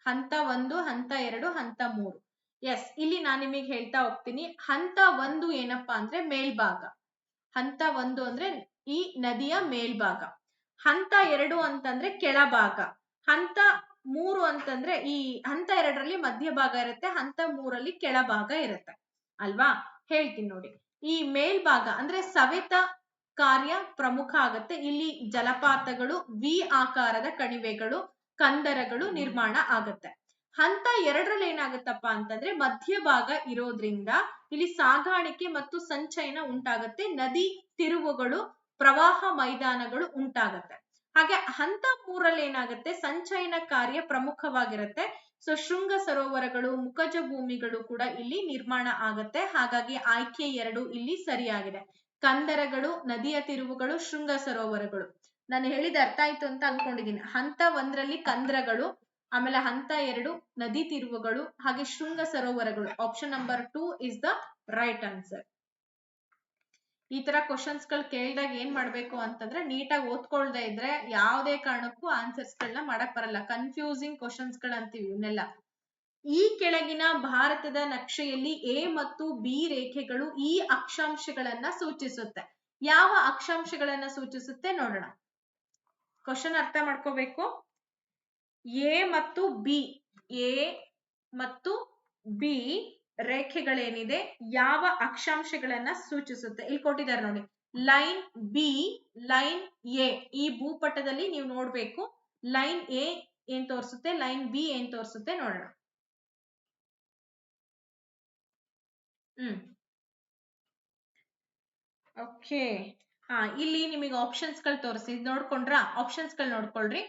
ಹಂತ 1, ಹಂತ 2, ಹಂತ 3. ಎಸ್, ಇಲ್ಲಿ ನಾನು ನಿಮಗೆ ಹೇಳ್ತಾ ಹೋಗ್ತೀನಿ. ಹಂತ 1 ಏನಪ್ಪಾ ಅಂದ್ರೆ ಮೇಲ್ಭಾಗ. ಹಂತ 1 ಅಂದ್ರೆ ಈ ನದಿಯ ಮೇಲ್ಭಾಗ. ಹಂತ 2 ಅಂತಂದ್ರೆ ಕೆಳಭಾಗ. ಹಂತ 3 ಅಂತಂದ್ರೆ ಈ ಹಂತ 2ರಲ್ಲಿ ಮಧ್ಯಭಾಗ ಇರುತ್ತೆ, ಹಂತ 3ರಲ್ಲಿ ಕೆಳಭಾಗ ಇರುತ್ತೆ ಅಲ್ವಾ. ಹೇಳ್ತೀನಿ ನೋಡಿ. ಈ ಮೇಲ್ಭಾಗ ಅಂದ್ರೆ ಸವೆತ ಕಾರ್ಯ ಪ್ರಮುಖ ಆಗುತ್ತೆ. ಇಲ್ಲಿ ಜಲಪಾತಗಳು, ವಿ ಆಕಾರದ ಕಣಿವೆಗಳು, ಕಂದರಗಳು ನಿರ್ಮಾಣ ಆಗುತ್ತೆ. ಹಂತ 2ರಲ್ಲಿ ಏನಾಗುತ್ತಪ್ಪ ಅಂತಂದ್ರೆ ಮಧ್ಯಭಾಗ ಇರೋದ್ರಿಂದ ಇಲ್ಲಿ ಸಾಗಾಣಿಕೆ ಮತ್ತು ಸಂಚಯನ ಉಂಟಾಗುತ್ತೆ. ನದಿ ತಿರುವುಗಳು, ಪ್ರವಾಹ ಮೈದಾನಗಳು ಉಂಟಾಗುತ್ತೆ. ಹಾಗೆ ಹಂತ 3ರಲ್ಲಿ ಏನಾಗುತ್ತೆ, ಸಂಚಯನ ಕಾರ್ಯ ಪ್ರಮುಖವಾಗಿರುತ್ತೆ. ಸೊ ಶೃಂಗ ಸರೋವರಗಳು, ಮುಖಜ ಭೂಮಿಗಳು ಕೂಡ ಇಲ್ಲಿ ನಿರ್ಮಾಣ ಆಗುತ್ತೆ. ಹಾಗಾಗಿ ಆಯ್ಕೆ 2 ಇಲ್ಲಿ ಸರಿಯಾಗಿದೆ. ಕಂದರಗಳು, ನದಿಯ ತಿರುವುಗಳು, ಶೃಂಗ ಸರೋವರಗಳು. ನಾನು ಹೇಳಿದ ಅರ್ಥ ಆಯ್ತು ಅಂತ ಅನ್ಕೊಂಡಿದ್ದೀನಿ. ಹಂತ 1ರಲ್ಲಿ ಕಂದರಗಳು, ಆಮೇಲೆ ಹಂತ 2 ನದಿ ತಿರುವುಗಳು ಹಾಗೆ ಶೃಂಗ ಸರೋವರಗಳು. Option number 2 is the right answer. ಈ ತರ ಕ್ವಶನ್ಸ್ ಗಳು ಕೇಳಿದಾಗ ಏನ್ ಮಾಡ್ಬೇಕು ಅಂತಂದ್ರೆ ನೀಟಾಗಿ ಓದ್ಕೊಳ್ದೆ ಇದ್ರೆ ಯಾವುದೇ ಕಾರಣಕ್ಕೂ ಆನ್ಸರ್ಸ್ ಗಳನ್ನ ಮಾಡಕ್ ಬರಲ್ಲ. ಕನ್ಫ್ಯೂಸಿಂಗ್ ಕ್ವಶನ್ಸ್ ಗಳಂತೀವಿ ಇವನ್ನೆಲ್ಲ. ಈ ಕೆಳಗಿನ ಭಾರತದ ನಕ್ಷೆಯಲ್ಲಿ ಎ ಮತ್ತು ಬಿ ರೇಖೆಗಳು ಈ ಅಕ್ಷಾಂಶಗಳನ್ನ ಸೂಚಿಸುತ್ತೆ. ಯಾವ ಅಕ್ಷಾಂಶಗಳನ್ನ ಸೂಚಿಸುತ್ತೆ ನೋಡೋಣ. ಕ್ವಶನ್ ಅರ್ಥ ಮಾಡ್ಕೋಬೇಕು. ಎ ಮತ್ತು ಬಿ, ಎ ಮತ್ತು ಬಿ ರೇಖೆಗಳೇನಿದೆ ಯಾವ ಅಕ್ಷಾಂಶಗಳನ್ನ ಸೂಚಿಸುತ್ತೆ ಇಲ್ಲಿ ಕೊಟ್ಟಿದ್ದಾರೆ ನೋಡಿ. Line B, line A. ಈ ಭೂಪಟದಲ್ಲಿ ನೀವು ನೋಡ್ಬೇಕು ಲೈನ್ ಎ ಏನ್ ತೋರಿಸುತ್ತೆ, ಲೈನ್ ಬಿ ಏನ್ ತೋರಿಸುತ್ತೆ ನೋಡೋಣ. ಓಕೆ, ಇಲ್ಲಿ ನಿಮಗೆ ಆಪ್ಷನ್ಸ್ ಗಳು ತೋರಿಸಿ ನೋಡ್ಕೊಂಡ್ರ. ಆಪ್ಷನ್ಸ್ ಗಳು ನೋಡ್ಕೊಳ್ರಿ.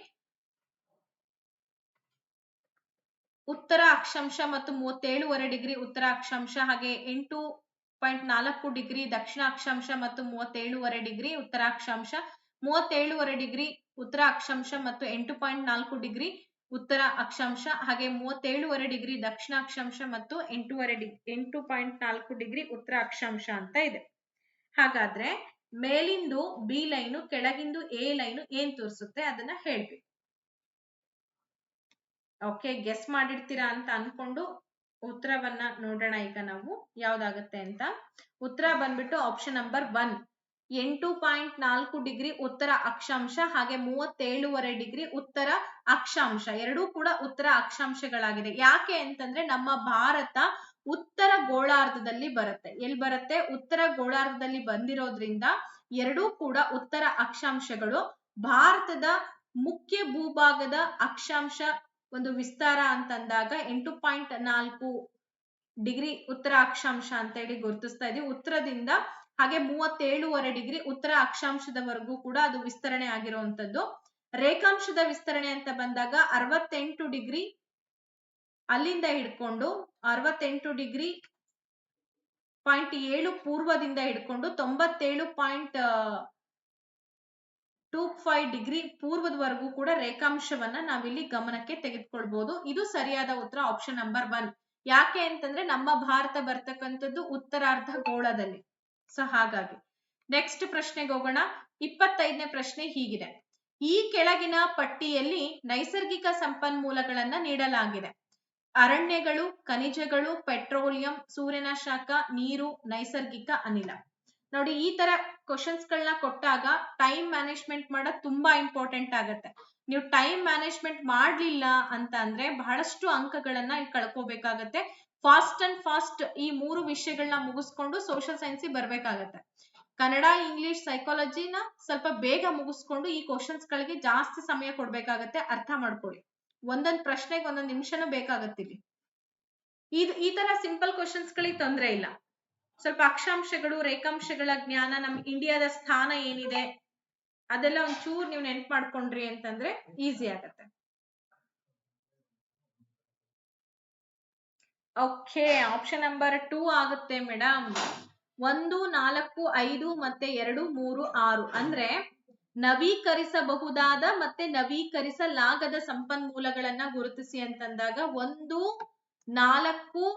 ಉತ್ತರ ಅಕ್ಷಾಂಶ ಮತ್ತು 37.5 ಡಿಗ್ರಿ ಉತ್ತರ ಅಕ್ಷಾಂಶ, ಹಾಗೆ 8.4 ಡಿಗ್ರಿ ದಕ್ಷಿಣ ಅಕ್ಷಾಂಶ ಮತ್ತು 37.5 ಡಿಗ್ರಿ ಉತ್ತರ ಅಕ್ಷಾಂಶ, 37.5 ಡಿಗ್ರಿ ಉತ್ತರ ಅಕ್ಷಾಂಶ ಮತ್ತು 8.4 ಡಿಗ್ರಿ ಉತ್ತರ ಅಕ್ಷಾಂಶ, ಹಾಗೆ 37.5 ಡಿಗ್ರಿ ದಕ್ಷಿಣ ಅಕ್ಷಾಂಶ ಮತ್ತು 8.4 ಡಿಗ್ರಿ ಉತ್ತರ ಅಕ್ಷಾಂಶ ಅಂತ ಇದೆ. ಹಾಗಾದ್ರೆ ಮೇಲಿಂದು ಬಿ ಲೈನು, ಕೆಳಗಿಂದು ಎ ಲೈನು ಏನ್ ತೋರಿಸುತ್ತೆ ಅದನ್ನ ಹೇಳ್ಬೇಕು. ಓಕೆ, ಗೆಸ್ ಮಾಡಿರ್ತೀರಾ ಅಂತ ಅನ್ಕೊಂಡು ಉತ್ತರವನ್ನ ನೋಡೋಣ ಈಗ ನಾವು ಯಾವ್ದಾಗತ್ತೆ ಅಂತ. ಉತ್ತರ ಬಂದ್ಬಿಟ್ಟು ಆಪ್ಷನ್ ನಂಬರ್ 1, 8.4 ಡಿಗ್ರಿ ಉತ್ತರ ಅಕ್ಷಾಂಶ, ಹಾಗೆ 37.5 ಡಿಗ್ರಿ ಉತ್ತರ ಅಕ್ಷಾಂಶ. ಎರಡೂ ಕೂಡ ಉತ್ತರ ಅಕ್ಷಾಂಶಗಳಾಗಿದೆ. ಯಾಕೆ ಅಂತಂದ್ರೆ ನಮ್ಮ ಭಾರತ ಉತ್ತರ ಗೋಳಾರ್ಧದಲ್ಲಿ ಬರುತ್ತೆ. ಎಲ್ಲಿ ಬರುತ್ತೆ? ಉತ್ತರ ಗೋಳಾರ್ಧದಲ್ಲಿ ಬಂದಿರೋದ್ರಿಂದ ಎರಡೂ ಕೂಡ ಉತ್ತರ ಅಕ್ಷಾಂಶಗಳು. ಭಾರತದ ಮುಖ್ಯ ಭೂಭಾಗದ ಅಕ್ಷಾಂಶ ಒಂದು ವಿಸ್ತಾರ ಅಂತಂದಾಗ 8.4 ಡಿಗ್ರಿ ಉತ್ತರ ಅಕ್ಷಾಂಶ ಅಂತ ಹೇಳಿ ಗುರುತಿಸ್ತಾ ಇದೀವಿ ಉತ್ತರದಿಂದ. ಹಾಗೆ 37.5 ಡಿಗ್ರಿ ಉತ್ತರ ಅಕ್ಷಾಂಶದವರೆಗೂ ಕೂಡ ಅದು ವಿಸ್ತರಣೆ ಆಗಿರುವಂತದ್ದು. ರೇಖಾಂಶದ ವಿಸ್ತರಣೆ ಅಂತ ಬಂದಾಗ 68 ಡಿಗ್ರಿ ಅಲ್ಲಿಂದ ಹಿಡ್ಕೊಂಡು 68 ಡಿಗ್ರಿ 0.7 ಪೂರ್ವದಿಂದ ಹಿಡ್ಕೊಂಡು 97.25 ಡಿಗ್ರಿ ಪೂರ್ವದವರೆಗೂ ಕೂಡ ರೇಖಾಂಶವನ್ನ ನಾವಿಲ್ಲಿ ಗಮನಕ್ಕೆ ತೆಗೆದುಕೊಳ್ಬಹುದು. ಇದು ಸರಿಯಾದ ಉತ್ತರ ಆಪ್ಷನ್ ನಂಬರ್ 1. ಯಾಕೆ ಅಂತಂದ್ರೆ ನಮ್ಮ ಭಾರತ ಬರ್ತಕ್ಕಂಥದ್ದು ಉತ್ತರಾರ್ಧ ಗೋಳದಲ್ಲಿ. ಸೊ ಹಾಗಾಗಿ ನೆಕ್ಸ್ಟ್ ಪ್ರಶ್ನೆಗೆ ಹೋಗೋಣ. 25ನೇ ಪ್ರಶ್ನೆ ಹೀಗಿದೆ. ಈ ಕೆಳಗಿನ ಪಟ್ಟಿಯಲ್ಲಿ ನೈಸರ್ಗಿಕ ಸಂಪನ್ಮೂಲಗಳನ್ನ ನೀಡಲಾಗಿದೆ. ಅರಣ್ಯಗಳು, ಖನಿಜಗಳು, ಪೆಟ್ರೋಲಿಯಂ, ಸೂರ್ಯನ ಶಾಖ, ನೀರು, ನೈಸರ್ಗಿಕ ಅನಿಲ. ನೋಡಿ, ಈ ತರ ಕ್ವಶನ್ಸ್ ಗಳನ್ನ ಕೊಟ್ಟಾಗ ಟೈಮ್ ಮ್ಯಾನೇಜ್ಮೆಂಟ್ ಮಾಡೋದು ತುಂಬಾ ಇಂಪಾರ್ಟೆಂಟ್ ಆಗುತ್ತೆ. ನೀವು ಟೈಮ್ ಮ್ಯಾನೇಜ್ಮೆಂಟ್ ಮಾಡ್ಲಿಲ್ಲ ಅಂತ ಅಂದ್ರೆ ಬಹಳಷ್ಟು ಅಂಕಗಳನ್ನ ಇಲ್ಲಿ ಕಳ್ಕೋಬೇಕಾಗತ್ತೆ. ಫಾಸ್ಟ್ ಅಂಡ್ ಫಾಸ್ಟ್ ಈ 3 ವಿಷಯಗಳನ್ನ ಮುಗಿಸ್ಕೊಂಡು ಸೋಷಿಯಲ್ ಸೈನ್ಸ್ ಬರ್ಬೇಕಾಗತ್ತೆ. ಕನ್ನಡ, ಇಂಗ್ಲಿಷ್, ಸೈಕಾಲಜಿನ ಸ್ವಲ್ಪ ಬೇಗ ಮುಗಿಸ್ಕೊಂಡು ಈ ಕ್ವಶನ್ಸ್ ಗಳಿಗೆ ಜಾಸ್ತಿ ಸಮಯ ಕೊಡ್ಬೇಕಾಗತ್ತೆ. ಅರ್ಥ ಮಾಡ್ಕೊಳ್ಳಿ. ಒಂದೊಂದ್ ಪ್ರಶ್ನೆಗೆ ಒಂದೊಂದ್ ನಿಮಿಷನೂ ಬೇಕಾಗತ್ತೆ ಇಲ್ಲಿ. ಈ ತರ ಸಿಂಪಲ್ ಕ್ವಶನ್ಸ್ ಗಳಿಗೆ ತೊಂದರೆ ಇಲ್ಲ. ಸ್ವಲ್ಪ ಅಕ್ಷಾಂಶಗಳು, ರೇಖಾಂಶಗಳ ಜ್ಞಾನ, ನಮ್ ಇಂಡಿಯಾದ ಸ್ಥಾನ ಏನಿದೆ ಅದೆಲ್ಲ ಒಂಚೂರು ನೀವು ನೆನ್ಪು ಮಾಡ್ಕೊಂಡ್ರಿ ಅಂತಂದ್ರೆ ಈಸಿ ಆಗತ್ತೆ. ಓಕೆ, ಆಪ್ಷನ್ ನಂಬರ್ 2 ಆಗುತ್ತೆ ಮೇಡಮ್. 1, 4, 5 ಮತ್ತೆ 2, 3, 6 ಅಂದ್ರೆ ನವೀಕರಿಸಬಹುದಾದ ಮತ್ತೆ ನವೀಕರಿಸಲಾಗದ ಸಂಪನ್ಮೂಲಗಳನ್ನ ಗುರುತಿಸಿ ಅಂತಂದಾಗ 1, 4,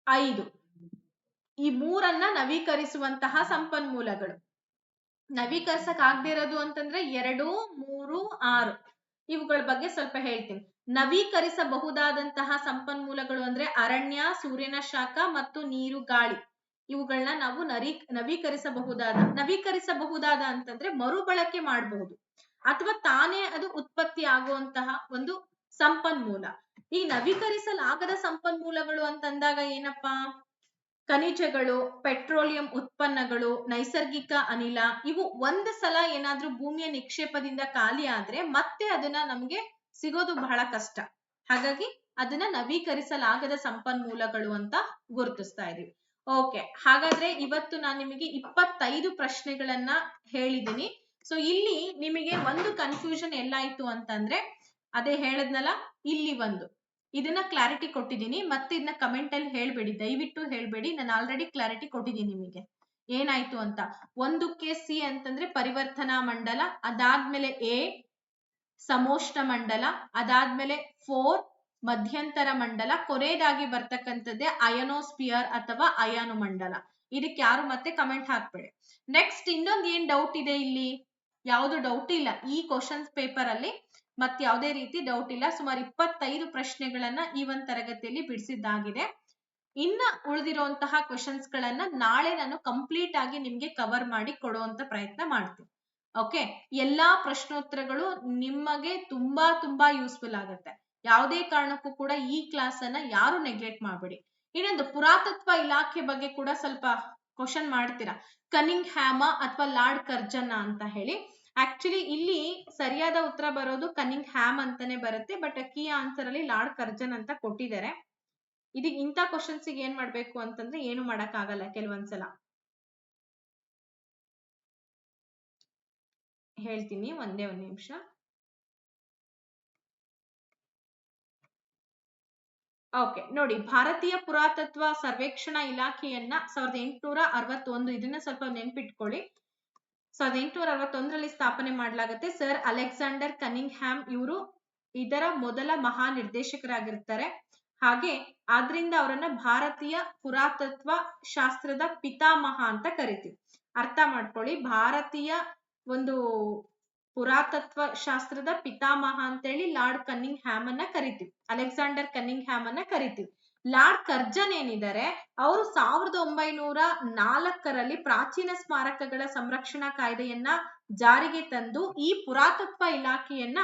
5 ಈ 3 ನವೀಕರಿಸುವಂತಹ ಸಂಪನ್ಮೂಲಗಳು. ನವೀಕರಿಸಕ್ ಆಗದೆ ಇರೋದು ಅಂತಂದ್ರೆ 2, 3, 6 ಇವುಗಳ ಬಗ್ಗೆ ಸ್ವಲ್ಪ ಹೇಳ್ತೀನಿ. ನವೀಕರಿಸಬಹುದಾದಂತಹ ಸಂಪನ್ಮೂಲಗಳು ಅಂದ್ರೆ ಅರಣ್ಯ, ಸೂರ್ಯನ ಶಾಖ ಮತ್ತು ನೀರು, ಗಾಳಿ. ಇವುಗಳನ್ನ ನಾವು ನವೀಕರಿಸಬಹುದಾದ ಅಂತಂದ್ರೆ ಮರುಬಳಕೆ ಮಾಡಬಹುದು ಅಥವಾ ತಾನೇ ಅದು ಉತ್ಪತ್ತಿ ಆಗುವಂತಹ ಒಂದು ಸಂಪನ್ಮೂಲ. ಈ ನವೀಕರಿಸಲಾಗದ ಸಂಪನ್ಮೂಲಗಳು ಅಂತಂದಾಗ ಏನಪ್ಪಾ? ಖನಿಜಗಳು, ಪೆಟ್ರೋಲಿಯಂ ಉತ್ಪನ್ನಗಳು, ನೈಸರ್ಗಿಕ ಅನಿಲ. ಇವು ಒಂದು ಸಲ ಏನಾದ್ರೂ ಭೂಮಿಯ ನಿಕ್ಷೇಪದಿಂದ ಖಾಲಿ ಆದ್ರೆ ಮತ್ತೆ ಅದನ್ನ ನಮ್ಗೆ ಸಿಗೋದು ಬಹಳ ಕಷ್ಟ. ಹಾಗಾಗಿ ಅದನ್ನ ನವೀಕರಿಸಲಾಗದ ಸಂಪನ್ಮೂಲಗಳು ಅಂತ ಗುರುತಿಸ್ತಾ ಇದೀವಿ. ಓಕೆ, ಹಾಗಾದ್ರೆ ಇವತ್ತು ನಾನು ನಿಮಗೆ 25 ಪ್ರಶ್ನೆಗಳನ್ನ ಹೇಳಿದ್ದೀನಿ. ಸೊ ಇಲ್ಲಿ ನಿಮಗೆ ಒಂದು ಕನ್ಫ್ಯೂಷನ್ ಎಲ್ಲಾಯ್ತು ಅಂತಂದ್ರೆ ಅದೇ ಹೇಳದ್ನಲ್ಲ, ಇಲ್ಲಿ ಇದನ್ನ ಕ್ಲಾರಿಟಿ ಕೊಟ್ಟಿದ್ದೀನಿ. ಮತ್ತೆ ಇದನ್ನ ಕಮೆಂಟ್ ಅಲ್ಲಿ ಹೇಳ್ಬೇಡಿ, ದಯವಿಟ್ಟು ಹೇಳ್ಬೇಡಿ. ನಾನು ಆಲ್ರೆಡಿ ಕ್ಲಾರಿಟಿ ಕೊಟ್ಟಿದ್ದೀನಿ ನಿಮಗೆ ಏನಾಯ್ತು ಅಂತ. 1ಕ್ಕೆ ಸಿ ಅಂತಂದ್ರೆ ಪರಿವರ್ತನಾ ಮಂಡಲ, ಅದಾದ್ಮೇಲೆ ಎ ಸಮೋಷ್ಣ ಮಂಡಲ, ಅದಾದ್ಮೇಲೆ 4 ಮಧ್ಯಂತರ ಮಂಡಲ, ಕೊನೆಯದಾಗಿ ಬರ್ತಕ್ಕಂಥದ್ದೇ ಅಯನೋಸ್ಫಿಯರ್ ಅಥವಾ ಅಯಾನು ಮಂಡಲ. ಇದಕ್ಕೆ ಯಾರು ಮತ್ತೆ ಕಮೆಂಟ್ ಹಾಕ್ಬೇಡಿ. ನೆಕ್ಸ್ಟ್ ಇನ್ನೊಂದು ಏನ್ ಡೌಟ್ ಇದೆ ಇಲ್ಲಿ? ಯಾವ್ದು ಡೌಟ್ ಇಲ್ಲ ಈ ಕ್ವಶನ್ಸ್ ಪೇಪರ್ ಅಲ್ಲಿ, ಮತ್ತೆ ಯಾವುದೇ ರೀತಿ ಡೌಟ್ ಇಲ್ಲ. ಸುಮಾರು 25 ಪ್ರಶ್ನೆಗಳನ್ನ ಈ ಒಂದು ತರಗತಿಯಲ್ಲಿ ಬಿಡಿಸಿದ್ದಾಗಿದೆ. ಇನ್ನ ಉಳಿದಿರುವಂತಹ ಕ್ವಶನ್ಸ್ ಗಳನ್ನ ನಾಳೆ ನಾನು ಕಂಪ್ಲೀಟ್ ಆಗಿ ನಿಮ್ಗೆ ಕವರ್ ಮಾಡಿ ಕೊಡುವಂತ ಪ್ರಯತ್ನ ಮಾಡ್ತೀನಿ. ಓಕೆ, ಎಲ್ಲಾ ಪ್ರಶ್ನೋತ್ತರಗಳು ನಿಮಗೆ ತುಂಬಾ ಯೂಸ್ಫುಲ್ ಆಗುತ್ತೆ. ಯಾವುದೇ ಕಾರಣಕ್ಕೂ ಕೂಡ ಈ ಕ್ಲಾಸ್ ಅನ್ನ ಯಾರು ನೆಗ್ಲೆಕ್ಟ್ ಮಾಡಬೇಡಿ. ಇನ್ನೊಂದು ಪುರಾತತ್ವ ಇಲಾಖೆ ಬಗ್ಗೆ ಕೂಡ ಸ್ವಲ್ಪ ಕ್ವಶನ್ ಮಾಡ್ತೀರಾ, ಕನಿಂಗ್ ಹ್ಯಾಮ ಅಥವಾ ಲಾರ್ಡ್ ಕರ್ಜನ್ ಅಂತ ಹೇಳಿ. ಆಕ್ಚುಲಿ ಇಲ್ಲಿ ಸರಿಯಾದ ಉತ್ತರ ಬರೋದು ಕನಿಂಗ್ ಹ್ಯಾಮ್ ಅಂತಾನೆ ಬರುತ್ತೆ. ಬಟ್ ಕೀ ಆನ್ಸರ್ ಅಲ್ಲಿ ಲಾರ್ಡ್ ಕರ್ಜನ್ ಅಂತ ಕೊಟ್ಟಿದ್ದಾರೆ. ಇದೀಗ ಇಂಥ ಕ್ವಶನ್ಸ್ ಏನ್ ಮಾಡ್ಬೇಕು ಅಂತಂದ್ರೆ ಏನು ಮಾಡಕ್ ಆಗಲ್ಲ ಕೆಲವೊಂದ್ಸಲ. ಹೇಳ್ತೀನಿ, ಒಂದೇ ಒಂದು ನಿಮಿಷ. ಓಕೆ ನೋಡಿ, ಭಾರತೀಯ ಪುರಾತತ್ವ ಸರ್ವೇಕ್ಷಣಾ ಇಲಾಖೆಯನ್ನ 1861, ಇದನ್ನ ಸ್ವಲ್ಪ ನೆನ್ಪಿಟ್ಕೊಳ್ಳಿ. 1861ರಲ್ಲಿ ಸ್ಥಾಪನೆ ಮಾಡಲಾಗುತ್ತೆ. ಸರ್ ಅಲೆಕ್ಸಾಂಡರ್ ಕನಿಂಗ್ ಹ್ಯಾಮ್ ಇವರು ಇದರ ಮೊದಲ ಮಹಾ ನಿರ್ದೇಶಕರಾಗಿರ್ತಾರೆ. ಹಾಗೆ ಆದ್ರಿಂದ ಅವರನ್ನ ಭಾರತೀಯ ಪುರಾತತ್ವ ಶಾಸ್ತ್ರದ ಪಿತಾಮಹ ಅಂತ ಕರಿತೀವಿ. ಅರ್ಥ ಮಾಡ್ಕೊಳ್ಳಿ, ಭಾರತೀಯ ಒಂದು ಪುರಾತತ್ವ ಶಾಸ್ತ್ರದ ಪಿತಾಮಹ ಅಂತೇಳಿ ಲಾರ್ಡ್ ಕನ್ನಿಂಗ್ ಹ್ಯಾಮ್ ಅನ್ನ ಕರಿತೀವಿ, ಅಲೆಕ್ಸಾಂಡರ್ ಕನ್ನಿಂಗ್ ಹ್ಯಾಮ್ ಅನ್ನ ಕರಿತೀವಿ. ಲಾರ್ಡ್ ಕರ್ಜನ್ ಏನಿದ್ದಾರೆ ಅವರು 1904ರಲ್ಲಿ ಪ್ರಾಚೀನ ಸ್ಮಾರಕಗಳ ಸಂರಕ್ಷಣಾ ಕಾಯ್ದೆಯನ್ನ ಜಾರಿಗೆ ತಂದು ಈ ಪುರಾತತ್ವ ಇಲಾಖೆಯನ್ನ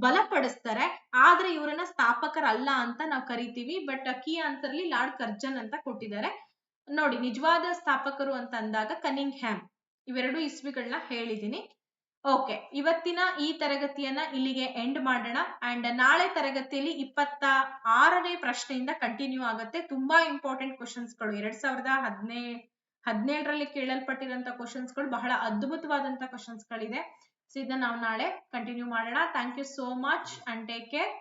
ಬಲಪಡಿಸ್ತಾರೆ. ಆದ್ರೆ ಇವರನ್ನ ಸ್ಥಾಪಕರಲ್ಲ ಅಂತ ನಾವು ಕರಿತೀವಿ. ಬಟ್ ಕೀ ಆನ್ಸರ್ ಅಲ್ಲಿ ಲಾರ್ಡ್ ಕರ್ಜನ್ ಅಂತ ಕೊಟ್ಟಿದ್ದಾರೆ ನೋಡಿ. ನಿಜವಾದ ಸ್ಥಾಪಕರು ಅಂತ ಅಂದಾಗ ಕನ್ನಿಂಗ್ ಹ್ಯಾಮ್. ಇವೆರಡು ಇಸ್ವಿಗಳನ್ನ ಹೇಳಿದೀನಿ. ಓಕೆ, ಇವತ್ತಿನ ಈ ತರಗತಿಯನ್ನ ಇಲ್ಲಿಗೆ ಎಂಡ್ ಮಾಡೋಣ. ಅಂಡ್ ನಾಳೆ ತರಗತಿಯಲ್ಲಿ 26ನೇ ಪ್ರಶ್ನೆಯಿಂದ ಕಂಟಿನ್ಯೂ ಆಗುತ್ತೆ. ತುಂಬಾ ಇಂಪಾರ್ಟೆಂಟ್ ಕ್ವಶನ್ಸ್ಗಳು 2017ರಲ್ಲಿ ಕೇಳಲ್ಪಟ್ಟಿರುವಂತಹ ಕ್ವಶನ್ಸ್ಗಳು ಬಹಳ ಅದ್ಭುತವಾದಂತಹ ಕ್ವಶನ್ಸ್ಗಳಿದೆ. ಸೊ ಇದನ್ನ ನಾವು ನಾಳೆ ಕಂಟಿನ್ಯೂ ಮಾಡೋಣ. Thank you so much and take care.